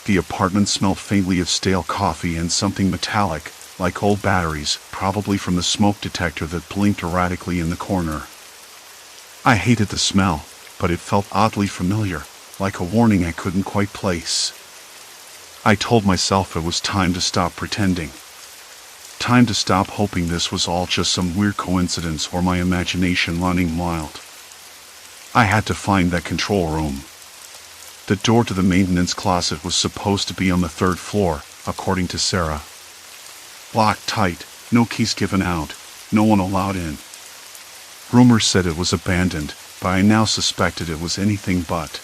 The apartment smelled faintly of stale coffee and something metallic, like old batteries, probably from the smoke detector that blinked erratically in the corner. I hated the smell, but it felt oddly familiar, like a warning I couldn't quite place. I told myself it was time to stop pretending. Time to stop hoping this was all just some weird coincidence or my imagination running wild. I had to find that control room. The door to the maintenance closet was supposed to be on the 3rd floor, according to Sarah. Locked tight, no keys given out, no one allowed in. Rumors said it was abandoned, but I now suspected it was anything but.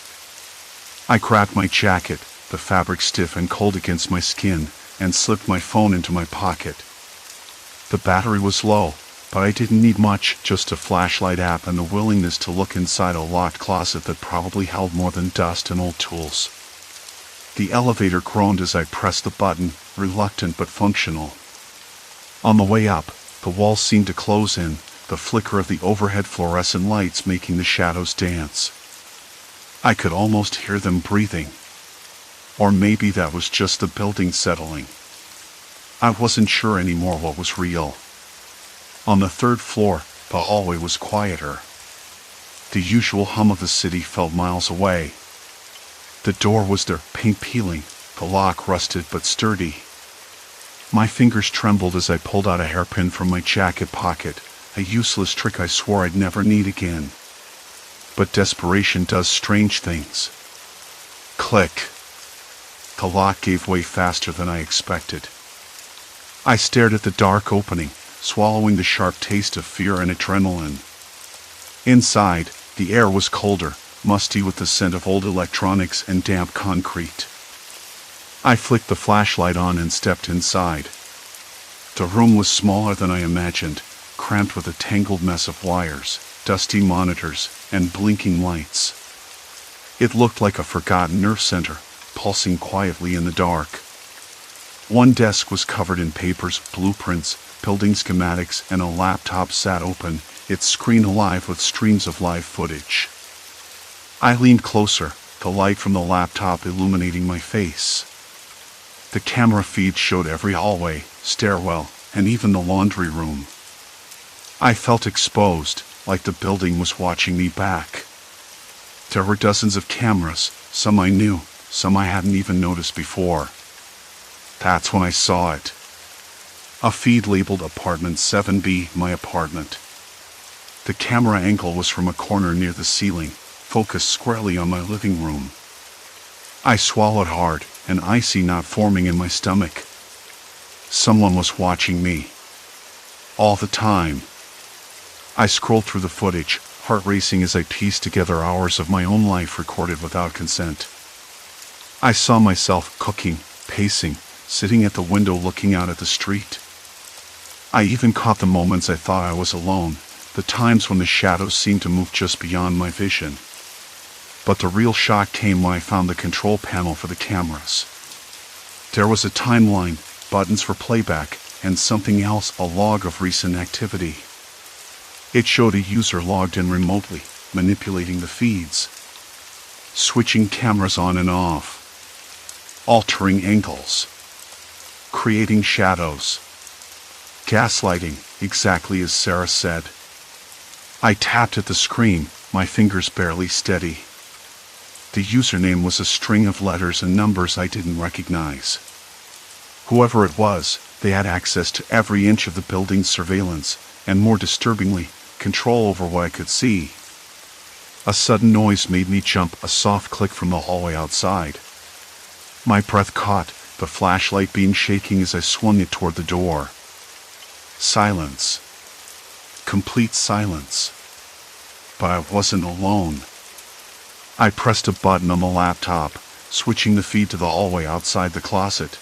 I grabbed my jacket, the fabric stiff and cold against my skin, and slipped my phone into my pocket. The battery was low, but I didn't need much, just a flashlight app and the willingness to look inside a locked closet that probably held more than dust and old tools. The elevator groaned as I pressed the button, reluctant but functional. On the way up, the walls seemed to close in, the flicker of the overhead fluorescent lights making the shadows dance. I could almost hear them breathing. Or maybe that was just the building settling. I wasn't sure anymore what was real. On the 3rd floor, the hallway was quieter. The usual hum of the city felt miles away. The door was there, paint peeling, the lock rusted but sturdy. My fingers trembled as I pulled out a hairpin from my jacket pocket, a useless trick I swore I'd never need again. But desperation does strange things. Click. The lock gave way faster than I expected. I stared at the dark opening, swallowing the sharp taste of fear and adrenaline. Inside, the air was colder, musty with the scent of old electronics and damp concrete. I flicked the flashlight on and stepped inside. The room was smaller than I imagined, cramped with a tangled mess of wires, dusty monitors, and blinking lights. It looked like a forgotten nerve center, pulsing quietly in the dark. One desk was covered in papers, blueprints, building schematics, and a laptop sat open, its screen alive with streams of live footage. I leaned closer, the light from the laptop illuminating my face. The camera feed showed every hallway, stairwell, and even the laundry room. I felt exposed, like the building was watching me back. There were dozens of cameras, some I knew, some I hadn't even noticed before. That's when I saw it. A feed labeled Apartment 7B, my apartment. The camera angle was from a corner near the ceiling, focused squarely on my living room. I swallowed hard, an icy knot forming in my stomach. Someone was watching me. All the time. I scrolled through the footage, heart racing as I pieced together hours of my own life recorded without consent. I saw myself cooking, pacing, sitting at the window looking out at the street. I even caught the moments I thought I was alone, the times when the shadows seemed to move just beyond my vision. But the real shock came when I found the control panel for the cameras. There was a timeline, buttons for playback, and something else, a log of recent activity. It showed a user logged in remotely, manipulating the feeds, switching cameras on and off, altering angles, creating shadows. Gaslighting, exactly as Sarah said. I tapped at the screen, my fingers barely steady. The username was a string of letters and numbers I didn't recognize. Whoever it was, they had access to every inch of the building's surveillance, and more disturbingly, control over what I could see. A sudden noise made me jump, a soft click from the hallway outside. My breath caught, the flashlight beam shaking as I swung it toward the door. Silence. Complete silence. But I wasn't alone. I pressed a button on the laptop, switching the feed to the hallway outside the closet.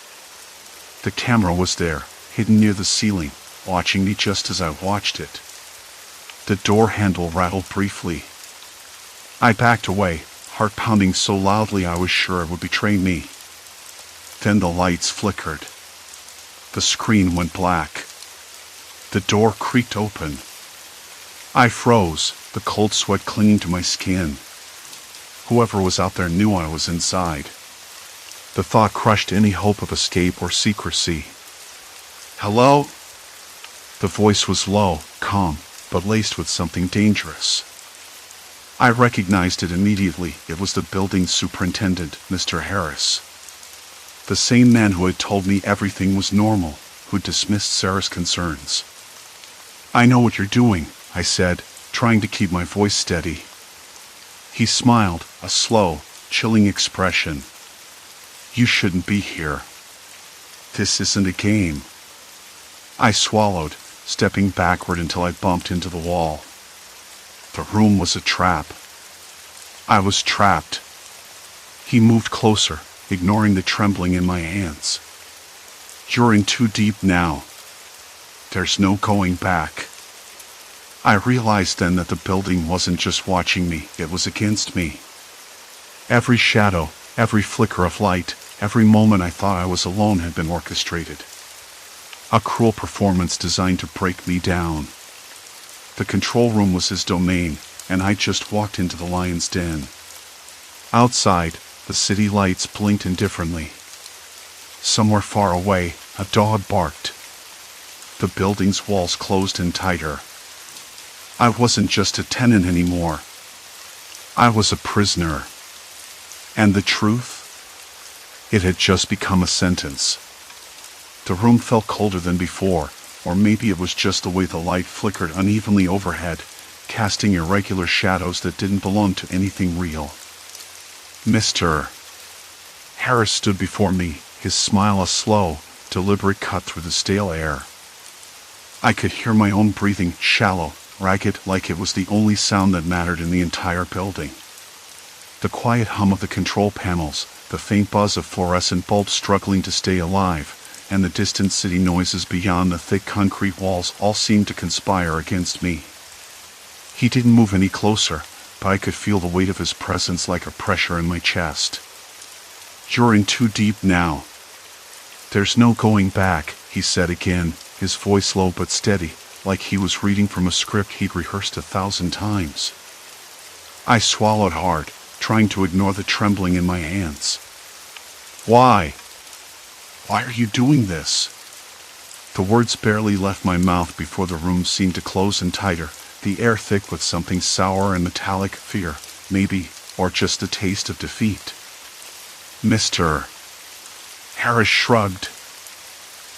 The camera was there, hidden near the ceiling, watching me just as I watched it. The door handle rattled briefly. I backed away, heart pounding so loudly I was sure it would betray me. Then the lights flickered. The screen went black. The door creaked open. I froze, the cold sweat clinging to my skin. Whoever was out there knew I was inside. The thought crushed any hope of escape or secrecy. "Hello?" The voice was low, calm, but laced with something dangerous. I recognized it immediately. It was the building's superintendent, Mr. Harris. The same man who had told me everything was normal, who dismissed Sarah's concerns. "I know what you're doing," I said, trying to keep my voice steady. He smiled, a slow, chilling expression. "You shouldn't be here. This isn't a game." I swallowed, stepping backward until I bumped into the wall. The room was a trap. I was trapped. He moved closer, ignoring the trembling in my hands. "You're in too deep now. There's no going back." I realized then that the building wasn't just watching me, it was against me. Every shadow, every flicker of light, every moment I thought I was alone had been orchestrated. A cruel performance designed to break me down. The control room was his domain, and I just walked into the lion's den. Outside, the city lights blinked indifferently. Somewhere far away, a dog barked. The building's walls closed in tighter. I wasn't just a tenant anymore. I was a prisoner. And the truth? It had just become a sentence. The room felt colder than before, or maybe it was just the way the light flickered unevenly overhead, casting irregular shadows that didn't belong to anything real. Mr. Harris stood before me, his smile a slow, deliberate cut through the stale air. I could hear my own breathing, shallow, ragged, like it was the only sound that mattered in the entire building. The quiet hum of the control panels, the faint buzz of fluorescent bulbs struggling to stay alive, and the distant city noises beyond the thick concrete walls all seemed to conspire against me. He didn't move any closer, but I could feel the weight of his presence like a pressure in my chest. "You're in too deep now. There's no going back," he said again, his voice low but steady, like he was reading from a script he'd rehearsed 1,000 times. I swallowed hard, trying to ignore the trembling in my hands. "Why? Why are you doing this?" The words barely left my mouth before the room seemed to close in tighter, the air thick with something sour and metallic, fear, maybe, or just the taste of defeat. "Mr. Harris shrugged.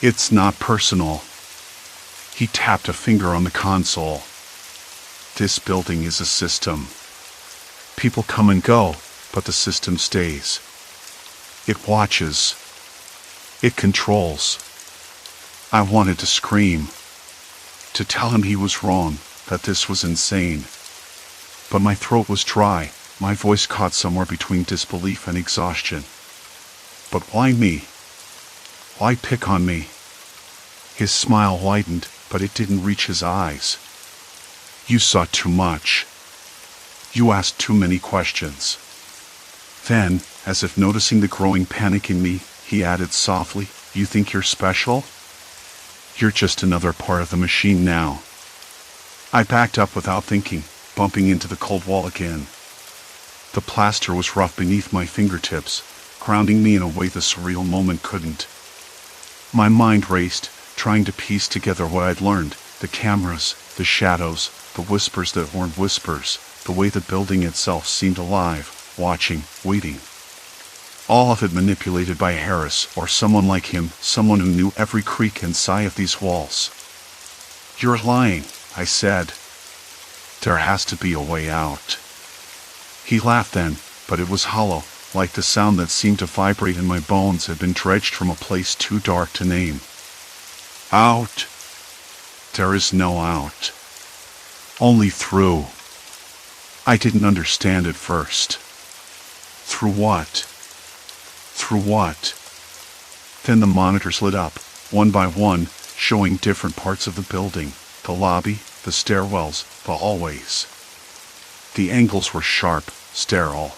"It's not personal." He tapped a finger on the console. "This building is a system. People come and go, but the system stays. It watches. It controls." I wanted to scream, to tell him he was wrong, that this was insane. But my throat was dry, my voice caught somewhere between disbelief and exhaustion. "But why me? Why pick on me?" His smile widened, but it didn't reach his eyes. "You saw too much. You asked too many questions." Then, as if noticing the growing panic in me, he added softly, "You think you're special? You're just another part of the machine now." I backed up without thinking, bumping into the cold wall again. The plaster was rough beneath my fingertips, grounding me in a way the surreal moment couldn't. My mind raced, trying to piece together what I'd learned, the cameras, the shadows, the whispers that weren't whispers, the way the building itself seemed alive, watching, waiting. All of it manipulated by Harris or someone like him, someone who knew every creak and sigh of these walls. "You're lying," I said. "There has to be a way out." He laughed then, but it was hollow, like the sound that seemed to vibrate in my bones had been dredged from a place too dark to name. "Out? There is no out. Only through." I didn't understand at first. Through what? Through what? Then the monitors lit up, one by one, showing different parts of the building, the lobby, the stairwells, the hallways. The angles were sharp, sterile.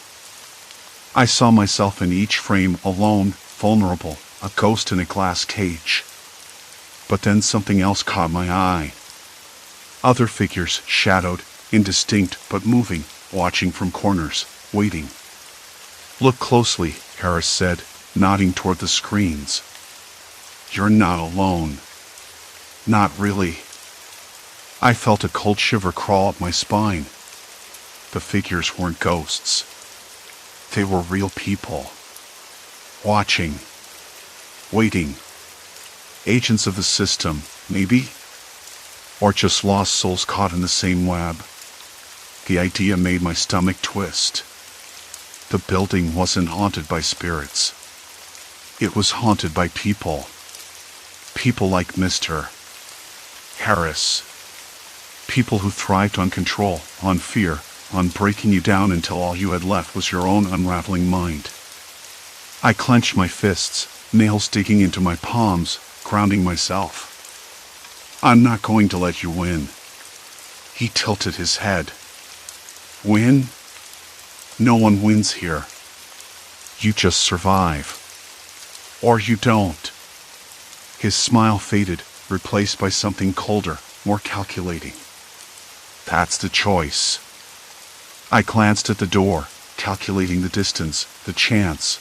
I saw myself in each frame, alone, vulnerable, a ghost in a glass cage. But then something else caught my eye. Other figures, shadowed, indistinct but moving, watching from corners, waiting. "Look closely," Harris said, nodding toward the screens. "You're not alone." Not really. I felt a cold shiver crawl up my spine. The figures weren't ghosts. They were real people. Watching. Waiting. Agents of the system, maybe? Or just lost souls caught in the same web. The idea made my stomach twist. The building wasn't haunted by spirits. It was haunted by people. People like Mr. Harris. People who thrived on control, on fear, on breaking you down until all you had left was your own unraveling mind. I clenched my fists, nails digging into my palms, grounding myself. "I'm not going to let you win." He tilted his head. "Win? No one wins here. You just survive. Or you don't." His smile faded, replaced by something colder, more calculating. "That's the choice." I glanced at the door, calculating the distance, the chance.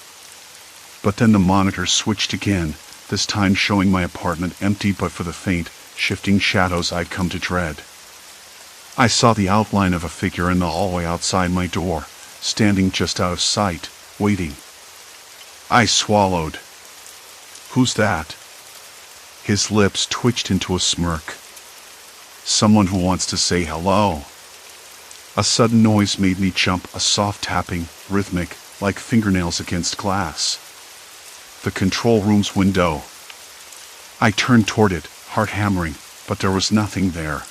But then the monitors switched again, this time showing my apartment empty but for the faint, shifting shadows I'd come to dread. I saw the outline of a figure in the hallway outside my door, standing just out of sight, waiting. I swallowed. "Who's that?" His lips twitched into a smirk. "Someone who wants to say hello." A sudden noise made me jump, a soft tapping, rhythmic, like fingernails against glass. The control room's window. I turned toward it, heart hammering, but there was nothing there.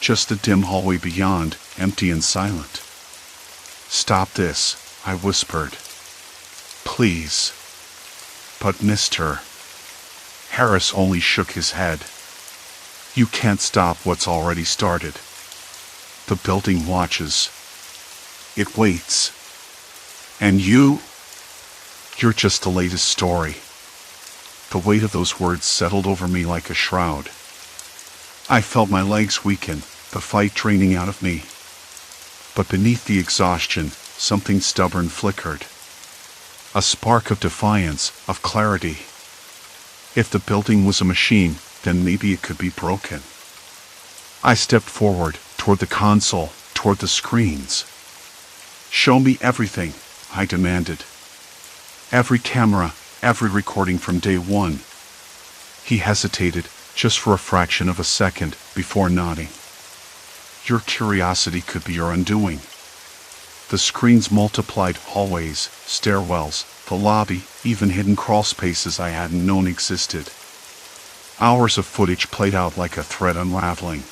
Just the dim hallway beyond, empty and silent. "Stop this," I whispered. "Please." But Mr. Harris only shook his head. "You can't stop what's already started. The building watches. It waits. And you're just the latest story." The weight of those words settled over me like a shroud. I felt my legs weaken, the fight draining out of me. But beneath the exhaustion, something stubborn flickered. A spark of defiance, of clarity. If the building was a machine, then maybe it could be broken. I stepped forward, toward the console, toward the screens. "Show me everything," I demanded. "Every camera, every recording from day one." He hesitated, just for a fraction of a second, before nodding. "Your curiosity could be your undoing." The screens multiplied, hallways, stairwells, the lobby, even hidden crawl spaces I hadn't known existed. Hours of footage played out like a thread unraveling.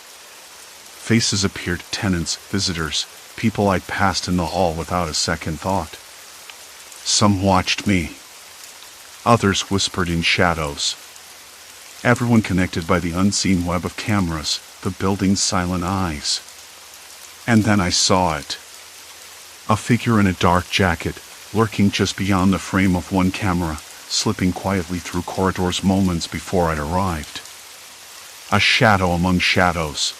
Faces appeared, tenants, visitors, people I'd passed in the hall without a second thought. Some watched me. Others whispered in shadows. Everyone connected by the unseen web of cameras, the building's silent eyes. And then I saw it. A figure in a dark jacket, lurking just beyond the frame of one camera, slipping quietly through corridors moments before I'd arrived. A shadow among shadows.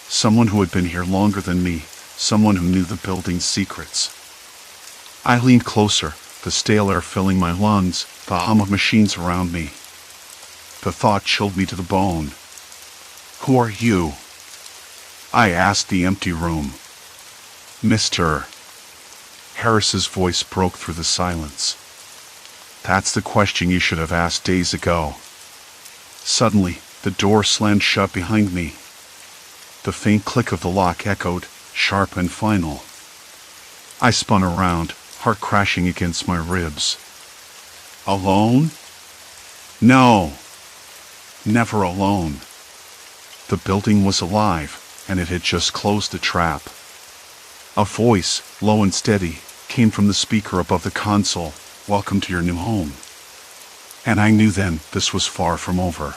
Someone who had been here longer than me, someone who knew the building's secrets. I leaned closer, the stale air filling my lungs, the hum of machines around me. The thought chilled me to the bone. "Who are you?" I asked the empty room. "Mr. Harris's voice broke through the silence. "That's the question you should have asked days ago." Suddenly, the door slammed shut behind me. The faint click of the lock echoed, sharp and final. I spun around, heart crashing against my ribs. Alone? No. Never alone. The building was alive, and it had just closed the trap. A voice, low and steady, came from the speaker above the console. "Welcome to your new home." And I knew then this was far from over.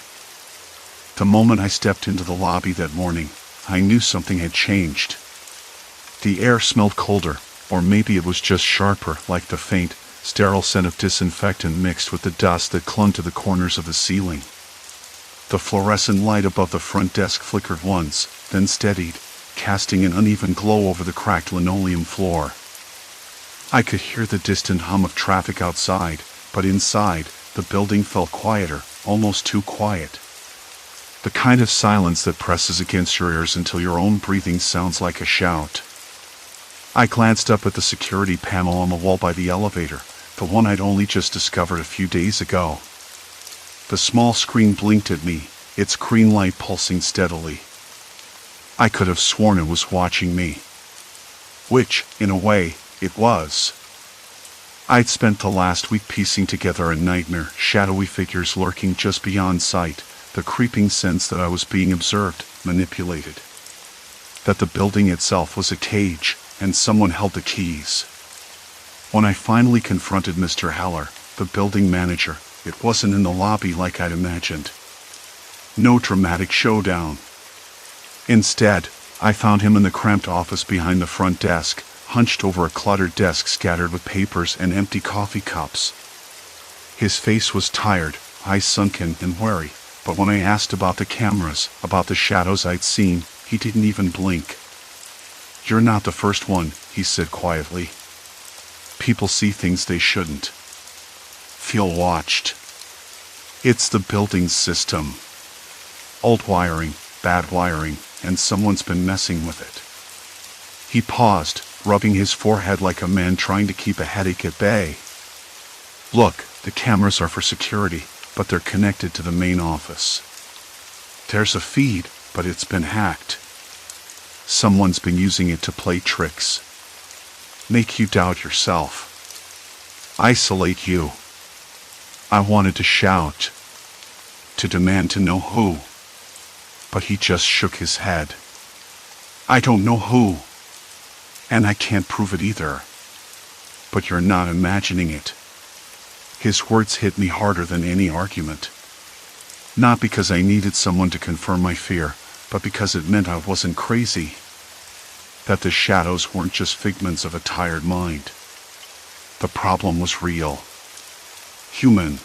The moment I stepped into the lobby that morning, I knew something had changed. The air smelled colder, or maybe it was just sharper, like the faint, sterile scent of disinfectant mixed with the dust that clung to the corners of the ceiling. The fluorescent light above the front desk flickered once, then steadied, casting an uneven glow over the cracked linoleum floor. I could hear the distant hum of traffic outside, but inside, the building felt quieter, almost too quiet. The kind of silence that presses against your ears until your own breathing sounds like a shout. I glanced up at the security panel on the wall by the elevator, the one I'd only just discovered a few days ago. The small screen blinked at me, its green light pulsing steadily. I could have sworn it was watching me. Which, in a way, it was. I'd spent the last week piecing together a nightmare, shadowy figures lurking just beyond sight, the creeping sense that I was being observed, manipulated. That the building itself was a cage, and someone held the keys. When I finally confronted Mr. Heller, the building manager, it wasn't in the lobby like I'd imagined. No dramatic showdown. Instead, I found him in the cramped office behind the front desk, hunched over a cluttered desk scattered with papers and empty coffee cups. His face was tired, eyes sunken and wary, but when I asked about the cameras, about the shadows I'd seen, he didn't even blink. "You're not the first one," he said quietly. "People see things they shouldn't. Feel watched. It's the building's system. Old wiring, bad wiring, and someone's been messing with it." He paused, rubbing his forehead like a man trying to keep a headache at bay. "Look, the cameras are for security, but they're connected to the main office. There's a feed, but it's been hacked. Someone's been using it to play tricks. Make you doubt yourself. Isolate you." I wanted to shout, to demand to know who, but he just shook his head. "I don't know who, and I can't prove it either. But you're not imagining it." His words hit me harder than any argument. Not because I needed someone to confirm my fear, but because it meant I wasn't crazy. That the shadows weren't just figments of a tired mind. The problem was real. Human.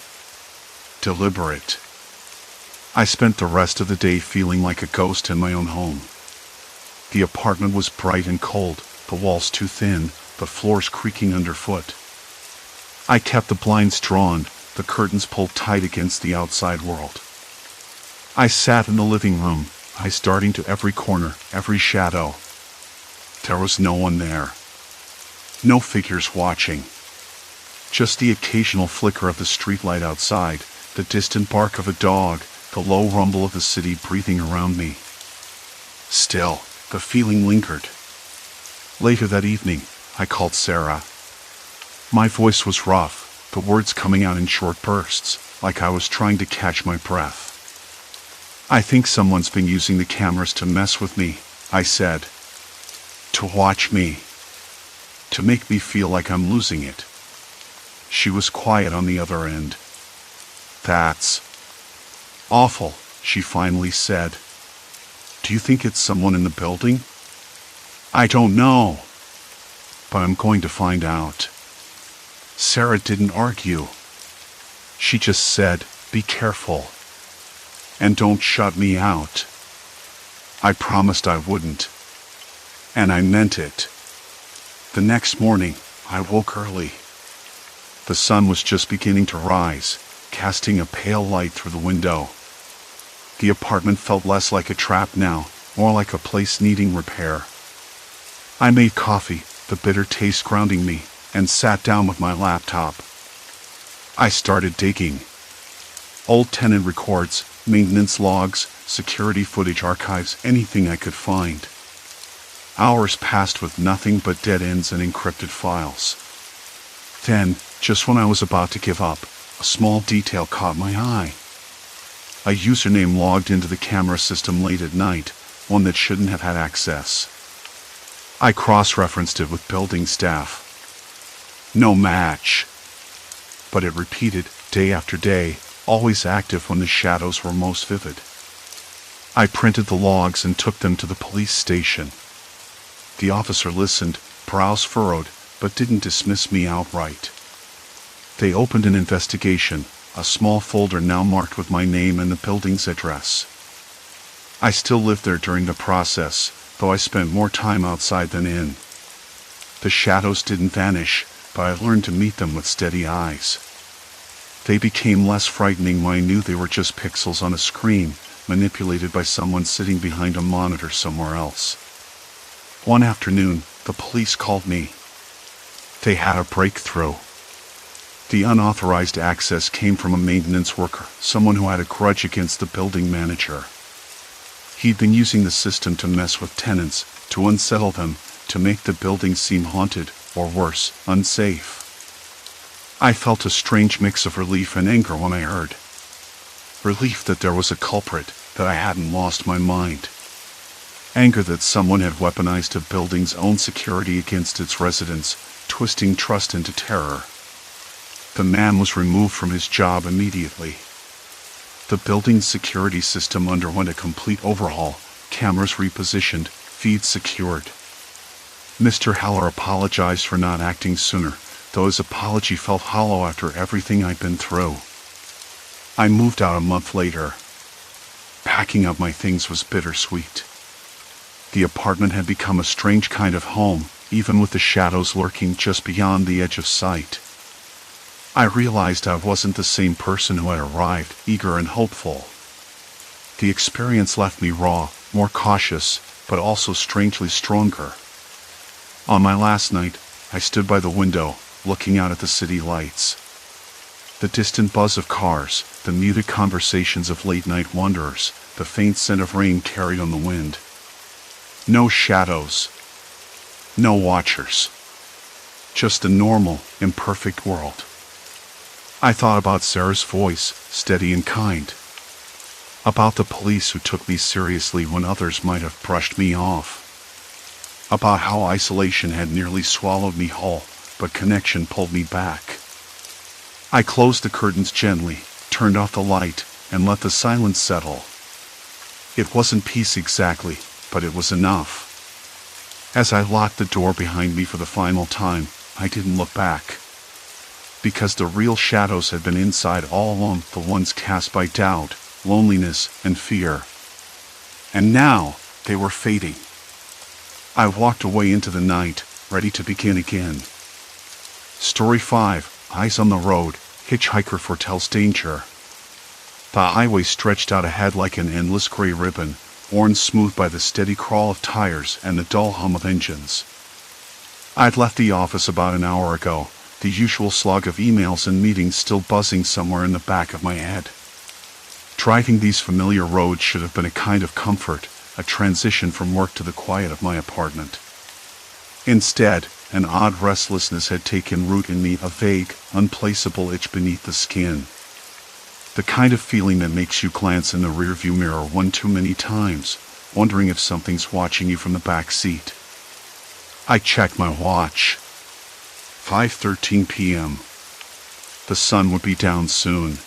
Deliberate. I spent the rest of the day feeling like a ghost in my own home. The apartment was bright and cold, the walls too thin, the floors creaking underfoot. I kept the blinds drawn, the curtains pulled tight against the outside world. I sat in the living room, eyes darting to every corner, every shadow. There was no one there. No figures watching. Just the occasional flicker of the streetlight outside, the distant bark of a dog, the low rumble of the city breathing around me. Still, the feeling lingered. Later that evening, I called Sarah. My voice was rough, the words coming out in short bursts, like I was trying to catch my breath. "I think someone's been using the cameras to mess with me," I said. "To watch me. To make me feel like I'm losing it." She was quiet on the other end. "That's awful," she finally said. "Do you think it's someone in the building?" "I don't know, but I'm going to find out." Sarah didn't argue. She just said, "Be careful. And don't shut me out." I promised I wouldn't. And I meant it. The next morning, I woke early. The sun was just beginning to rise, casting a pale light through the window. The apartment felt less like a trap now, more like a place needing repair. I made coffee, the bitter taste grounding me, and sat down with my laptop. I started digging. Old tenant records, maintenance logs, security footage archives, anything I could find. Hours passed with nothing but dead ends and encrypted files. Then, just when I was about to give up, a small detail caught my eye. A username logged into the camera system late at night, one that shouldn't have had access. I cross-referenced it with building staff. No match. But it repeated, day after day, always active when the shadows were most vivid. I printed the logs and took them to the police station. The officer listened, brows furrowed, but didn't dismiss me outright. They opened an investigation, a small folder now marked with my name and the building's address. I still lived there during the process, though I spent more time outside than in. The shadows didn't vanish, but I learned to meet them with steady eyes. They became less frightening when I knew they were just pixels on a screen, manipulated by someone sitting behind a monitor somewhere else. One afternoon, the police called me. They had a breakthrough. The unauthorized access came from a maintenance worker, someone who had a grudge against the building manager. He'd been using the system to mess with tenants, to unsettle them, to make the building seem haunted, or worse, unsafe. I felt a strange mix of relief and anger when I heard. Relief that there was a culprit, that I hadn't lost my mind. Anger that someone had weaponized a building's own security against its residents, twisting trust into terror. The man was removed from his job immediately. The building's security system underwent a complete overhaul, cameras repositioned, feeds secured. Mr. Haller apologized for not acting sooner, though his apology felt hollow after everything I'd been through. I moved out a month later. Packing up my things was bittersweet. The apartment had become a strange kind of home, even with the shadows lurking just beyond the edge of sight. I realized I wasn't the same person who had arrived, eager and hopeful. The experience left me raw, more cautious, but also strangely stronger. On my last night, I stood by the window, looking out at the city lights. The distant buzz of cars, the muted conversations of late-night wanderers, the faint scent of rain carried on the wind. No shadows. No watchers. Just a normal, imperfect world. I thought about Sarah's voice, steady and kind. About the police who took me seriously when others might have brushed me off. About how isolation had nearly swallowed me whole, but connection pulled me back. I closed the curtains gently, turned off the light, and let the silence settle. It wasn't peace exactly, but it was enough. As I locked the door behind me for the final time, I didn't look back. Because the real shadows had been inside all along, the ones cast by doubt, loneliness, and fear. And now, they were fading. I walked away into the night, ready to begin again. Story 5, Eyes on the Road, Hitchhiker Foretells Danger. The highway stretched out ahead like an endless gray ribbon, worn smooth by the steady crawl of tires and the dull hum of engines. I'd left the office about an hour ago, the usual slog of emails and meetings still buzzing somewhere in the back of my head. Driving these familiar roads should have been a kind of comfort, a transition from work to the quiet of my apartment. Instead, an odd restlessness had taken root in me, a vague, unplaceable itch beneath the skin. The kind of feeling that makes you glance in the rearview mirror one too many times, wondering if something's watching you from the back seat. I checked my watch. 5:13 p.m. The sun would be down soon.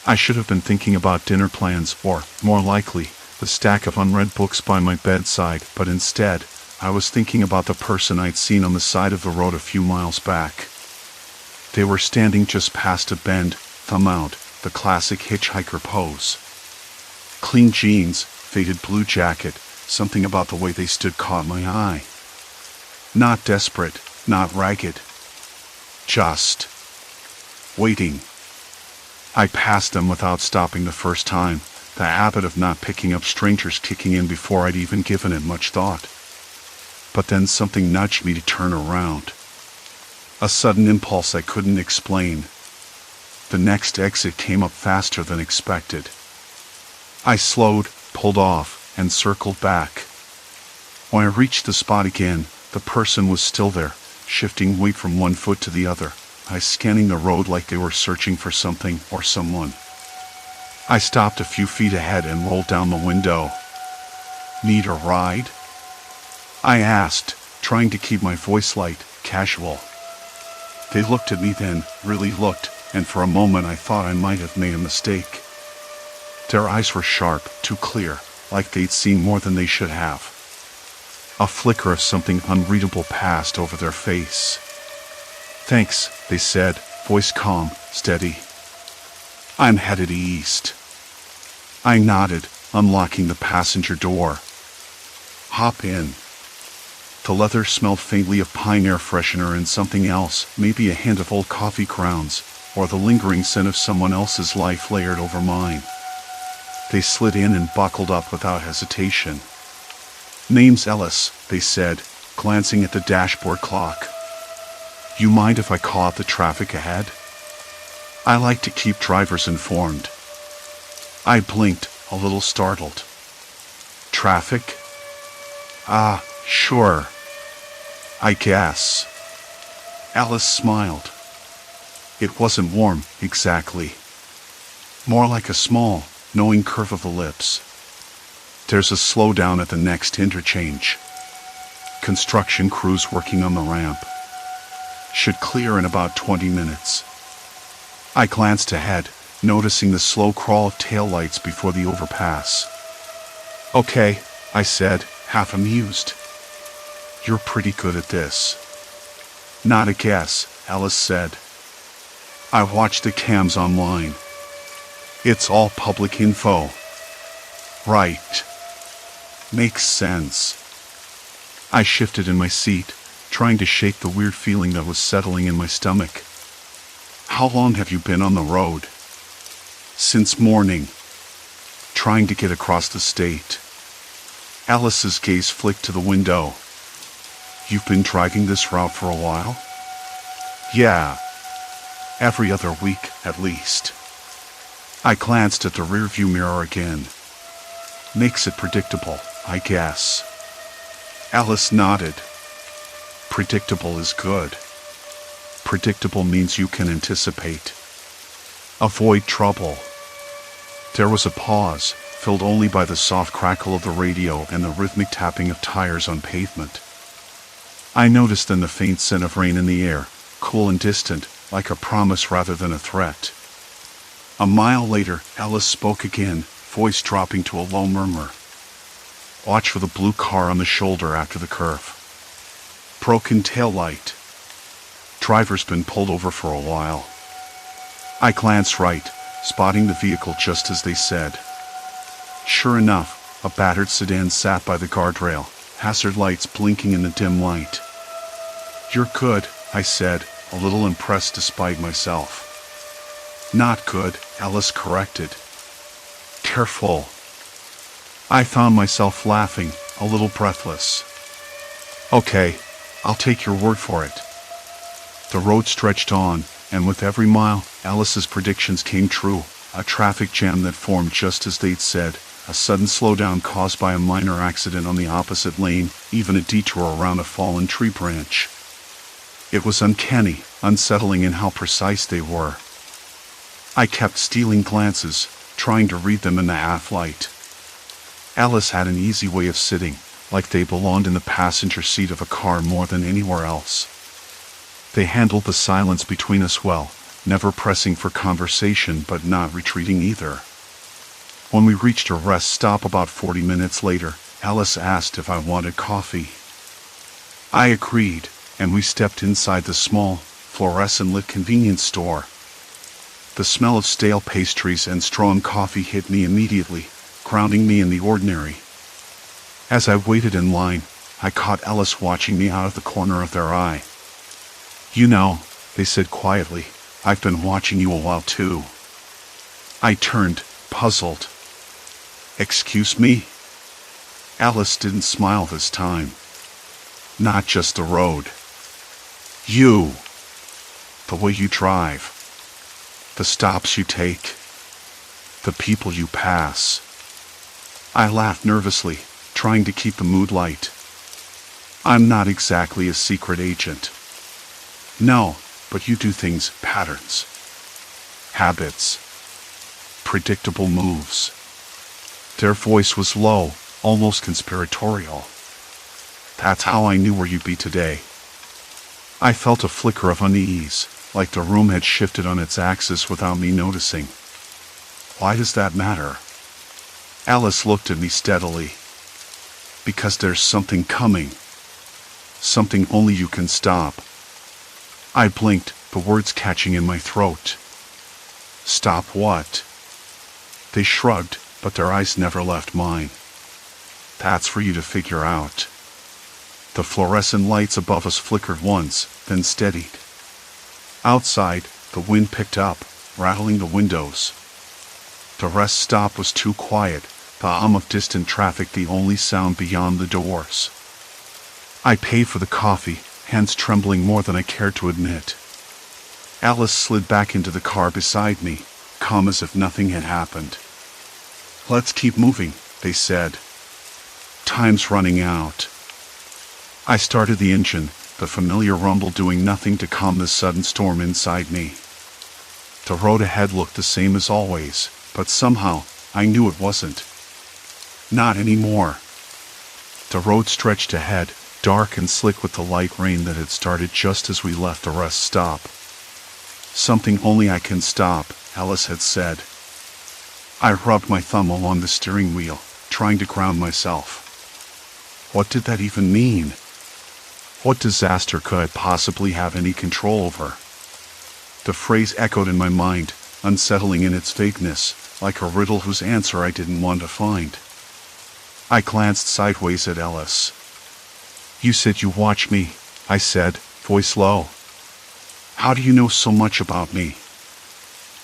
I should have been thinking about dinner plans, or, more likely, the stack of unread books by my bedside, but instead, I was thinking about the person I'd seen on the side of the road a few miles back. They were standing just past a bend, thumb out, the classic hitchhiker pose. Clean jeans, faded blue jacket, something about the way they stood caught my eye. Not desperate, not ragged. Just waiting. I passed them without stopping the first time, the habit of not picking up strangers kicking in before I'd even given it much thought. But then something nudged me to turn around. A sudden impulse I couldn't explain. The next exit came up faster than expected. I slowed, pulled off, and circled back. When I reached the spot again, the person was still there, shifting weight from one foot to the other, eyes scanning the road like they were searching for something or someone. I stopped a few feet ahead and rolled down the window. "Need a ride?" I asked, trying to keep my voice light, casual. They looked at me then, really looked, and for a moment I thought I might have made a mistake. Their eyes were sharp, too clear, like they'd seen more than they should have. A flicker of something unreadable passed over their face. "Thanks," they said, voice calm, steady. "I'm headed east." I nodded, unlocking the passenger door. "Hop in." The leather smelled faintly of pine air freshener and something else, maybe a hint of old coffee grounds, or the lingering scent of someone else's life layered over mine. They slid in and buckled up without hesitation. "Name's Ellis," they said, glancing at the dashboard clock. "You mind if I call out the traffic ahead? I like to keep drivers informed." I blinked, a little startled. "Traffic? Ah, sure. I guess." Alice smiled. It wasn't warm, exactly. More like a small, knowing curve of the lips. "There's a slowdown at the next interchange. Construction crews working on the ramp. Should clear in about 20 minutes. I glanced ahead, noticing the slow crawl of taillights before the overpass. "Okay," I said, half amused. "You're pretty good at this." "Not a guess," Alice said. "I watched the cams online. It's all public info." "Right. Makes sense." I shifted in my seat, trying to shake the weird feeling that was settling in my stomach. "How long have you been on the road?" "Since morning. Trying to get across the state." Alice's gaze flicked to the window. "You've been driving this route for a while?" "Yeah. Every other week, at least." I glanced at the rearview mirror again. "Makes it predictable, I guess." Alice nodded. "Predictable is good. Predictable means you can anticipate. Avoid trouble." There was a pause, filled only by the soft crackle of the radio and the rhythmic tapping of tires on pavement. I noticed then the faint scent of rain in the air, cool and distant, like a promise rather than a threat. A mile later, Alice spoke again, voice dropping to a low murmur. "Watch for the blue car on the shoulder after the curve. Broken taillight. Driver's been pulled over for a while." I glanced right, spotting the vehicle just as they said. Sure enough, a battered sedan sat by the guardrail, hazard lights blinking in the dim light. "You're good," I said, a little impressed despite myself. "Not good," Alice corrected. "Careful." I found myself laughing, a little breathless. "Okay, I'll take your word for it." The road stretched on, and with every mile, Alice's predictions came true. A traffic jam that formed just as they'd said, a sudden slowdown caused by a minor accident on the opposite lane, even a detour around a fallen tree branch. It was uncanny, unsettling in how precise they were. I kept stealing glances, trying to read them in the half light. Alice had an easy way of sitting, like they belonged in the passenger seat of a car more than anywhere else. They handled the silence between us well, never pressing for conversation but not retreating either. When we reached a rest stop about 40 minutes later, Alice asked if I wanted coffee. I agreed, and we stepped inside the small, fluorescent-lit convenience store. The smell of stale pastries and strong coffee hit me immediately, grounding me in the ordinary. As I waited in line, I caught Alice watching me out of the corner of their eye. "You know," they said quietly, "I've been watching you a while too." I turned, puzzled. Excuse me? Alice didn't smile this time. Not just the road. You. The way you drive. The stops you take. The people you pass. I laughed nervously, trying to keep the mood light. I'm not exactly a secret agent. No, but you do things, patterns. Habits. Predictable moves. Their voice was low, almost conspiratorial. That's how I knew where you'd be today. I felt a flicker of unease, like the room had shifted on its axis without me noticing. Why does that matter? Alice looked at me steadily. Because there's something coming. Something only you can stop. I blinked, the words catching in my throat. Stop what? They shrugged, but their eyes never left mine. That's for you to figure out. The fluorescent lights above us flickered once, then steadied. Outside, the wind picked up, rattling the windows. The rest stop was too quiet, the hum of distant traffic the only sound beyond the doors. I paid for the coffee, hands trembling more than I cared to admit. Alice slid back into the car beside me, calm as if nothing had happened. Let's keep moving, they said. Time's running out. I started the engine, the familiar rumble doing nothing to calm the sudden storm inside me. The road ahead looked the same as always, but somehow, I knew it wasn't. Not anymore. The road stretched ahead, dark and slick with the light rain that had started just as we left the rest stop. Something only I can stop, Alice had said. I rubbed my thumb along the steering wheel, trying to ground myself. What did that even mean? What disaster could I possibly have any control over? The phrase echoed in my mind, unsettling in its vagueness, like a riddle whose answer I didn't want to find. I glanced sideways at Alice. You said you watch me, I said, voice low. How do you know so much about me?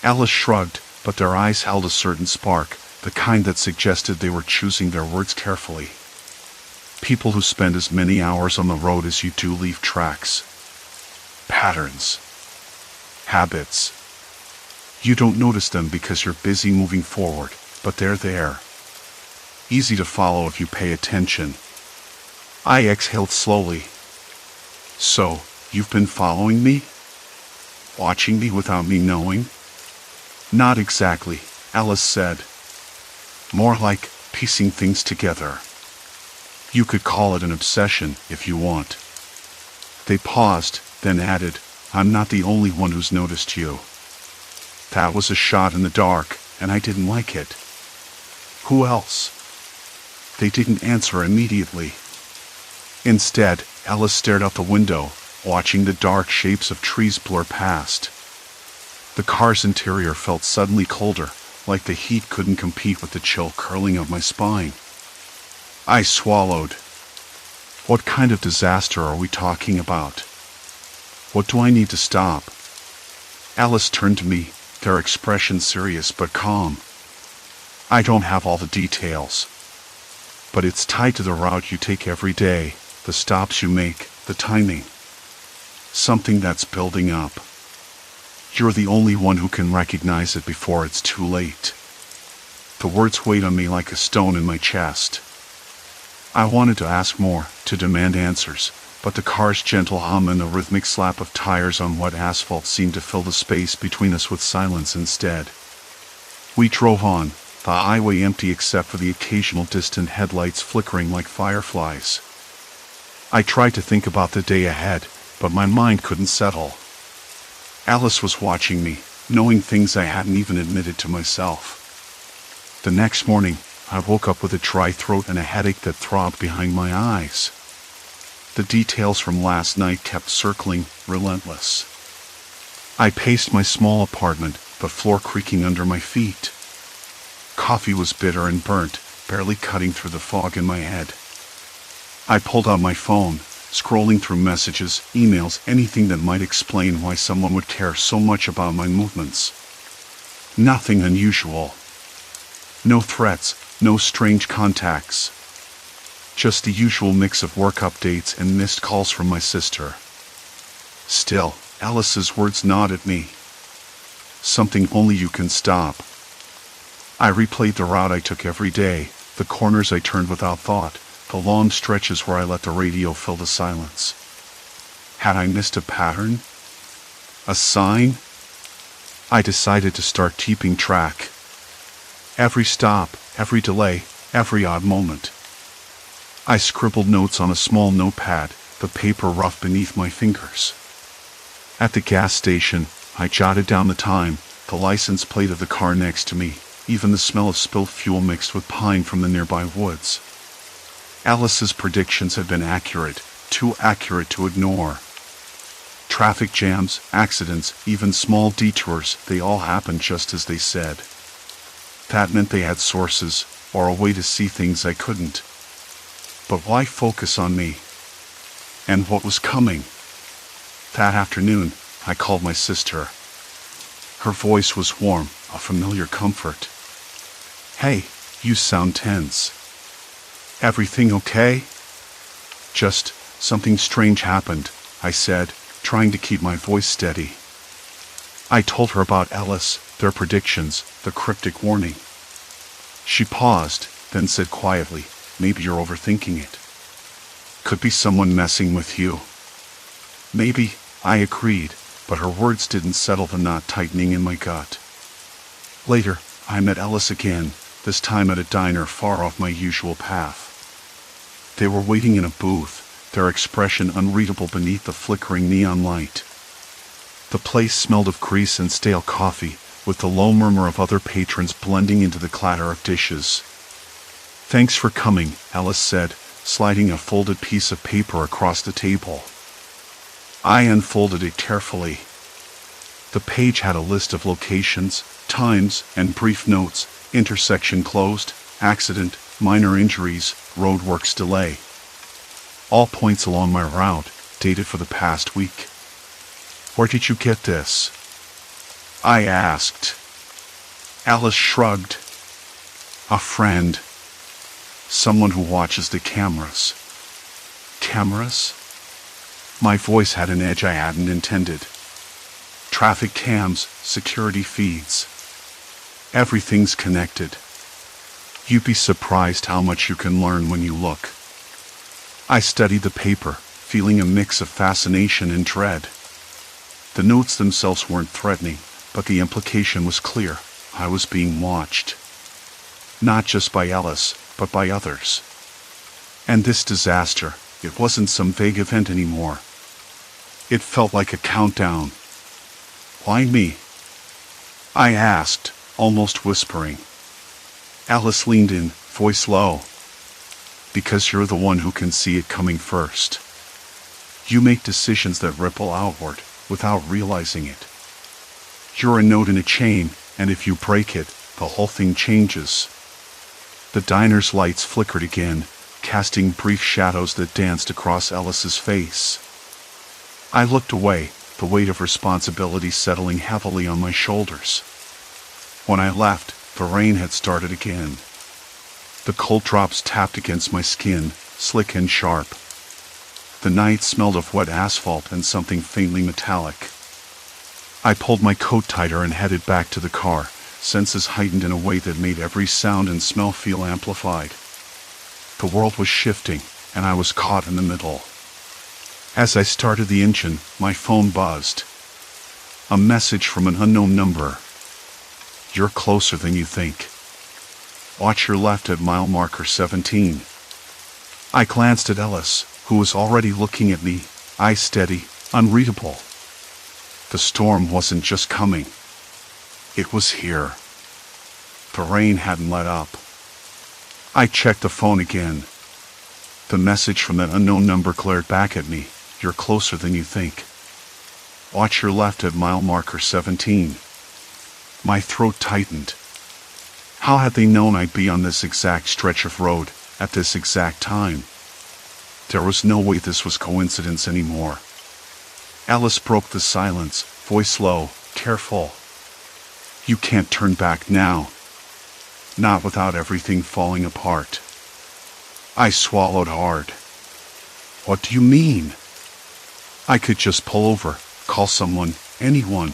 Alice shrugged, but their eyes held a certain spark, the kind that suggested they were choosing their words carefully. People who spend as many hours on the road as you do leave tracks. Patterns. Habits. You don't notice them because you're busy moving forward, but they're there. Easy to follow if you pay attention. I exhaled slowly. So, you've been following me? Watching me without me knowing? Not exactly, Alice said. More like piecing things together. You could call it an obsession if you want. They paused, then added, I'm not the only one who's noticed you. That was a shot in the dark, and I didn't like it. Who else? They didn't answer immediately. Instead, Alice stared out the window, watching the dark shapes of trees blur past. The car's interior felt suddenly colder, like the heat couldn't compete with the chill curling of my spine. I swallowed. What kind of disaster are we talking about? What do I need to stop? Alice turned to me, their expression serious but calm. I don't have all the details. But it's tied to the route you take every day, the stops you make, the timing. Something that's building up. You're the only one who can recognize it before it's too late. The words weighed on me like a stone in my chest. I wanted to ask more, to demand answers, but the car's gentle hum and the rhythmic slap of tires on wet asphalt seemed to fill the space between us with silence instead. We drove on, the highway empty except for the occasional distant headlights flickering like fireflies. I tried to think about the day ahead, but my mind couldn't settle. Alice was watching me, knowing things I hadn't even admitted to myself. The next morning, I woke up with a dry throat and a headache that throbbed behind my eyes. The details from last night kept circling, relentless. I paced my small apartment, the floor creaking under my feet. Coffee was bitter and burnt, barely cutting through the fog in my head. I pulled out my phone, scrolling through messages, emails, anything that might explain why someone would care so much about my movements. Nothing unusual. No threats, no strange contacts. Just the usual mix of work updates and missed calls from my sister. Still, Alice's words gnawed at me. Something only you can stop. I replayed the route I took every day, the corners I turned without thought, the long stretches where I let the radio fill the silence. Had I missed a pattern? A sign? I decided to start keeping track. Every stop, every delay, every odd moment. I scribbled notes on a small notepad, the paper rough beneath my fingers. At the gas station, I jotted down the time, the license plate of the car next to me, even the smell of spilled fuel mixed with pine from the nearby woods. Alice's predictions had been accurate, too accurate to ignore. Traffic jams, accidents, even small detours, they all happened just as they said. That meant they had sources, or a way to see things I couldn't. But why focus on me? And what was coming? That afternoon, I called my sister. Her voice was warm, a familiar comfort. Hey, you sound tense. Everything okay? Just, something strange happened, I said, trying to keep my voice steady. I told her about Ellis, their predictions, the cryptic warning. She paused, then said quietly, maybe you're overthinking it. Could be someone messing with you. Maybe, I agreed, but her words didn't settle the knot tightening in my gut. Later, I met Ellis again, this time at a diner far off my usual path. They were waiting in a booth, their expression unreadable beneath the flickering neon light. The place smelled of grease and stale coffee, with the low murmur of other patrons blending into the clatter of dishes. Thanks for coming, Alice said, sliding a folded piece of paper across the table. I unfolded it carefully. The page had a list of locations, times, and brief notes: intersection closed, accident, minor injuries, roadworks delay. All points along my route, dated for the past week. Where did you get this? I asked. Alice shrugged. A friend. Someone who watches the cameras. Cameras? My voice had an edge I hadn't intended. Traffic cams, security feeds. Everything's connected. You'd be surprised how much you can learn when you look. I studied the paper, feeling a mix of fascination and dread. The notes themselves weren't threatening, but the implication was clear. I was being watched. Not just by Ellis, but by others. And this disaster, it wasn't some vague event anymore. It felt like a countdown. Why me? I asked, almost whispering. Alice leaned in, voice low. Because you're the one who can see it coming first. You make decisions that ripple outward, without realizing it. You're a node in a chain, and if you break it, the whole thing changes. The diner's lights flickered again, casting brief shadows that danced across Ellis's face. I looked away, the weight of responsibility settling heavily on my shoulders. When I left, the rain had started again. The cold drops tapped against my skin, slick and sharp. The night smelled of wet asphalt and something faintly metallic. I pulled my coat tighter and headed back to the car, senses heightened in a way that made every sound and smell feel amplified. The world was shifting, and I was caught in the middle. As I started the engine, my phone buzzed. A message from an unknown number. You're closer than you think. Watch your left at mile marker 17. I glanced at Ellis, who was already looking at me, eyes steady, unreadable. The storm wasn't just coming. It was here. The rain hadn't let up. I checked the phone again. The message from that unknown number glared back at me. You're closer than you think. Watch your left at mile marker 17. My throat tightened. How had they known I'd be on this exact stretch of road, at this exact time? There was no way this was coincidence anymore. Alice broke the silence, voice low, careful. You can't turn back now. Not without everything falling apart. I swallowed hard. What do you mean? I could just pull over, call someone, anyone.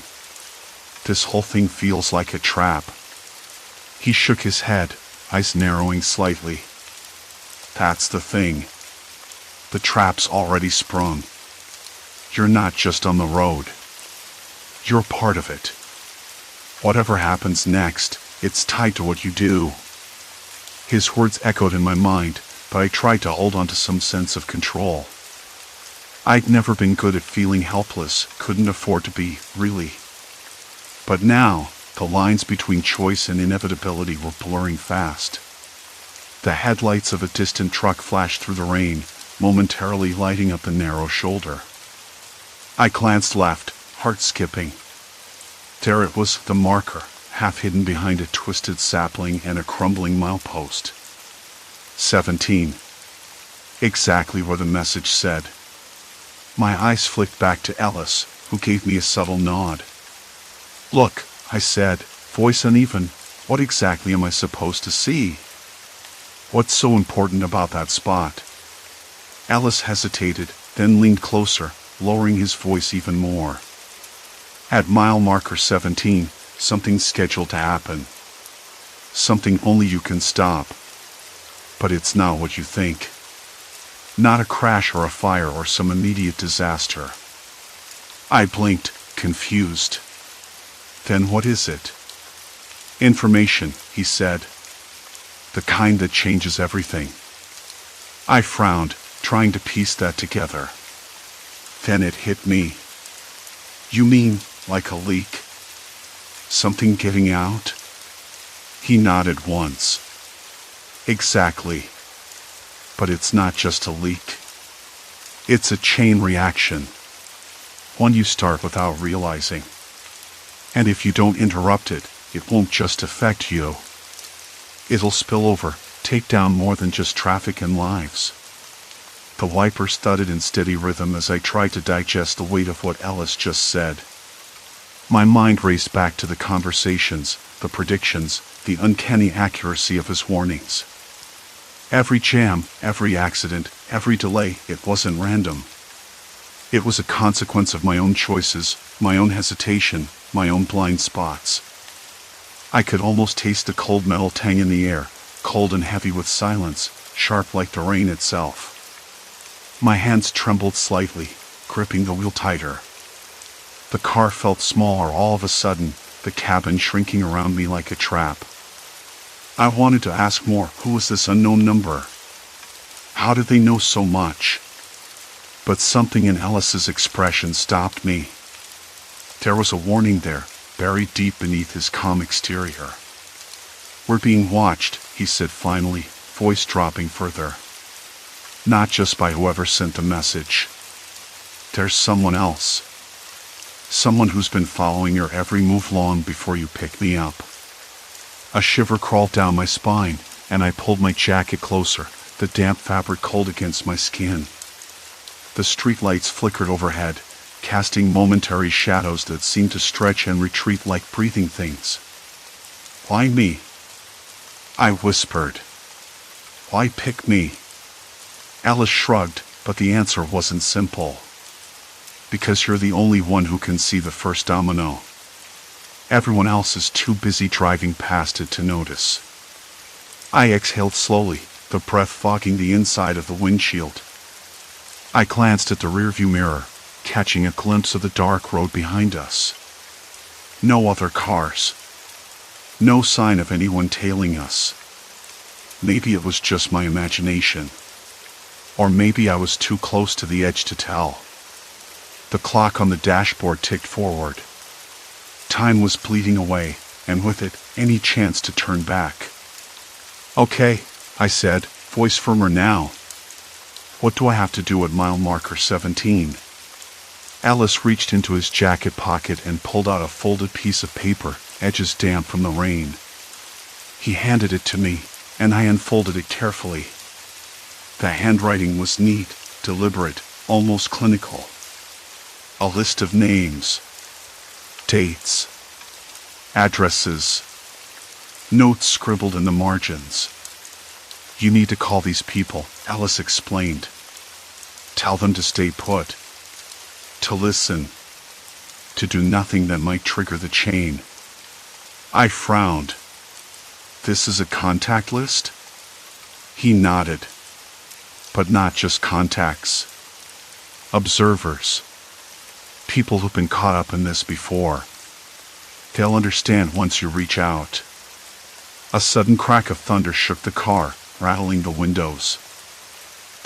This whole thing feels like a trap. He shook his head, eyes narrowing slightly. That's the thing. The trap's already sprung. You're not just on the road. You're part of it. Whatever happens next, it's tied to what you do. His words echoed in my mind, but I tried to hold on to some sense of control. I'd never been good at feeling helpless, couldn't afford to be, really. But now, the lines between choice and inevitability were blurring fast. The headlights of a distant truck flashed through the rain, momentarily lighting up the narrow shoulder. I glanced left, heart skipping. There it was, the marker, half hidden behind a twisted sapling and a crumbling milepost. 17. Exactly where the message said. My eyes flicked back to Ellis, who gave me a subtle nod. Look, I said, voice uneven, what exactly am I supposed to see? What's so important about that spot? Ellis hesitated, then leaned closer, lowering his voice even more. At mile marker 17, something's scheduled to happen. Something only you can stop. But it's not what you think. Not a crash or a fire or some immediate disaster. I blinked, confused. Then what is it? Information, he said. The kind that changes everything. I frowned, trying to piece that together. Then it hit me. You mean, like a leak? Something getting out? He nodded once. Exactly. But it's not just a leak. It's a chain reaction. One you start without realizing. And if you don't interrupt it, it won't just affect you. It'll spill over, take down more than just traffic and lives. The wipers thudded in steady rhythm as I tried to digest the weight of what Ellis just said. My mind raced back to the conversations, the predictions, the uncanny accuracy of his warnings. Every jam, every accident, every delay, it wasn't random. It was a consequence of my own choices, my own hesitation, my own blind spots. I could almost taste the cold metal tang in the air, cold and heavy with silence, sharp like the rain itself. My hands trembled slightly, gripping the wheel tighter. The car felt smaller all of a sudden, the cabin shrinking around me like a trap. I wanted to ask more. Who was this unknown number? How did they know so much? But something in Ellis's expression stopped me. There was a warning there, buried deep beneath his calm exterior. We're being watched, he said finally, voice dropping further. Not just by whoever sent the message. There's someone else. Someone who's been following your every move long before you pick me up. A shiver crawled down my spine, and I pulled my jacket closer, the damp fabric cold against my skin. The streetlights flickered overhead, casting momentary shadows that seemed to stretch and retreat like breathing things. Why me? I whispered. Why pick me? Alice shrugged, but the answer wasn't simple. Because you're the only one who can see the first domino. Everyone else is too busy driving past it to notice. I exhaled slowly, the breath fogging the inside of the windshield. I glanced at the rearview mirror, catching a glimpse of the dark road behind us. No other cars. No sign of anyone tailing us. Maybe it was just my imagination. Or maybe I was too close to the edge to tell. The clock on the dashboard ticked forward. Time was bleeding away, and with it, any chance to turn back. Okay, I said, voice firmer now. What do I have to do at mile marker 17? Alice reached into his jacket pocket and pulled out a folded piece of paper, edges damp from the rain. He handed it to me, and I unfolded it carefully. The handwriting was neat, deliberate, almost clinical. A list of names. Dates. Addresses. Notes scribbled in the margins. You need to call these people, Alice explained. Tell them to stay put. To listen. To do nothing that might trigger the chain. I frowned. This is a contact list? He nodded. But not just contacts. Observers. People who've been caught up in this before. They'll understand once you reach out. A sudden crack of thunder shook the car, rattling the windows.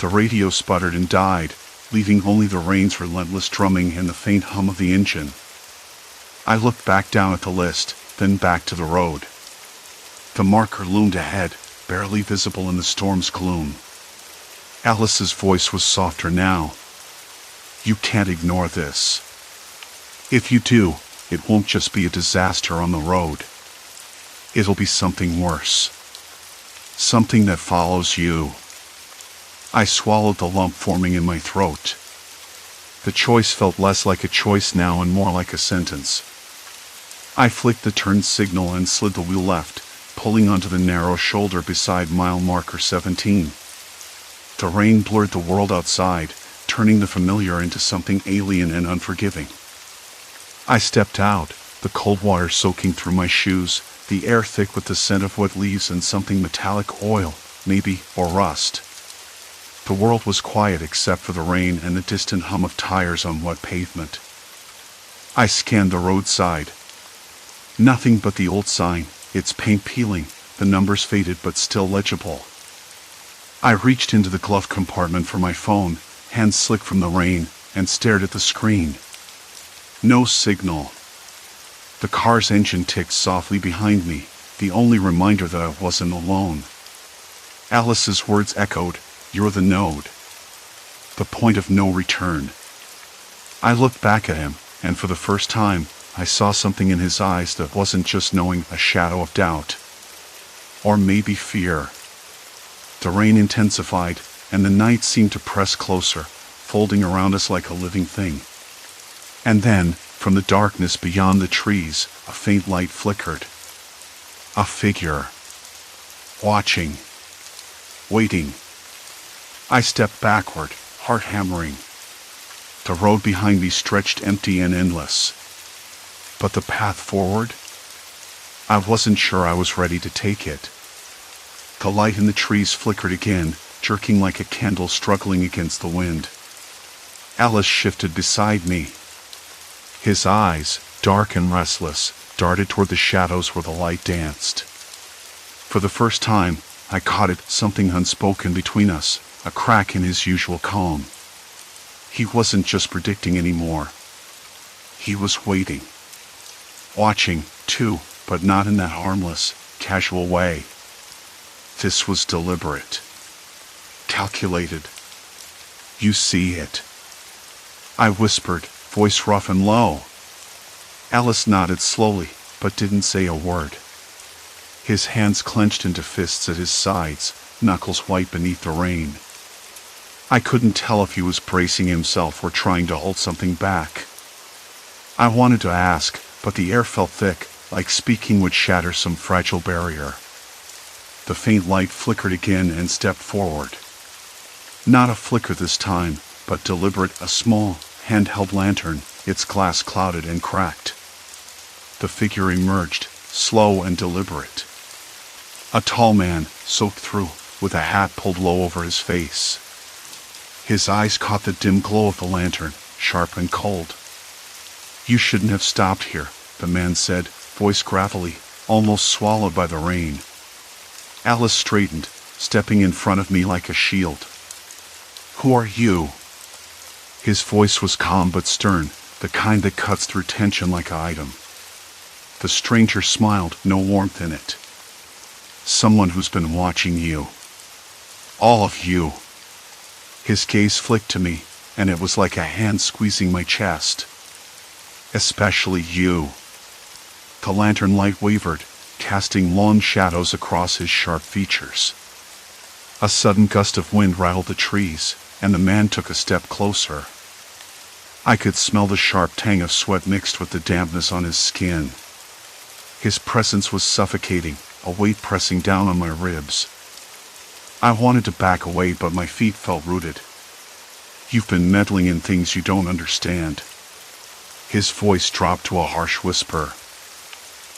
The radio sputtered and died, leaving only the rain's relentless drumming and the faint hum of the engine. I looked back down at the list, then back to the road. The marker loomed ahead, barely visible in the storm's gloom. Alice's voice was softer now. You can't ignore this. If you do, it won't just be a disaster on the road. It'll be something worse. Something that follows you. I swallowed the lump forming in my throat. The choice felt less like a choice now and more like a sentence. I flicked the turn signal and slid the wheel left, pulling onto the narrow shoulder beside mile marker 17. The rain blurred the world outside, turning the familiar into something alien and unforgiving. I stepped out, the cold water soaking through my shoes, the air thick with the scent of wet leaves and something metallic, oil, maybe, or rust. The world was quiet except for the rain and the distant hum of tires on wet pavement. I scanned the roadside. Nothing but the old sign, its paint peeling, the numbers faded but still legible. I reached into the glove compartment for my phone, hands slick from the rain, and stared at the screen. No signal. The car's engine ticked softly behind me, the only reminder that I wasn't alone. Alice's words echoed, "You're the node. The point of no return." I looked back at him, and for the first time, I saw something in his eyes that wasn't just knowing, a shadow of doubt. Or maybe fear. The rain intensified, and the night seemed to press closer, folding around us like a living thing. And then, from the darkness beyond the trees, a faint light flickered. A figure. Watching. Waiting. I stepped backward, heart hammering. The road behind me stretched empty and endless. But the path forward? I wasn't sure I was ready to take it. The light in the trees flickered again, jerking like a candle struggling against the wind. Alice shifted beside me. His eyes, dark and restless, darted toward the shadows where the light danced. For the first time, I caught it, something unspoken between us, a crack in his usual calm. He wasn't just predicting anymore. He was waiting. Watching, too, but not in that harmless, casual way. This was deliberate. Calculated. You see it. I whispered, voice rough and low. Alice nodded slowly, but didn't say a word. His hands clenched into fists at his sides, knuckles white beneath the rain. I couldn't tell if he was bracing himself or trying to hold something back. I wanted to ask, but the air felt thick, like speaking would shatter some fragile barrier. The faint light flickered again and stepped forward. Not a flicker this time, but deliberate, a small, hand-held lantern, its glass clouded and cracked. The figure emerged, slow and deliberate. A tall man, soaked through, with a hat pulled low over his face. His eyes caught the dim glow of the lantern, sharp and cold. You shouldn't have stopped here, the man said, voice gravelly, almost swallowed by the rain. Alice straightened, stepping in front of me like a shield. Who are you? His voice was calm but stern, the kind that cuts through tension like an item. The stranger smiled, no warmth in it. Someone who's been watching you. All of you. His gaze flicked to me, and it was like a hand squeezing my chest. Especially you. The lantern light wavered, casting long shadows across his sharp features. A sudden gust of wind rattled the trees, and the man took a step closer. I could smell the sharp tang of sweat mixed with the dampness on his skin. His presence was suffocating, a weight pressing down on my ribs. I wanted to back away, but my feet felt rooted. "You've been meddling in things you don't understand." His voice dropped to a harsh whisper.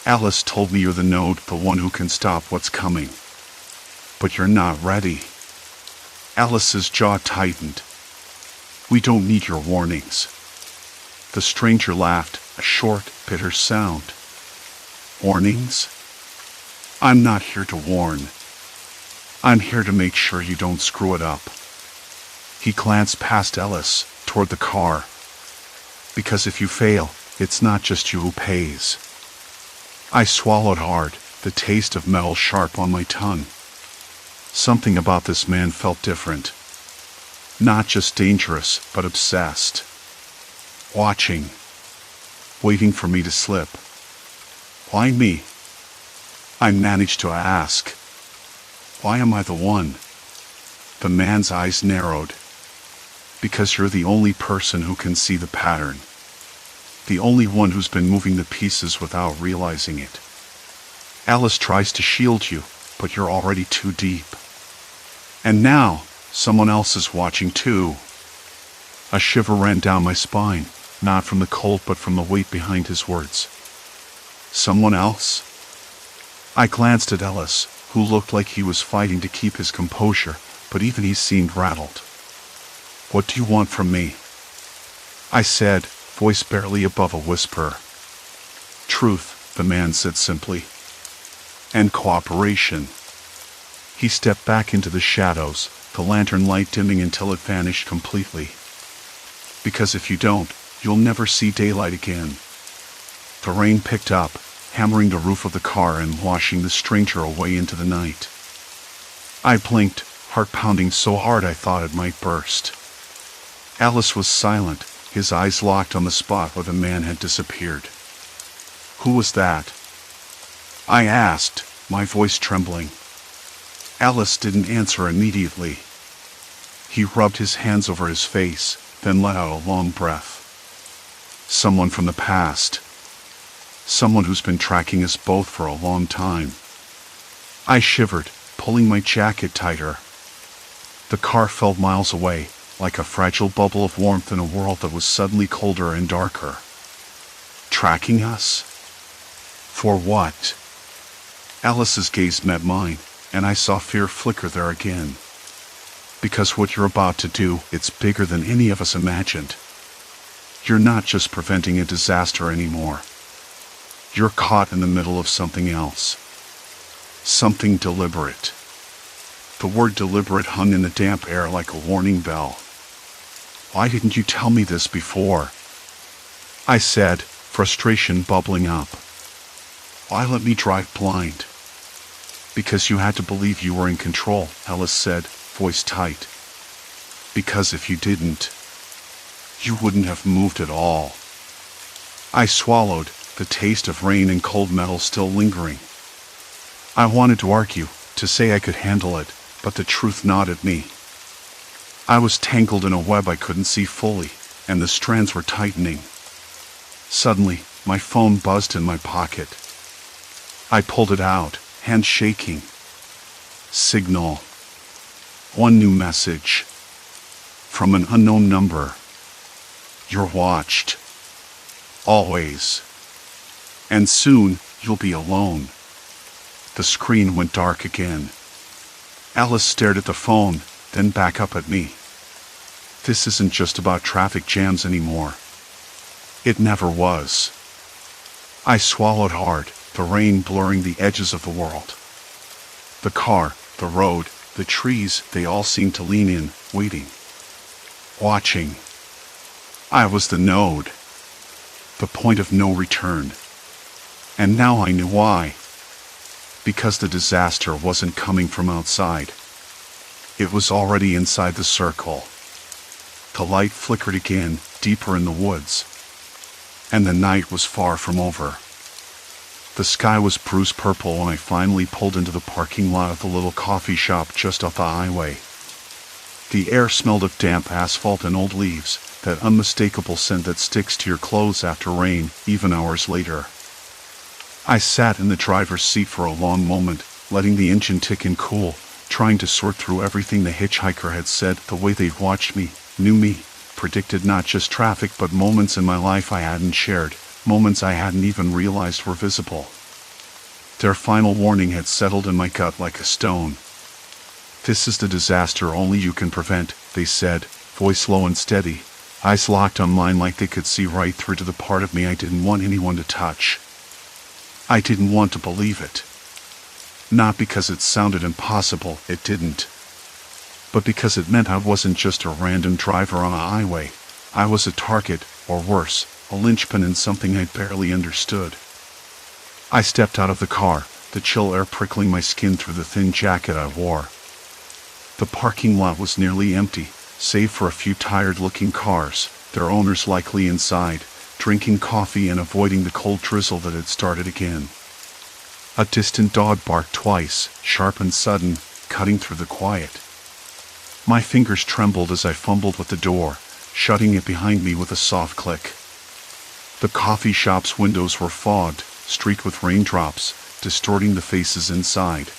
"Alice told me you're the node, the one who can stop what's coming. But you're not ready." Alice's jaw tightened. "We don't need your warnings." The stranger laughed, a short, bitter sound. "Warnings? I'm not here to warn. I'm here to make sure you don't screw it up." He glanced past Alice, toward the car. "Because if you fail, it's not just you who pays." I swallowed hard, the taste of metal sharp on my tongue. Something about this man felt different. Not just dangerous, but obsessed. Watching. Waiting for me to slip. Why me? I managed to ask. Why am I the one? The man's eyes narrowed. Because you're the only person who can see the pattern. The only one who's been moving the pieces without realizing it. Alice tries to shield you, but you're already too deep. And now, someone else is watching too. A shiver ran down my spine, not from the cold but from the weight behind his words. Someone else? I glanced at Ellis, who looked like he was fighting to keep his composure, but even he seemed rattled. "What do you want from me?" I said, voice barely above a whisper. "Truth," the man said simply. "And cooperation." He stepped back into the shadows, the lantern light dimming until it vanished completely. "Because if you don't, you'll never see daylight again." The rain picked up, hammering the roof of the car and washing the stranger away into the night. I blinked, heart pounding so hard I thought it might burst. Alice was silent, his eyes locked on the spot where the man had disappeared. "Who was that?" I asked, my voice trembling. Alice didn't answer immediately. He rubbed his hands over his face, then let out a long breath. "Someone from the past. Someone who's been tracking us both for a long time." I shivered, pulling my jacket tighter. The car felt miles away, like a fragile bubble of warmth in a world that was suddenly colder and darker. Tracking us? For what? Alice's gaze met mine, and I saw fear flicker there again. Because what you're about to do, it's bigger than any of us imagined. You're not just preventing a disaster anymore. You're caught in the middle of something else. Something deliberate. The word deliberate hung in the damp air like a warning bell. "Why didn't you tell me this before?" I said, frustration bubbling up. "Why let me drive blind?" "Because you had to believe you were in control," Alice said, voice tight. "Because if you didn't, you wouldn't have moved at all." I swallowed, the taste of rain and cold metal still lingering. I wanted to argue, to say I could handle it, but the truth gnawed at me. I was tangled in a web I couldn't see fully, and the strands were tightening. Suddenly, my phone buzzed in my pocket. I pulled it out, hand shaking. Signal. One new message. From an unknown number. "You're watched. Always. And soon, you'll be alone." The screen went dark again. Alice stared at the phone, then back up at me. This isn't just about traffic jams anymore. It never was. I swallowed hard, the rain blurring the edges of the world. The car, the road, the trees, they all seemed to lean in, waiting. Watching. I was the node. The point of no return. And now I knew why. Because the disaster wasn't coming from outside. It was already inside the circle. The light flickered again, deeper in the woods. And the night was far from over. The sky was bruised purple when I finally pulled into the parking lot of the little coffee shop just off the highway. The air smelled of damp asphalt and old leaves, that unmistakable scent that sticks to your clothes after rain, even hours later. I sat in the driver's seat for a long moment, letting the engine tick and cool, trying to sort through everything the hitchhiker had said, the way they'd watched me, knew me, predicted not just traffic but moments in my life I hadn't shared, moments I hadn't even realized were visible. Their final warning had settled in my gut like a stone. "This is the disaster only you can prevent," they said, voice low and steady, eyes locked on mine like they could see right through to the part of me I didn't want anyone to touch. I didn't want to believe it. Not because it sounded impossible, it didn't. But because it meant I wasn't just a random driver on a highway. I was a target, or worse, a linchpin in something I barely understood. I stepped out of the car, the chill air prickling my skin through the thin jacket I wore. The parking lot was nearly empty, save for a few tired-looking cars, their owners likely inside, drinking coffee and avoiding the cold drizzle that had started again. A distant dog barked twice, sharp and sudden, cutting through the quiet. My fingers trembled as I fumbled with the door, shutting it behind me with a soft click. The coffee shop's windows were fogged, streaked with raindrops, distorting the faces inside.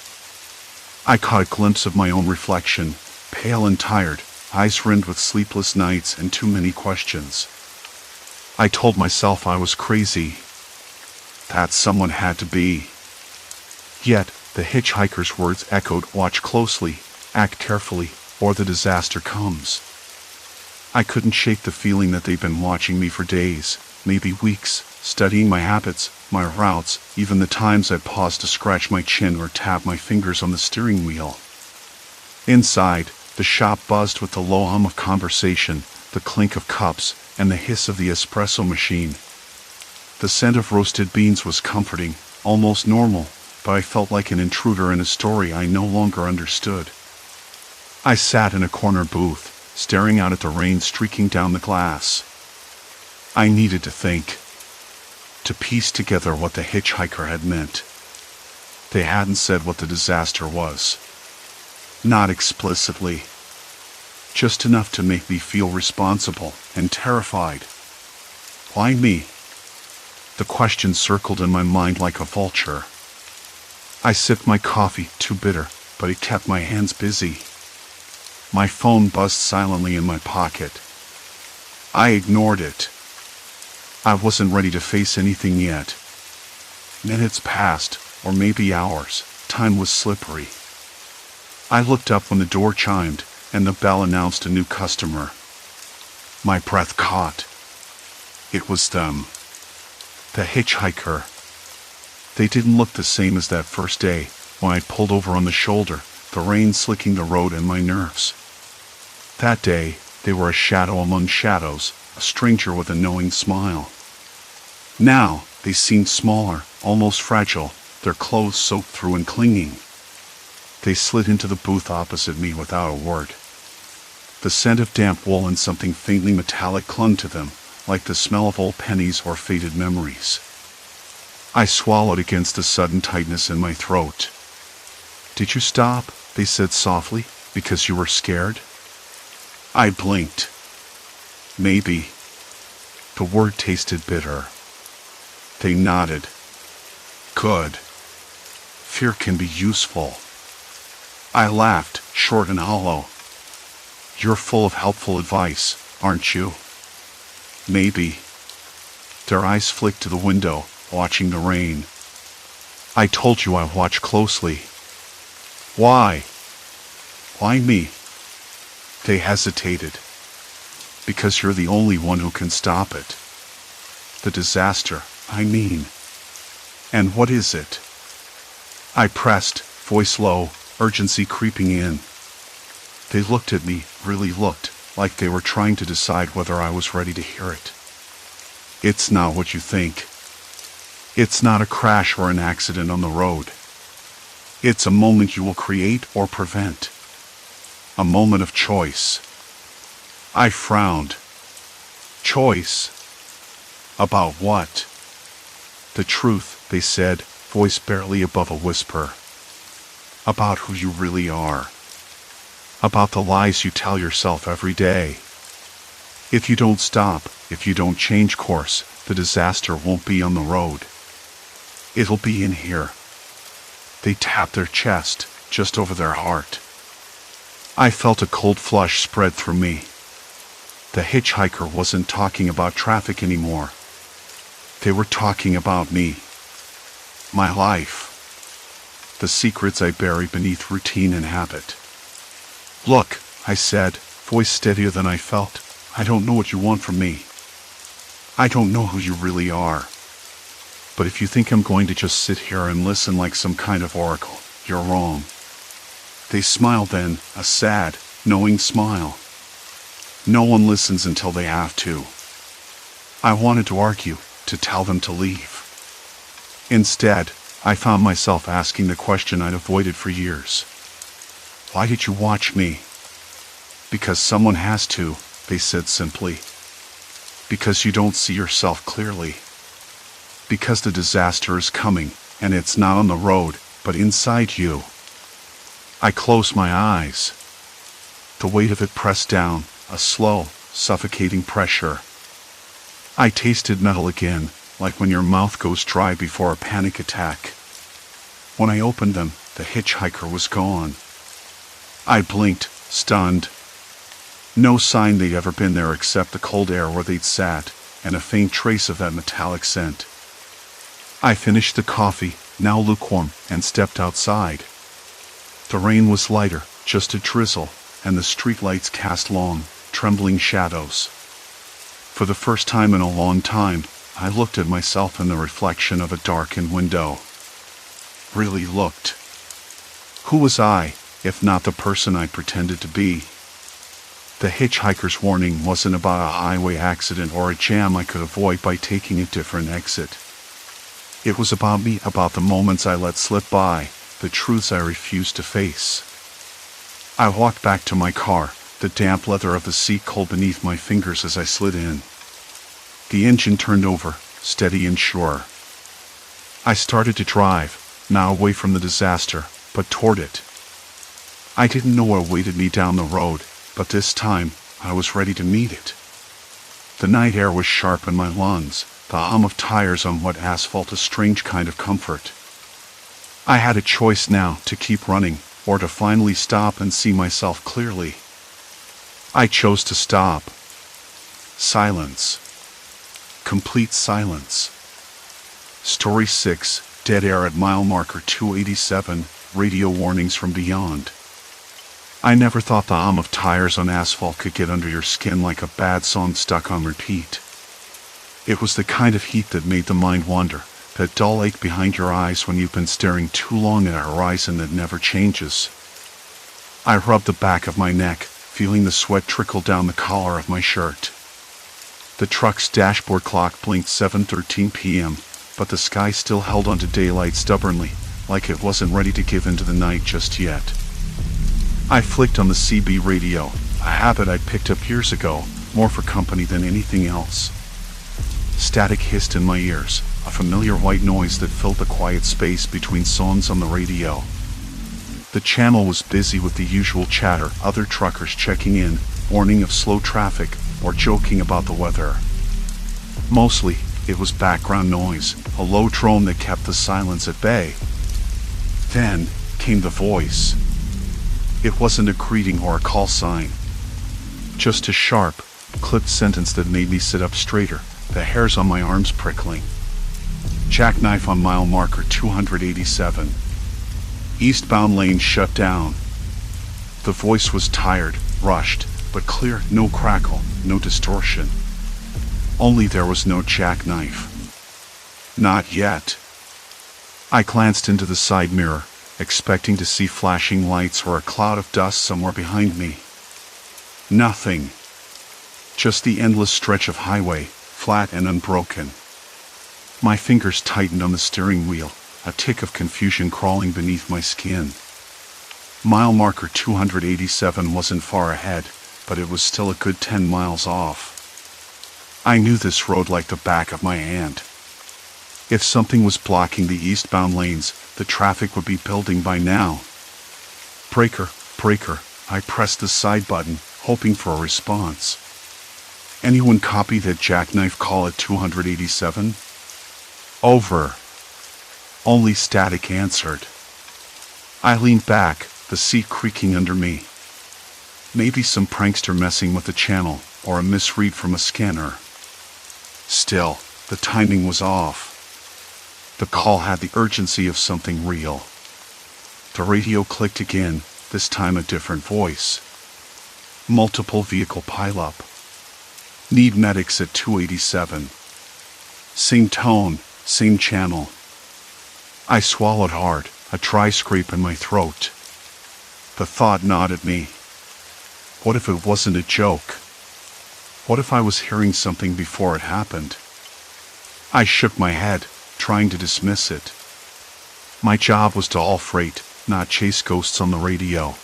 I caught a glimpse of my own reflection, pale and tired, eyes rimmed with sleepless nights and too many questions. I told myself I was crazy. That someone had to be. Yet, the hitchhiker's words echoed, "Watch closely, act carefully, or the disaster comes." I couldn't shake the feeling that they'd been watching me for days, maybe weeks, studying my habits, my routes, even the times I paused to scratch my chin or tap my fingers on the steering wheel. Inside, the shop buzzed with the low hum of conversation, the clink of cups, and the hiss of the espresso machine. The scent of roasted beans was comforting, almost normal, but I felt like an intruder in a story I no longer understood. I sat in a corner booth, staring out at the rain streaking down the glass. I needed to think. To piece together what the hitchhiker had meant. They hadn't said what the disaster was. Not explicitly. Just enough to make me feel responsible and terrified. Why me? The question circled in my mind like a vulture. I sipped my coffee, too bitter, but it kept my hands busy. My phone buzzed silently in my pocket. I ignored it. I wasn't ready to face anything yet. Minutes passed, or maybe hours. Time was slippery. I looked up when the door chimed, and the bell announced a new customer. My breath caught. It was them. The hitchhiker. They didn't look the same as that first day, when I pulled over on the shoulder, the rain slicking the road and my nerves. That day, they were a shadow among shadows, a stranger with a knowing smile. Now, they seemed smaller, almost fragile, their clothes soaked through and clinging. They slid into the booth opposite me without a word. The scent of damp wool and something faintly metallic clung to them, like the smell of old pennies or faded memories. I swallowed against the sudden tightness in my throat. "Did you stop?" they said softly, "because you were scared?" I blinked. Maybe. The word tasted bitter. They nodded. Good. Fear can be useful. I laughed, short and hollow. You're full of helpful advice, aren't you? Maybe. Their eyes flicked to the window, watching the rain. I told you I watch closely. Why? Why me? They hesitated. Because you're the only one who can stop it. The disaster, I mean. And what is it? I pressed, voice low, urgency creeping in. They looked at me, really looked, like they were trying to decide whether I was ready to hear it. It's not what you think. It's not a crash or an accident on the road. It's a moment you will create or prevent. A moment of choice. I frowned. Choice? About what? The truth, they said, voice barely above a whisper. About who you really are. About the lies you tell yourself every day. If you don't stop, if you don't change course, the disaster won't be on the road. It'll be in here. They tapped their chest, just over their heart. I felt a cold flush spread through me. The hitchhiker wasn't talking about traffic anymore. They were talking about me. My life. The secrets I bury beneath routine and habit. Look, I said, voice steadier than I felt. I don't know what you want from me. I don't know who you really are. But if you think I'm going to just sit here and listen like some kind of oracle, you're wrong. They smiled then, a sad, knowing smile. No one listens until they have to. I wanted to argue, to tell them to leave. Instead, I found myself asking the question I'd avoided for years. Why did you watch me? Because someone has to, they said simply. Because you don't see yourself clearly. Because the disaster is coming, and it's not on the road, but inside you. I closed my eyes. The weight of it pressed down, a slow, suffocating pressure. I tasted metal again, like when your mouth goes dry before a panic attack. When I opened them, the hitchhiker was gone. I blinked, stunned. No sign they'd ever been there except the cold air where they'd sat, and a faint trace of that metallic scent. I finished the coffee, now lukewarm, and stepped outside. The rain was lighter, just a drizzle, and the streetlights cast long, trembling shadows. For the first time in a long time, I looked at myself in the reflection of a darkened window. Really looked. Who was I, if not the person I pretended to be? The hitchhiker's warning wasn't about a highway accident or a jam I could avoid by taking a different exit. It was about me, about the moments I let slip by, the truths I refused to face. I walked back to my car, the damp leather of the seat cold beneath my fingers as I slid in. The engine turned over, steady and sure. I started to drive, now away from the disaster, but toward it. I didn't know what awaited me down the road, but this time, I was ready to meet it. The night air was sharp in my lungs, the hum of tires on wet asphalt a strange kind of comfort. I had a choice now, to keep running, or to finally stop and see myself clearly. I chose to stop. Silence. Complete silence. Story 6, Dead Air at mile marker 287, radio warnings from beyond. I never thought the hum of tires on asphalt could get under your skin like a bad song stuck on repeat. It was the kind of heat that made the mind wander, that dull ache behind your eyes when you've been staring too long at a horizon that never changes. I rubbed the back of my neck, feeling the sweat trickle down the collar of my shirt. The truck's dashboard clock blinked 7:13 p.m., but the sky still held onto daylight stubbornly, like it wasn't ready to give into the night just yet. I flicked on the CB radio, a habit I'd picked up years ago, more for company than anything else. Static hissed in my ears, a familiar white noise that filled the quiet space between songs on the radio. The channel was busy with the usual chatter, other truckers checking in, warning of slow traffic, or joking about the weather. Mostly, it was background noise, a low drone that kept the silence at bay. Then came the voice. It wasn't a greeting or a call sign. Just a sharp, clipped sentence that made me sit up straighter, the hairs on my arms prickling. Jackknife on mile marker 287. Eastbound lane shut down. The voice was tired, rushed, but clear, no crackle, no distortion. Only there was no jackknife. Not yet. I glanced into the side mirror, expecting to see flashing lights or a cloud of dust somewhere behind me. Nothing. Just the endless stretch of highway, flat and unbroken. My fingers tightened on the steering wheel, a tick of confusion crawling beneath my skin. Mile marker 287 wasn't far ahead, but it was still a good 10 miles off. I knew this road like the back of my hand. If something was blocking the eastbound lanes, the traffic would be building by now. Breaker, breaker, I pressed the side button, hoping for a response. Anyone copy that jackknife call at 287? Over. Only static answered. I leaned back, the seat creaking under me. Maybe some prankster messing with the channel, or a misread from a scanner. Still, the timing was off. The call had the urgency of something real. The radio clicked again, this time a different voice. Multiple vehicle pileup. Need medics at 287. Same tone, same channel. I swallowed hard, a dry scrape in my throat. The thought gnawed at me. What if it wasn't a joke? What if I was hearing something before it happened? I shook my head, trying to dismiss it. My job was to haul freight, not chase ghosts on the radio.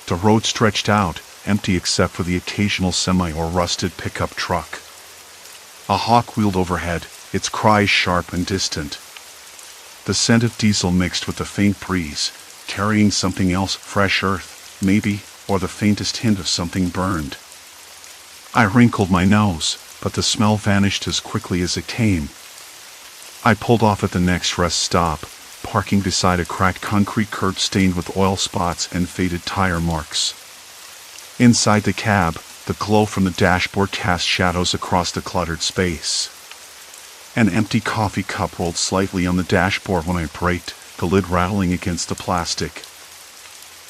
The road stretched out, empty except for the occasional semi or rusted pickup truck. A hawk wheeled overhead, its cries sharp and distant. The scent of diesel mixed with the faint breeze, carrying something else, fresh earth, maybe, or the faintest hint of something burned. I wrinkled my nose, but the smell vanished as quickly as it came. I pulled off at the next rest stop, parking beside a cracked concrete curb stained with oil spots and faded tire marks. Inside the cab, the glow from the dashboard cast shadows across the cluttered space. An empty coffee cup rolled slightly on the dashboard when I braked, the lid rattling against the plastic.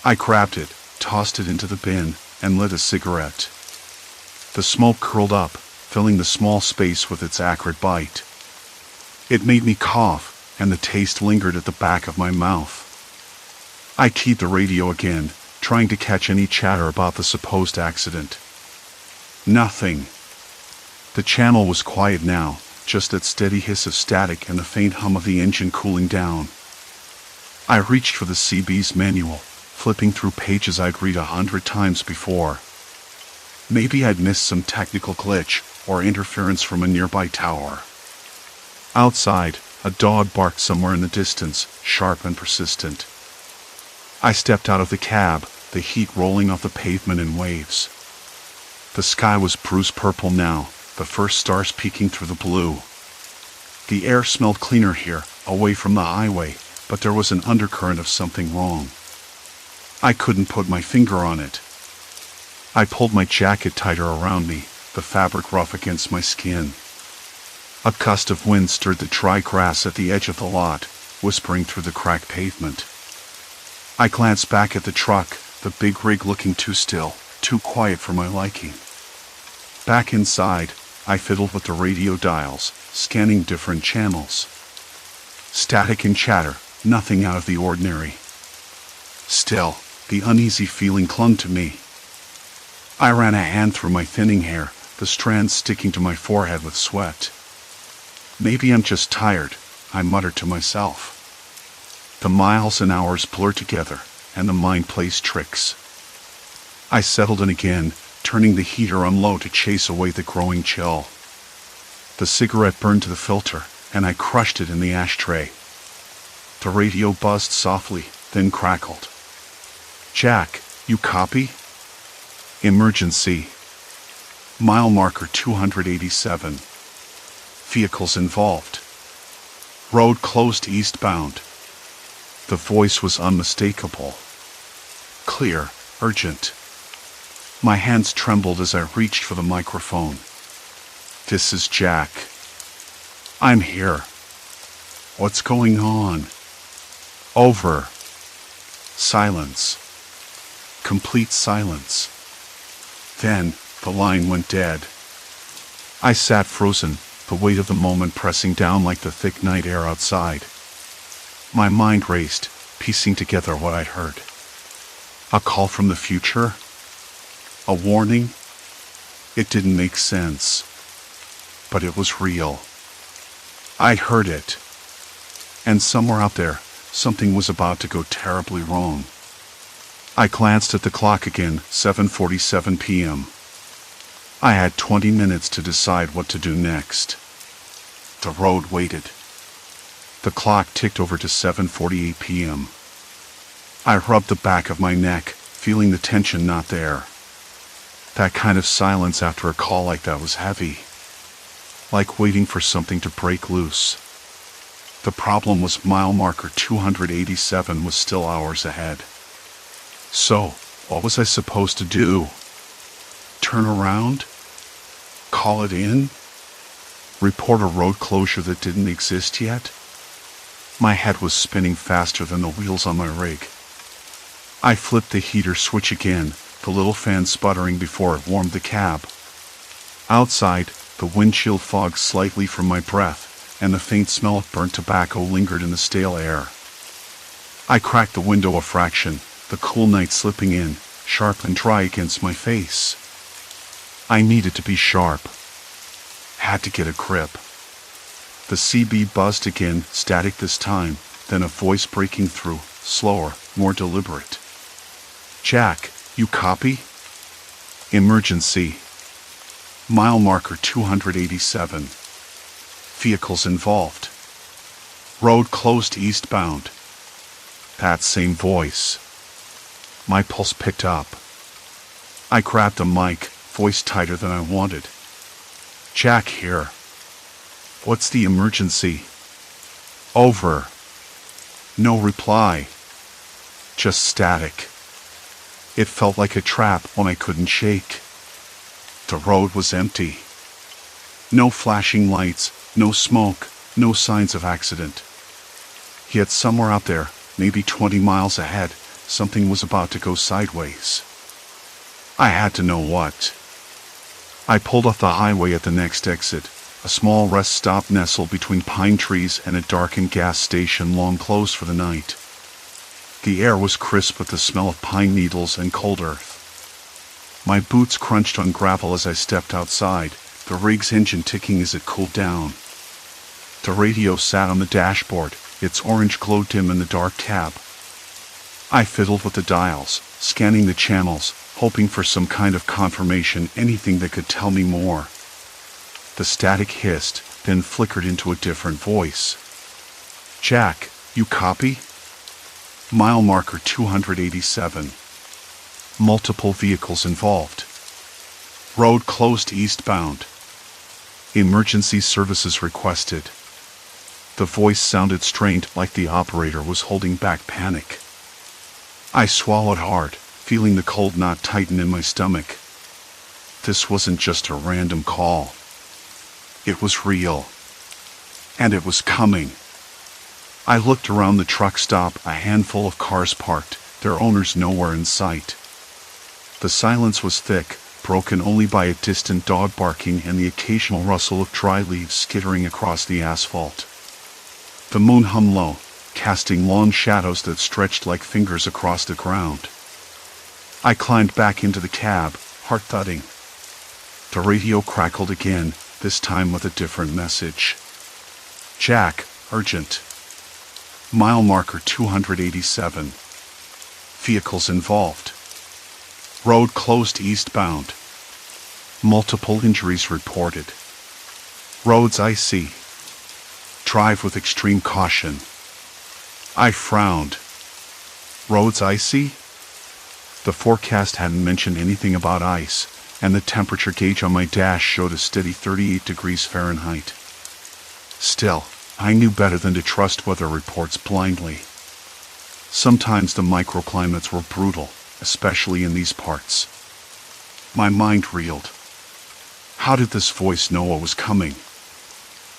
I grabbed it, tossed it into the bin, and lit a cigarette. The smoke curled up, filling the small space with its acrid bite. It made me cough, and the taste lingered at the back of my mouth. I keyed the radio again, trying to catch any chatter about the supposed accident. Nothing. The channel was quiet now, just that steady hiss of static and the faint hum of the engine cooling down. I reached for the CB's manual, flipping through pages I'd read 100 times before. Maybe I'd missed some technical glitch or interference from a nearby tower. Outside, a dog barked somewhere in the distance, sharp and persistent. I stepped out of the cab, the heat rolling off the pavement in waves. The sky was bruised purple now, the first stars peeking through the blue. The air smelled cleaner here, away from the highway, but there was an undercurrent of something wrong. I couldn't put my finger on it. I pulled my jacket tighter around me, the fabric rough against my skin. A gust of wind stirred the dry grass at the edge of the lot, whispering through the cracked pavement. I glanced back at the truck, the big rig looking too still, too quiet for my liking. Back inside, I fiddled with the radio dials, scanning different channels. Static and chatter, nothing out of the ordinary. Still, the uneasy feeling clung to me. I ran a hand through my thinning hair, the strands sticking to my forehead with sweat. Maybe I'm just tired, I muttered to myself. The miles and hours blur together, and the mind plays tricks. I settled in again, turning the heater on low to chase away the growing chill. The cigarette burned to the filter, and I crushed it in the ashtray. The radio buzzed softly, then crackled. "Jack, you copy? Emergency. Mile marker 287. Vehicles involved. Road closed eastbound." The voice was unmistakable. Clear, urgent. My hands trembled as I reached for the microphone. "This is Jack. I'm here. What's going on?" Over. Silence. Complete silence. Then, the line went dead. I sat frozen, the weight of the moment pressing down like the thick night air outside. My mind raced, piecing together what I'd heard. A call from the future? A warning? It didn't make sense. But it was real. I'd heard it. And somewhere out there, something was about to go terribly wrong. I glanced at the clock again, 7:47 p.m. I had 20 minutes to decide what to do next. The road waited. The clock ticked over to 7:48 p.m. I rubbed the back of my neck, feeling the tension not there. That kind of silence after a call like that was heavy. Like waiting for something to break loose. The problem was mile marker 287 was still hours ahead. So, what was I supposed to do? Turn around? Call it in? Report a road closure that didn't exist yet? My head was spinning faster than the wheels on my rig. I flipped the heater switch again, the little fan sputtering before it warmed the cab. Outside, the windshield fogged slightly from my breath, and the faint smell of burnt tobacco lingered in the stale air. I cracked the window a fraction, the cool night slipping in, sharp and dry against my face. I needed to be sharp. Had to get a grip. The CB buzzed again, static this time, then a voice breaking through, slower, more deliberate. Jack, you copy? Emergency. Mile marker 287. Vehicles involved. Road closed eastbound. That same voice. My pulse picked up. I grabbed a mic, voice tighter than I wanted. Jack here. What's the emergency? Over. No reply. Just static. It felt like a trap when I couldn't shake. The road was empty. No flashing lights, no smoke, no signs of accident. Yet somewhere out there, maybe 20 miles ahead, something was about to go sideways. I had to know what. I pulled off the highway at the next exit, a small rest stop nestled between pine trees and a darkened gas station long closed for the night. The air was crisp with the smell of pine needles and cold earth. My boots crunched on gravel as I stepped outside, the rig's engine ticking as it cooled down. The radio sat on the dashboard, its orange glow dim in the dark cab. I fiddled with the dials, scanning the channels, hoping for some kind of confirmation, anything that could tell me more. The static hissed, then flickered into a different voice. Jack, you copy? Mile marker 287. Multiple vehicles involved. Road closed eastbound. Emergency services requested. The voice sounded strained, like the operator was holding back panic. I swallowed hard, feeling the cold knot tighten in my stomach. This wasn't just a random call. It was real. And it was coming. I looked around the truck stop, a handful of cars parked, their owners nowhere in sight. The silence was thick, broken only by a distant dog barking and the occasional rustle of dry leaves skittering across the asphalt. The moon hung low, casting long shadows that stretched like fingers across the ground. I climbed back into the cab, heart thudding. The radio crackled again, this time with a different message. Jack, urgent. Mile marker 287. Vehicles involved. Road closed eastbound. Multiple injuries reported. Roads icy. Drive with extreme caution. I frowned. Roads icy? The forecast hadn't mentioned anything about ice, and the temperature gauge on my dash showed a steady 38 degrees Fahrenheit. Still, I knew better than to trust weather reports blindly. Sometimes the microclimates were brutal, especially in these parts. My mind reeled. How did this voice know what was coming?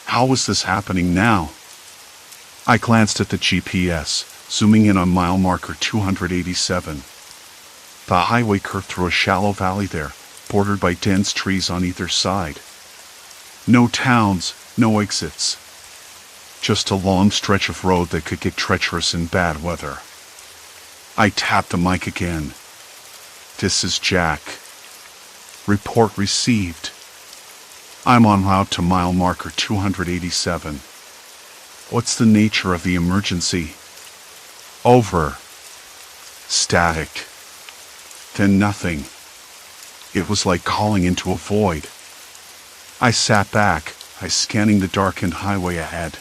How was this happening now? I glanced at the GPS, zooming in on mile marker 287. The highway curved through a shallow valley there, bordered by dense trees on either side. No towns, no exits. Just a long stretch of road that could get treacherous in bad weather. I tapped the mic again. This is Jack. Report received. I'm en route to mile marker 287. What's the nature of the emergency? Over. Static. Then nothing. It was like calling into a void. I sat back, eyes scanning the darkened highway ahead.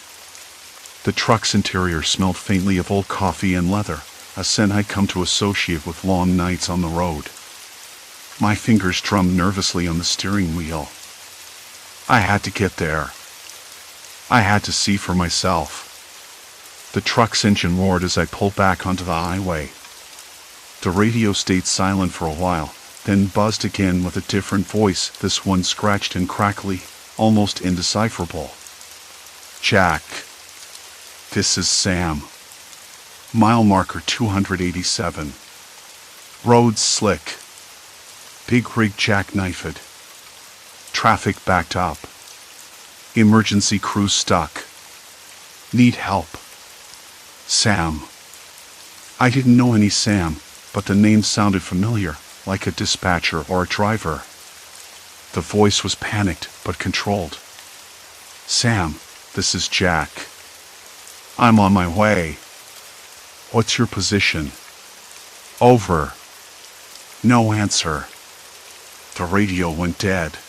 The truck's interior smelled faintly of old coffee and leather, a scent I'd come to associate with long nights on the road. My fingers drummed nervously on the steering wheel. I had to get there. I had to see for myself. The truck's engine roared as I pulled back onto the highway. The radio stayed silent for a while, then buzzed again with a different voice, this one scratched and crackly, almost indecipherable. "Jack. This is Sam. Mile marker 287. Roads slick. Big rig jackknifed. Traffic backed up. Emergency crew stuck. Need help. Sam." I didn't know any Sam, but the name sounded familiar, like a dispatcher or a driver. The voice was panicked but controlled. "Sam, this is Jack. I'm on my way. What's your position?" "Over." No answer. The radio went dead.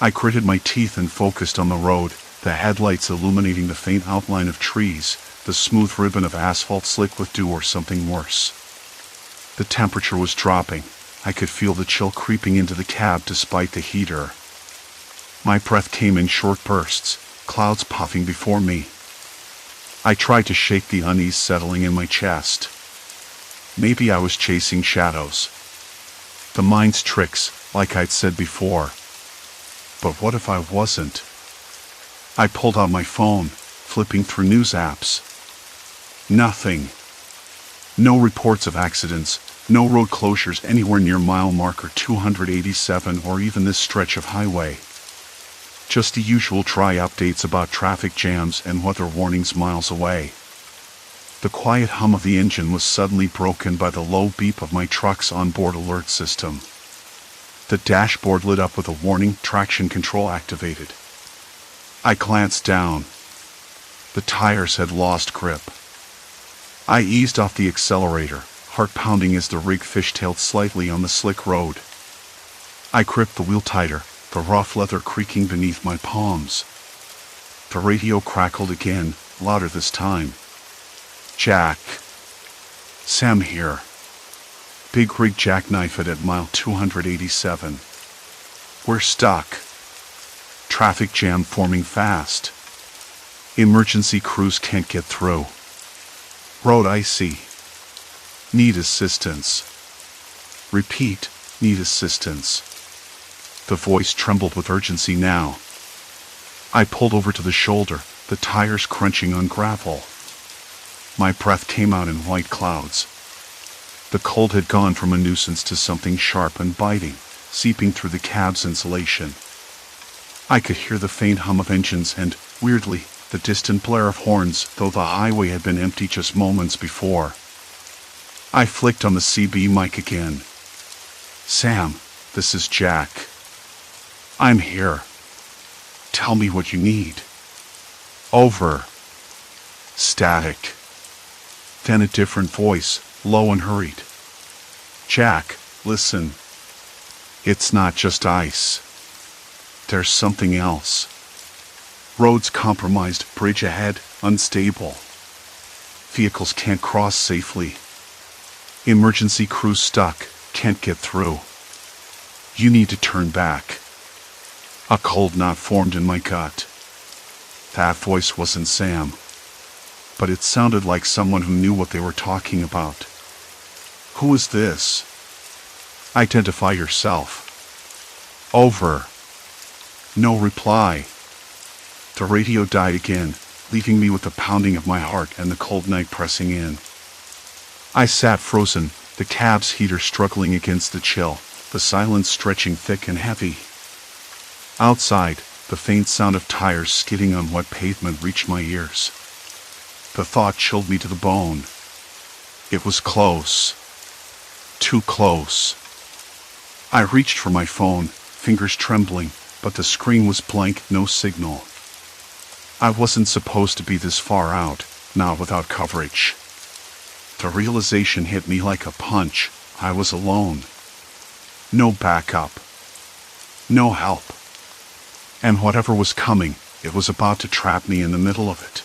I gritted my teeth and focused on the road, the headlights illuminating the faint outline of trees, the smooth ribbon of asphalt slick with dew or something worse. The temperature was dropping. I could feel the chill creeping into the cab despite the heater. My breath came in short bursts, clouds puffing before me. I tried to shake the unease settling in my chest. Maybe I was chasing shadows. The mind's tricks, like I'd said before. But what if I wasn't? I pulled out my phone, flipping through news apps. Nothing. No reports of accidents, no road closures anywhere near mile marker 287 or even this stretch of highway. Just the usual dry updates about traffic jams and weather warnings miles away. The quiet hum of the engine was suddenly broken by the low beep of my truck's onboard alert system. The dashboard lit up with a warning, traction control activated. I glanced down. The tires had lost grip. I eased off the accelerator, heart pounding as the rig fishtailed slightly on the slick road. I gripped the wheel tighter, the rough leather creaking beneath my palms. The radio crackled again, louder this time. "Jack. Sam here. Big rig jackknifed at mile 287. We're stuck. Traffic jam forming fast. Emergency crews can't get through. Road icy. Need assistance. Repeat, need assistance." The voice trembled with urgency now. I pulled over to the shoulder, the tires crunching on gravel. My breath came out in white clouds. The cold had gone from a nuisance to something sharp and biting, seeping through the cab's insulation. I could hear the faint hum of engines and, weirdly, the distant blare of horns, though the highway had been empty just moments before. I flicked on the CB mic again. "Sam, this is Jack. I'm here. Tell me what you need." Over. Static. Then a different voice, low and hurried. "Jack, listen. It's not just ice. There's something else. Roads compromised, bridge ahead, unstable. Vehicles can't cross safely. Emergency crews stuck, can't get through. You need to turn back." A cold knot formed in my gut. That voice wasn't Sam, but it sounded like someone who knew what they were talking about. "Who is this?" "Identify yourself." "Over." No reply. The radio died again, leaving me with the pounding of my heart and the cold night pressing in. I sat frozen, the cab's heater struggling against the chill, the silence stretching thick and heavy. Outside, the faint sound of tires skidding on wet pavement reached my ears. The thought chilled me to the bone. It was close. Too close. I reached for my phone, fingers trembling, but the screen was blank, no signal. I wasn't supposed to be this far out, not without coverage. The realization hit me like a punch. I was alone. No backup. No help. And whatever was coming, it was about to trap me in the middle of it.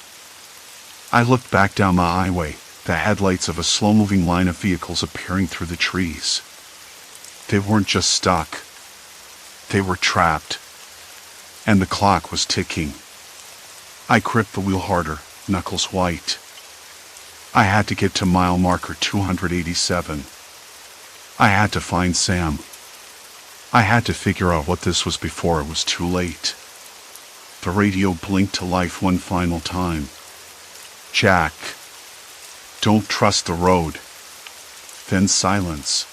I looked back down the highway, the headlights of a slow-moving line of vehicles appearing through the trees. They weren't just stuck. They were trapped. And the clock was ticking. I gripped the wheel harder, knuckles white. I had to get to mile marker 287. I had to find Sam. I had to figure out what this was before it was too late. The radio blinked to life one final time. Jack. Don't trust the road. Then silence.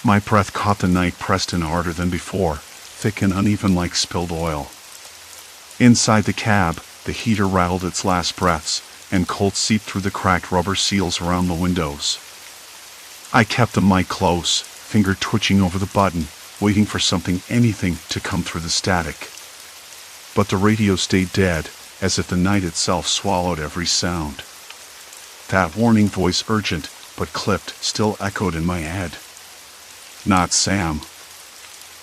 My breath caught the night pressed in harder than before, thick and uneven like spilled oil. Inside the cab, the heater rattled its last breaths, and cold seeped through the cracked rubber seals around the windows. I kept the mic close, finger twitching over the button, waiting for something, anything, to come through the static. But the radio stayed dead, as if the night itself swallowed every sound. That warning voice, urgent but clipped, still echoed in my head. Not Sam.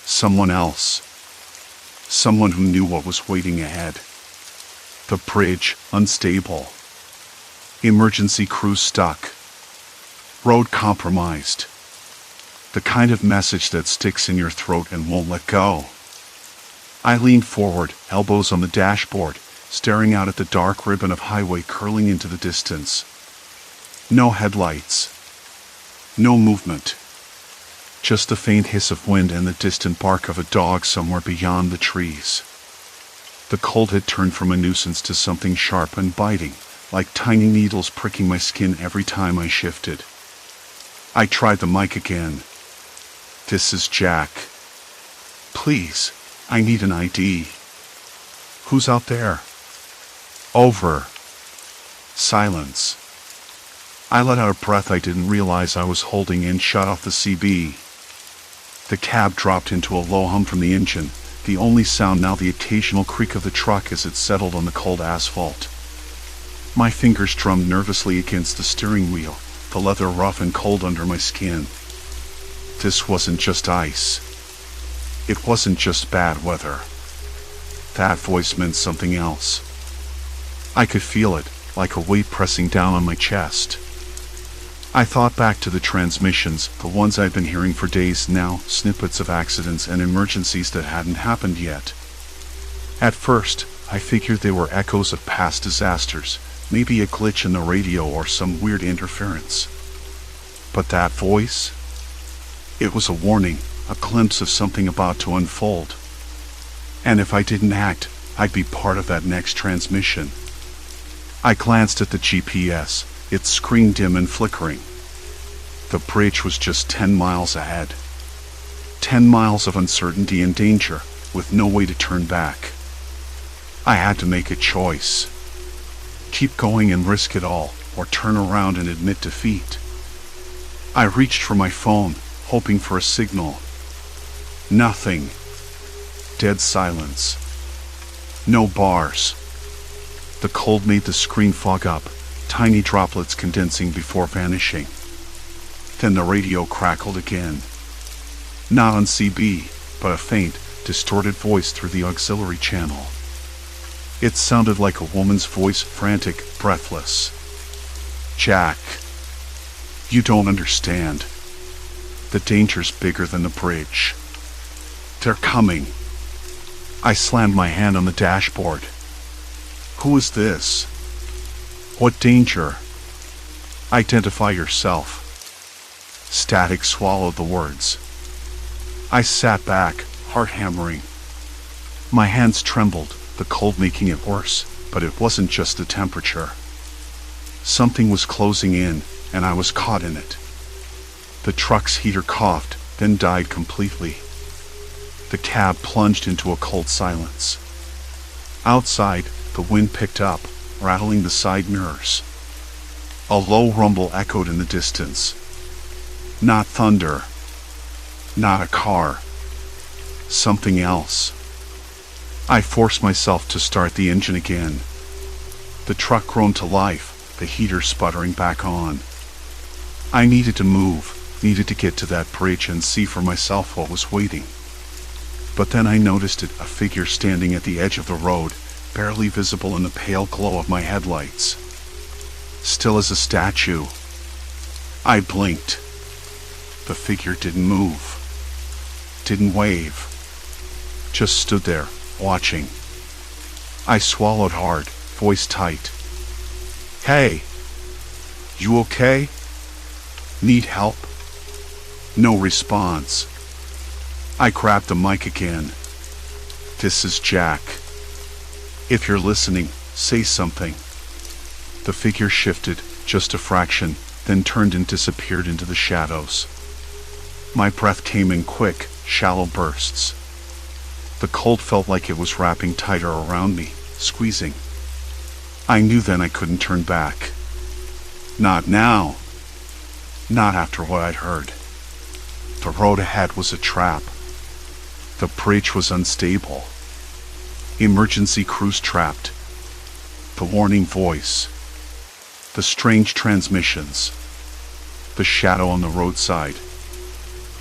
Someone else. Someone who knew what was waiting ahead. The bridge, unstable. Emergency crew stuck. Road compromised. The kind of message that sticks in your throat and won't let go. I leaned forward, elbows on the dashboard, staring out at the dark ribbon of highway curling into the distance. No headlights. No movement. Just the faint hiss of wind and the distant bark of a dog somewhere beyond the trees. The cold had turned from a nuisance to something sharp and biting, like tiny needles pricking my skin every time I shifted. I tried the mic again. This is Jack. Please, I need an ID. Who's out there? Over. Silence. I let out a breath I didn't realize I was holding and shut off the CB. The cab dropped into a low hum from the engine, the only sound now the occasional creak of the truck as it settled on the cold asphalt. My fingers drummed nervously against the steering wheel, the leather rough and cold under my skin. This wasn't just ice. It wasn't just bad weather. That voice meant something else. I could feel it, like a weight pressing down on my chest. I thought back to the transmissions, the ones I'd been hearing for days now, snippets of accidents and emergencies that hadn't happened yet. At first, I figured they were echoes of past disasters, maybe a glitch in the radio or some weird interference. But that voice? It was a warning, a glimpse of something about to unfold. And if I didn't act, I'd be part of that next transmission. I glanced at the GPS, its screen dim and flickering. The bridge was just 10 miles ahead. 10 miles of uncertainty and danger, with no way to turn back. I had to make a choice. Keep going and risk it all, or turn around and admit defeat. I reached for my phone, hoping for a signal. Nothing. Dead silence. No bars. The cold made the screen fog up, tiny droplets condensing before vanishing. Then the radio crackled again. Not on CB, but a faint, distorted voice through the auxiliary channel. It sounded like a woman's voice, frantic, breathless. Jack, you don't understand. The danger's bigger than the bridge. They're coming. I slammed my hand on the dashboard. Who is this? What danger? Identify yourself. Static swallowed the words. I sat back, heart hammering. My hands trembled, the cold making it worse, but it wasn't just the temperature. Something was closing in, and I was caught in it. The truck's heater coughed, then died completely. The cab plunged into a cold silence. Outside, the wind picked up, rattling the side mirrors. A low rumble echoed in the distance. Not thunder. Not a car. Something else. I forced myself to start the engine again. The truck groaned to life, the heater sputtering back on. I needed to move, needed to get to that bridge and see for myself what was waiting. But then I noticed it, a figure standing at the edge of the road, barely visible in the pale glow of my headlights. Still as a statue. I blinked. The figure didn't move. Didn't wave. Just stood there, watching. I swallowed hard, voice tight. Hey! You okay? Need help? No response. I grabbed the mic again. This is Jack. If you're listening, say something. The figure shifted, just a fraction, then turned and disappeared into the shadows. My breath came in quick, shallow bursts. The cold felt like it was wrapping tighter around me, squeezing. I knew then I couldn't turn back. Not now. Not after what I'd heard. The road ahead was a trap. The bridge was unstable. Emergency crews trapped. The warning voice. The strange transmissions. The shadow on the roadside.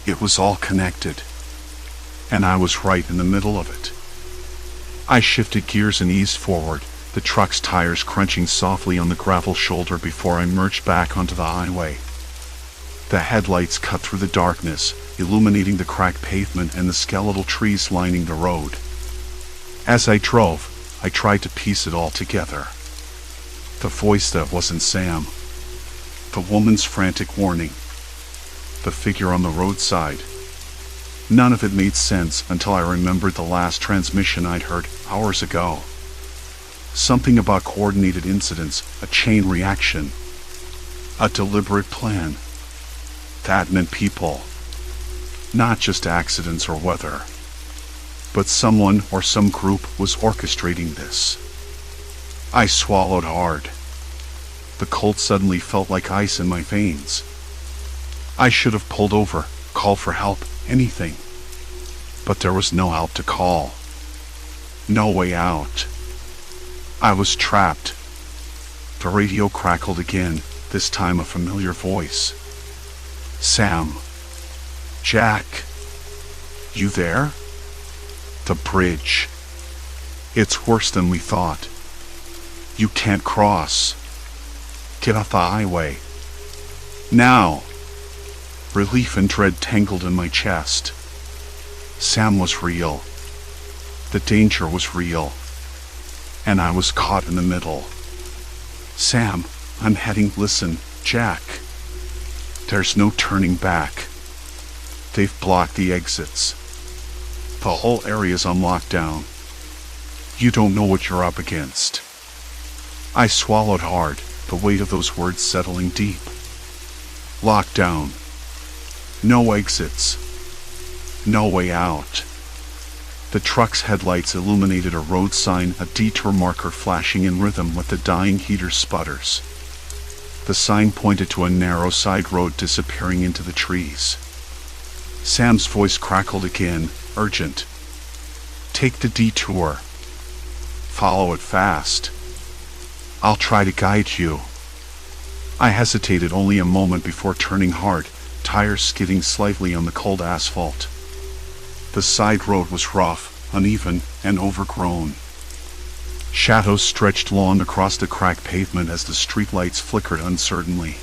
It was all connected. And I was right in the middle of it. I shifted gears and eased forward, the truck's tires crunching softly on the gravel shoulder before I merged back onto the highway. The headlights cut through the darkness, illuminating the cracked pavement and the skeletal trees lining the road. As I drove, I tried to piece it all together. The voice that wasn't Sam. The woman's frantic warning. The figure on the roadside. None of it made sense until I remembered the last transmission I'd heard hours ago. Something about coordinated incidents, a chain reaction, a deliberate plan. That meant people. Not just accidents or weather. But someone or some group was orchestrating this. I swallowed hard. The cold suddenly felt like ice in my veins. I should have pulled over, called for help, anything. But there was no help to call. No way out. I was trapped. The radio crackled again, this time a familiar voice. Sam. Jack. You there? The bridge. It's worse than we thought. You can't cross. Get off the highway. Now. Relief and dread tangled in my chest. Sam was real. The danger was real. And I was caught in the middle. Sam, I'm heading. Listen, Jack. There's no turning back. They've blocked the exits. The whole area's on lockdown. You don't know what you're up against. I swallowed hard, the weight of those words settling deep. Lockdown. No exits. No way out. The truck's headlights illuminated a road sign, a detour marker flashing in rhythm with the dying heater's sputters. The sign pointed to a narrow side road disappearing into the trees. Sam's voice crackled again, urgent. Take the detour. Follow it fast. I'll try to guide you. I hesitated only a moment before turning hard, tires skidding slightly on the cold asphalt. The side road was rough, uneven, and overgrown. Shadows stretched long across the cracked pavement as the streetlights flickered uncertainly.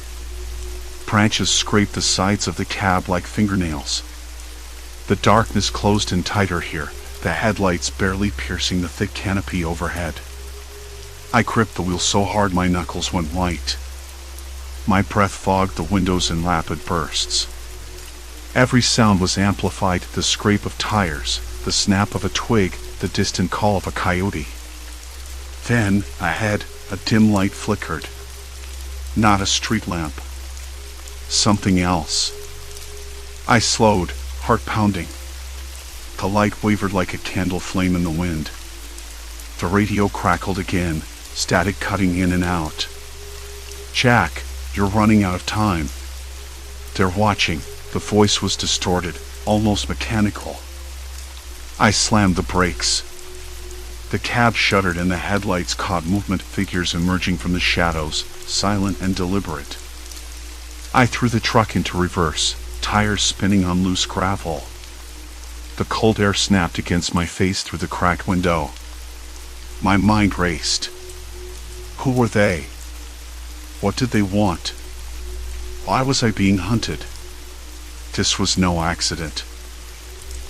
Branches scraped the sides of the cab like fingernails. The darkness closed in tighter here, the headlights barely piercing the thick canopy overhead. I gripped the wheel so hard my knuckles went white. My breath fogged the windows in rapid bursts. Every sound was amplified, the scrape of tires, the snap of a twig, the distant call of a coyote. Then, ahead, a dim light flickered. Not a street lamp. Something else. I slowed, heart pounding. The light wavered like a candle flame in the wind. The radio crackled again, static cutting in and out. Jack, you're running out of time. They're watching. The voice was distorted, almost mechanical. I slammed the brakes. The cab shuddered and the headlights caught movement, figures emerging from the shadows, silent and deliberate. I threw the truck into reverse, tires spinning on loose gravel. The cold air snapped against my face through the cracked window. My mind raced. Who were they? What did they want? Why was I being hunted? This was no accident.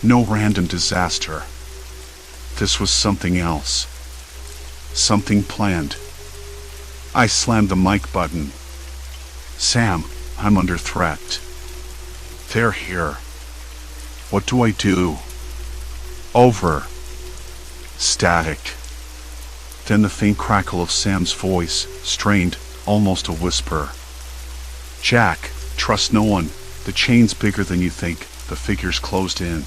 No random disaster. This was something else. Something planned. I slammed the mic button. Sam, I'm under threat. They're here. What do I do? Over. Static. Then the faint crackle of Sam's voice, strained, almost a whisper. Jack, trust no one. The chain's bigger than you think. The figure's closed in.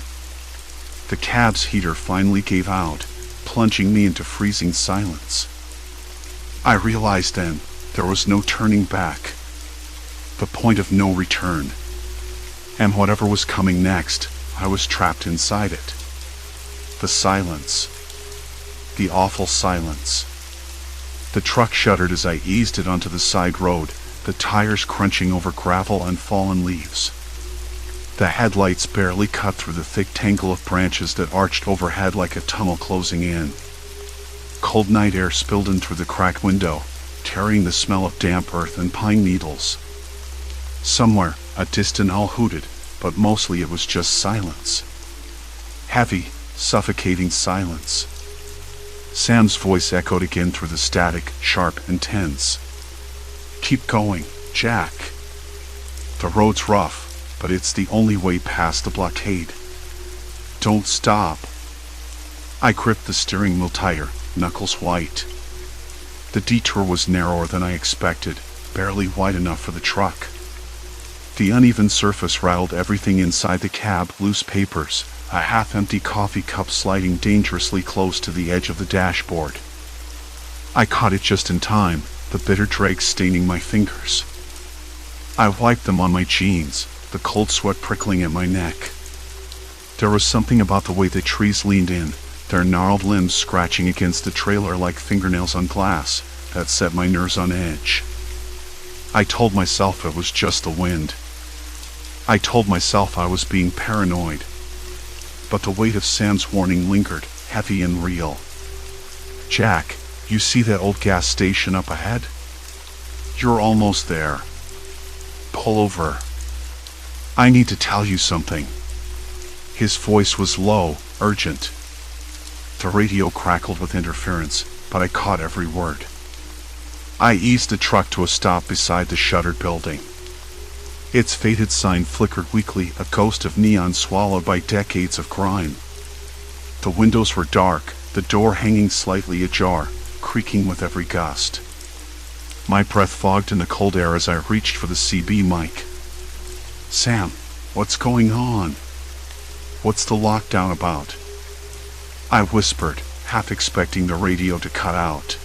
The cab's heater finally gave out, plunging me into freezing silence. I realized then there was no turning back. The point of no return. And whatever was coming next, I was trapped inside it. The silence. The awful silence. The truck shuddered as I eased it onto the side road, the tires crunching over gravel and fallen leaves. The headlights barely cut through the thick tangle of branches that arched overhead like a tunnel closing in. Cold night air spilled in through the cracked window, carrying the smell of damp earth and pine needles. Somewhere, a distant owl hooted, but mostly it was just silence. Heavy, suffocating silence. Sam's voice echoed again through the static, sharp and tense. Keep going, Jack. The road's rough, but it's the only way past the blockade. Don't stop. I gripped the steering wheel tighter, knuckles white. The detour was narrower than I expected, barely wide enough for the truck. The uneven surface rattled everything inside the cab, loose papers, a half-empty coffee cup sliding dangerously close to the edge of the dashboard. I caught it just in time, the bitter dregs staining my fingers. I wiped them on my jeans, the cold sweat prickling at my neck. There was something about the way the trees leaned in, their gnarled limbs scratching against the trailer like fingernails on glass, that set my nerves on edge. I told myself it was just the wind. I told myself I was being paranoid. But the weight of Sam's warning lingered, heavy and real. Jack, you see that old gas station up ahead? You're almost there. Pull over. I need to tell you something. His voice was low, urgent. The radio crackled with interference, but I caught every word. I eased the truck to a stop beside the shuttered building. Its faded sign flickered weakly, a ghost of neon swallowed by decades of grime. The windows were dark, the door hanging slightly ajar, creaking with every gust. My breath fogged in the cold air as I reached for the CB mic. Sam, what's going on? What's the lockdown about? I whispered, half expecting the radio to cut out.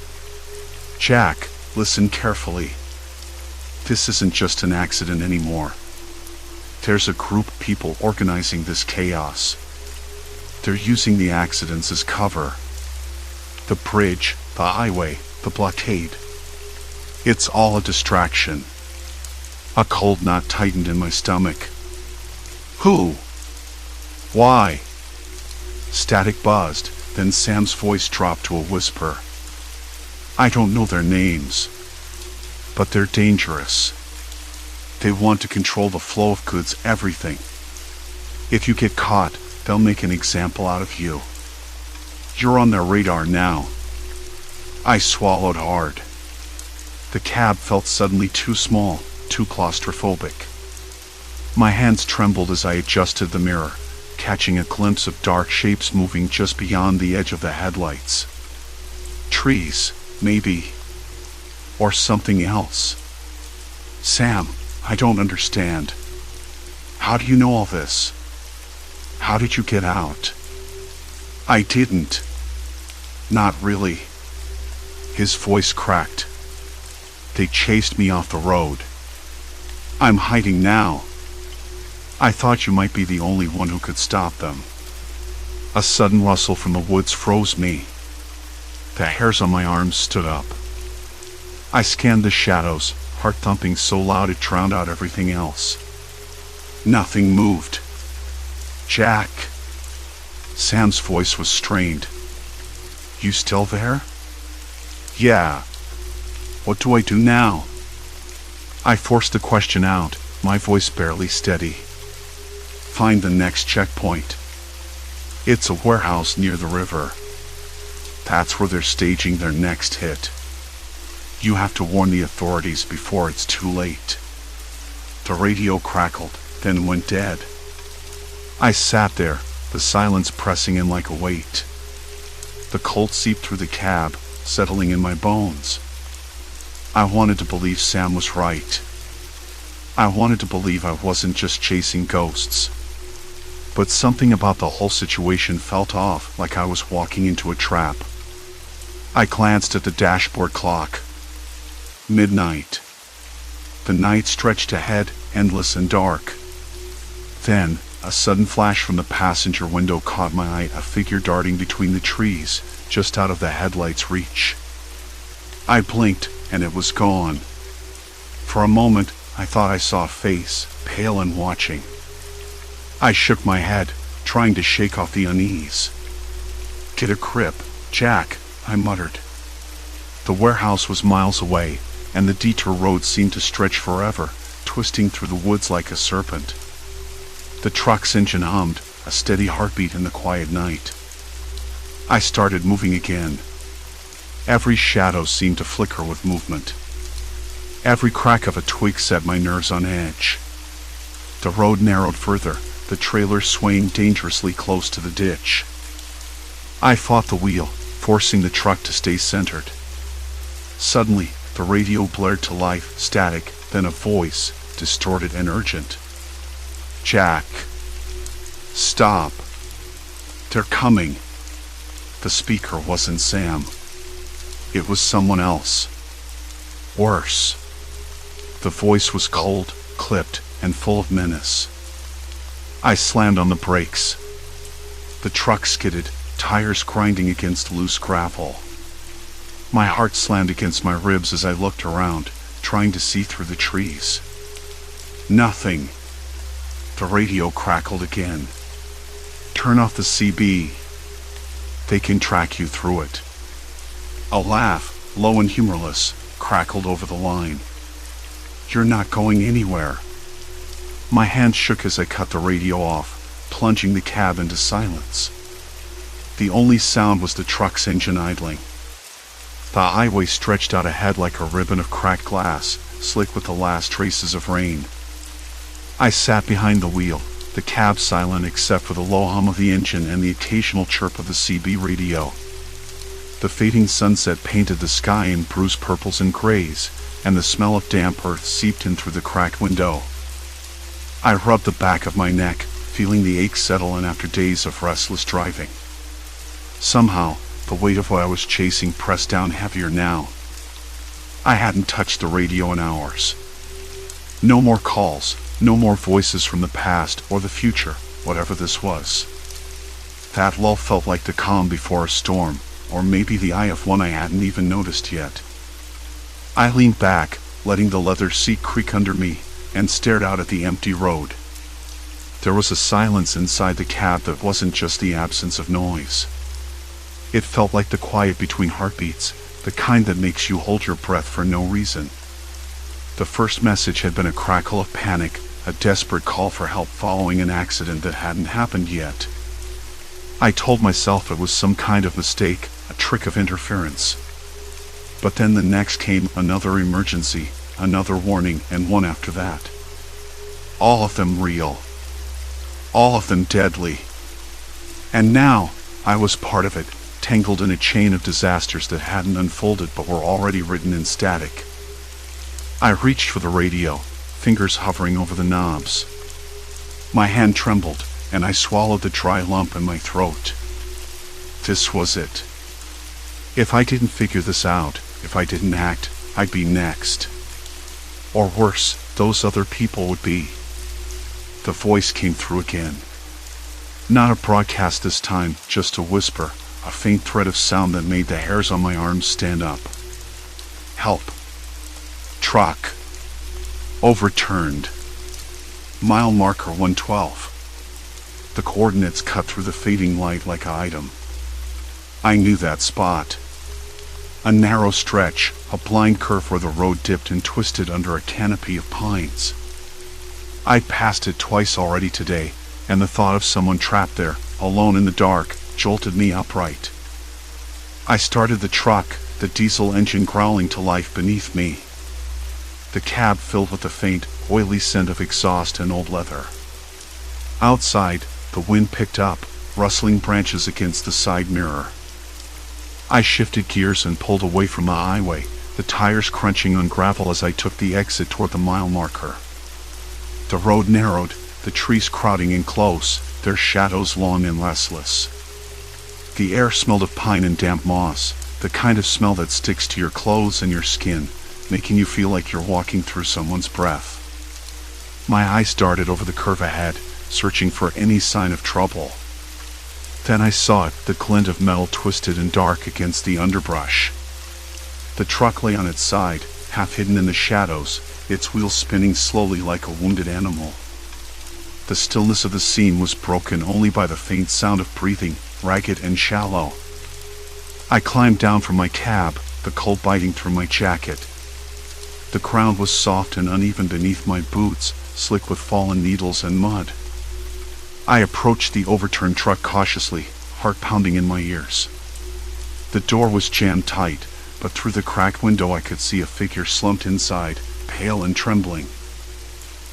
Jack, listen carefully. This isn't just an accident anymore. There's a group of people organizing this chaos. They're using the accidents as cover. The bridge, the highway, the blockade. It's all a distraction. A cold knot tightened in my stomach. Who? Why? Static buzzed, then Sam's voice dropped to a whisper. I don't know their names, but they're dangerous. They want to control the flow of goods, everything. If you get caught, they'll make an example out of you. You're on their radar now. I swallowed hard. The cab felt suddenly too small, too claustrophobic. My hands trembled as I adjusted the mirror, catching a glimpse of dark shapes moving just beyond the edge of the headlights. Trees, maybe. Or something else. Sam, I don't understand. How do you know all this? How did you get out? I didn't. Not really. His voice cracked. They chased me off the road. I'm hiding now. I thought you might be the only one who could stop them. A sudden rustle from the woods froze me. The hairs on my arms stood up. I scanned the shadows, heart thumping so loud it drowned out everything else. Nothing moved. Jack. Sam's voice was strained. You still there? Yeah. What do I do now? I forced the question out, my voice barely steady. Find the next checkpoint. It's a warehouse near the river. That's where they're staging their next hit. You have to warn the authorities before it's too late. The radio crackled, then went dead. I sat there, the silence pressing in like a weight. The cold seeped through the cab, settling in my bones. I wanted to believe Sam was right. I wanted to believe I wasn't just chasing ghosts. But something about the whole situation felt off, like I was walking into a trap. I glanced at the dashboard clock. Midnight. The night stretched ahead, endless and dark. Then, a sudden flash from the passenger window caught my eye, a figure darting between the trees, just out of the headlight's reach. I blinked, and it was gone. For a moment, I thought I saw a face, pale and watching. I shook my head, trying to shake off the unease. "Get a grip, Jack," I muttered. The warehouse was miles away, and the detour road seemed to stretch forever, twisting through the woods like a serpent. The truck's engine hummed, a steady heartbeat in the quiet night. I started moving again. Every shadow seemed to flicker with movement. Every crack of a twig set my nerves on edge. The road narrowed further, the trailer swaying dangerously close to the ditch. I fought the wheel, forcing the truck to stay centered. Suddenly, the radio blared to life, static, then a voice, distorted and urgent. "Jack, stop. They're coming." The speaker wasn't Sam. It was someone else. Worse. The voice was cold, clipped, and full of menace. I slammed on the brakes. The truck skidded, tires grinding against loose gravel. My heart slammed against my ribs as I looked around, trying to see through the trees. Nothing. The radio crackled again. "Turn off the CB. They can track you through it." A laugh, low and humorless, crackled over the line. "You're not going anywhere." My hand shook as I cut the radio off, plunging the cab into silence. The only sound was the truck's engine idling. The highway stretched out ahead like a ribbon of cracked glass, slick with the last traces of rain. I sat behind the wheel, the cab silent except for the low hum of the engine and the occasional chirp of the CB radio. The fading sunset painted the sky in bruised purples and grays, and the smell of damp earth seeped in through the cracked window. I rubbed the back of my neck, feeling the ache settle in after days of restless driving. Somehow, the weight of what I was chasing pressed down heavier now. I hadn't touched the radio in hours. No more calls, no more voices from the past or the future, whatever this was. That lull felt like the calm before a storm, or maybe the eye of one I hadn't even noticed yet. I leaned back, letting the leather seat creak under me, and stared out at the empty road. There was a silence inside the cab that wasn't just the absence of noise. It felt like the quiet between heartbeats, the kind that makes you hold your breath for no reason. The first message had been a crackle of panic, a desperate call for help following an accident that hadn't happened yet. I told myself it was some kind of mistake, a trick of interference. But then the next came another emergency, another warning, and one after that. All of them real. All of them deadly. And now, I was part of it, tangled in a chain of disasters that hadn't unfolded but were already written in static. I reached for the radio, fingers hovering over the knobs. My hand trembled, and I swallowed the dry lump in my throat. This was it. If I didn't figure this out, if I didn't act, I'd be next. Or worse, those other people would be. The voice came through again. Not a broadcast this time, just a whisper, a faint thread of sound that made the hairs on my arms stand up. Help. Truck. Overturned. Mile marker 112. The coordinates cut through the fading light like an item. I knew that spot. A narrow stretch, a blind curve where the road dipped and twisted under a canopy of pines. I'd passed it twice already today, and the thought of someone trapped there, alone in the dark, jolted me upright. I started the truck, the diesel engine growling to life beneath me. The cab filled with a faint, oily scent of exhaust and old leather. Outside, the wind picked up, rustling branches against the side mirror. I shifted gears and pulled away from the highway, the tires crunching on gravel as I took the exit toward the mile marker. The road narrowed, the trees crowding in close, their shadows long and restless. The air smelled of pine and damp moss, the kind of smell that sticks to your clothes and your skin, making you feel like you're walking through someone's breath. My eyes darted over the curve ahead, searching for any sign of trouble. Then I saw it, the glint of metal twisted and dark against the underbrush. The truck lay on its side, half hidden in the shadows, its wheels spinning slowly like a wounded animal. The stillness of the scene was broken only by the faint sound of breathing, ragged and shallow. I climbed down from my cab, the cold biting through my jacket. The ground was soft and uneven beneath my boots, slick with fallen needles and mud. I approached the overturned truck cautiously, heart pounding in my ears. The door was jammed tight, but through the cracked window I could see a figure slumped inside, pale and trembling.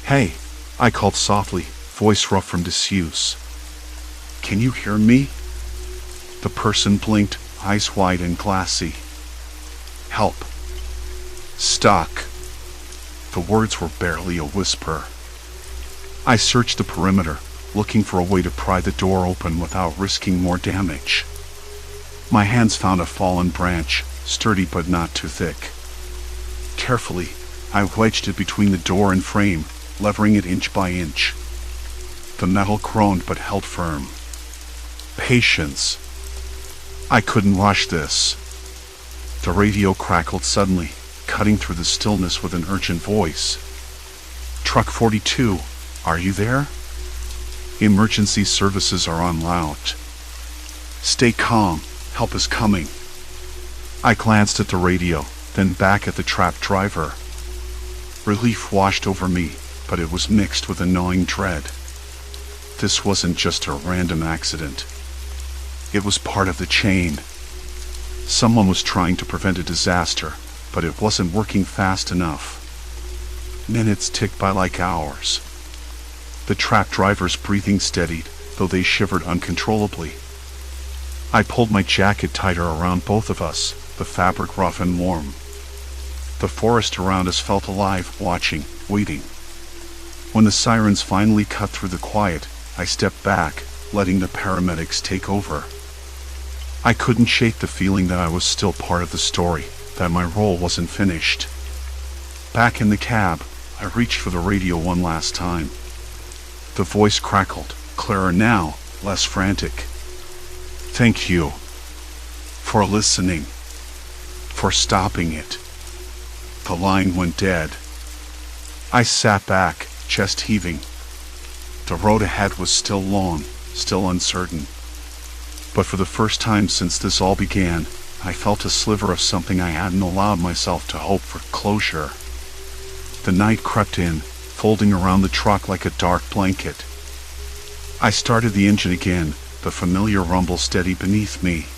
"Hey," I called softly, voice rough from disuse. "Can you hear me?" The person blinked, eyes wide and glassy. "Help. Stuck." The words were barely a whisper. I searched the perimeter, looking for a way to pry the door open without risking more damage. My hands found a fallen branch, sturdy but not too thick. Carefully, I wedged it between the door and frame, levering it inch by inch. The metal groaned but held firm. Patience. I couldn't rush this. The radio crackled suddenly, cutting through the stillness with an urgent voice. "Truck 42, are you there? Emergency services are en route. Stay calm, help is coming." I glanced at the radio, then back at the trapped driver. Relief washed over me, but it was mixed with a gnawing dread. This wasn't just a random accident. It was part of the chain. Someone was trying to prevent a disaster, but it wasn't working fast enough. Minutes ticked by like hours. The trapped driver's breathing steadied, though they shivered uncontrollably. I pulled my jacket tighter around both of us, the fabric rough and warm. The forest around us felt alive, watching, waiting. When the sirens finally cut through the quiet, I stepped back, letting the paramedics take over. I couldn't shake the feeling that I was still part of the story, that my role wasn't finished. Back in the cab, I reached for the radio one last time. The voice crackled, clearer now, less frantic. "Thank you. For listening. For stopping it." The line went dead. I sat back, chest heaving. The road ahead was still long, still uncertain. But for the first time since this all began, I felt a sliver of something I hadn't allowed myself to hope for: closure. The night crept in, folding around the truck like a dark blanket. I started the engine again, the familiar rumble steady beneath me.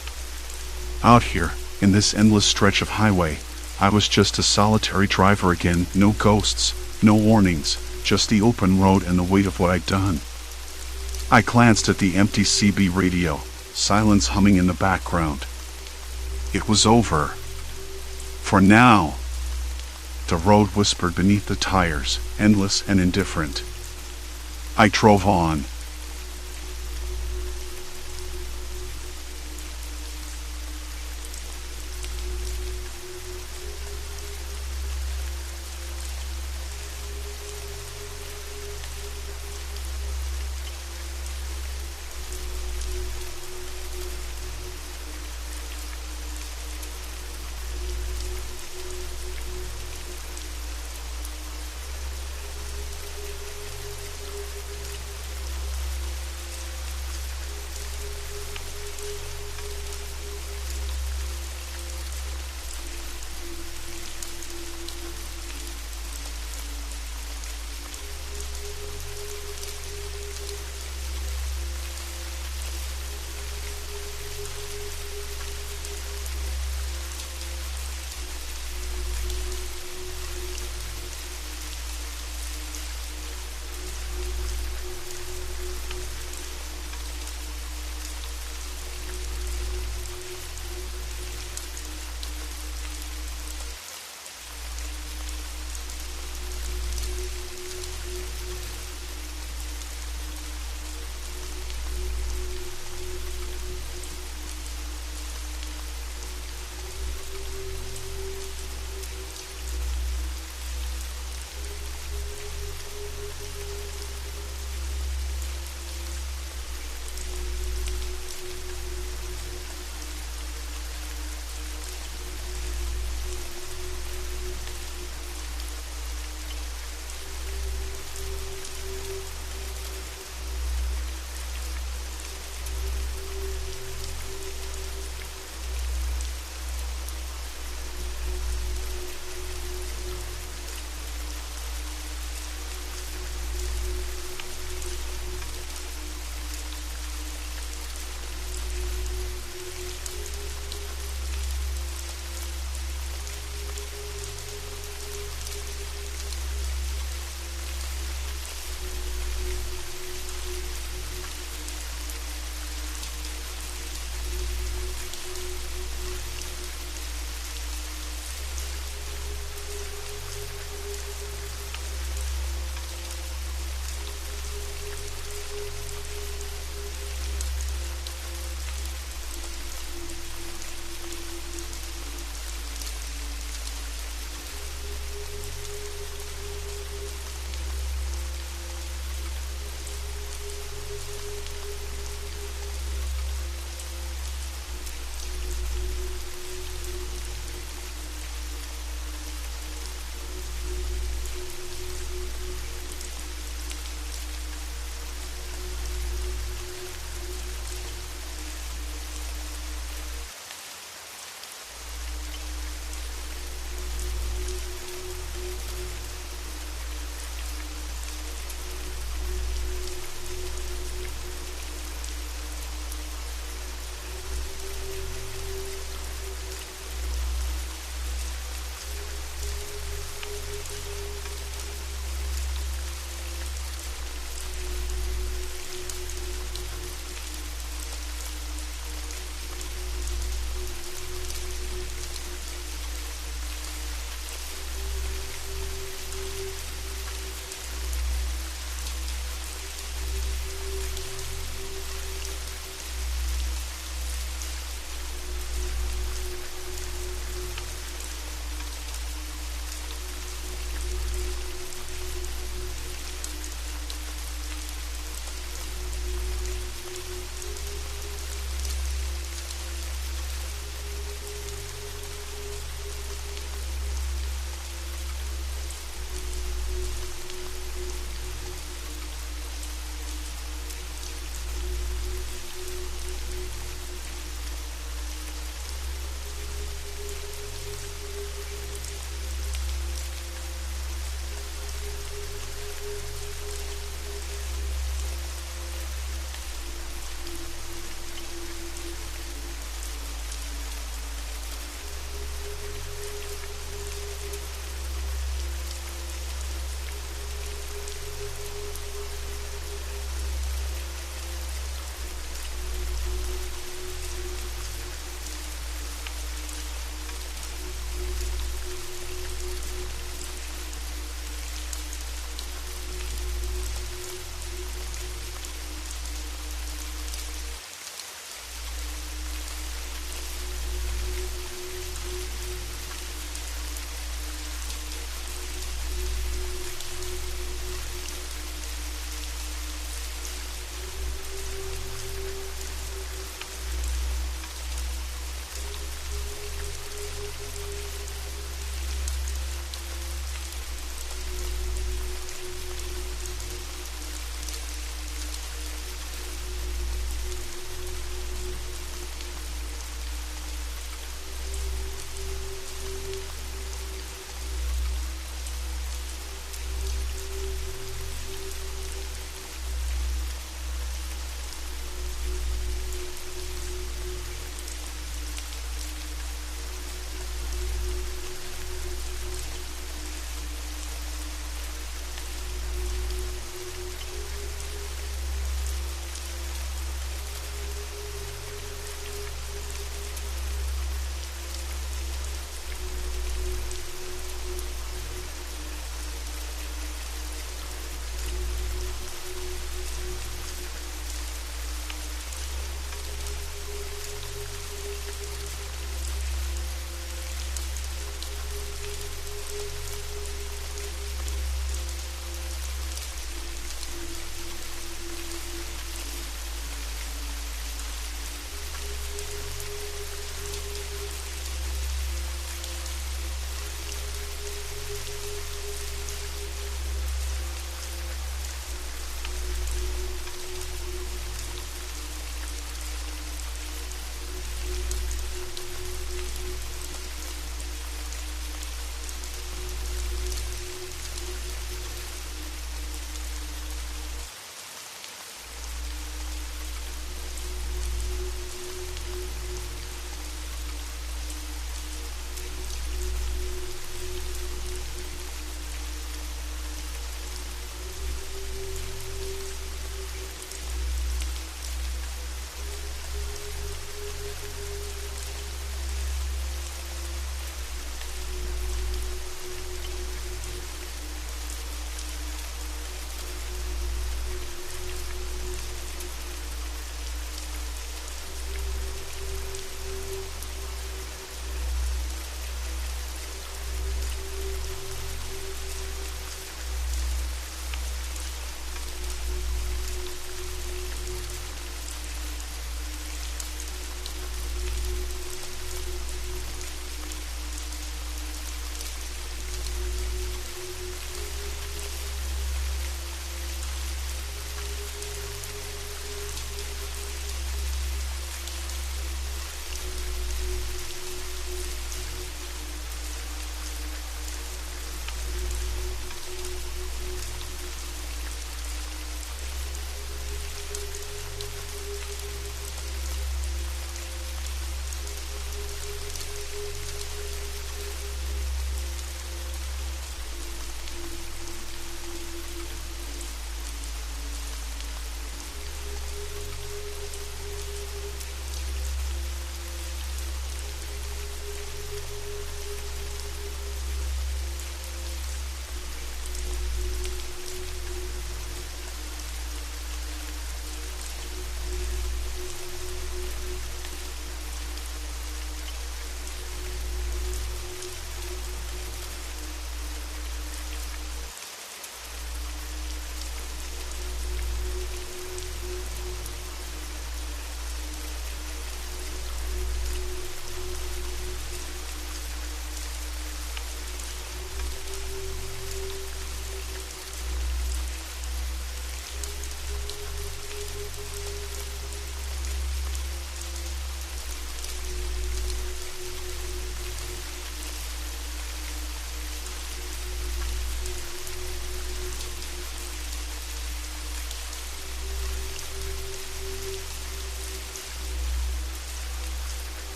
Out here, in this endless stretch of highway, I was just a solitary driver again, no ghosts, no warnings, just the open road and the weight of what I'd done. I glanced at the empty CB radio, silence humming in the background. It was over. For now. The road whispered beneath the tires, endless and indifferent. I drove on.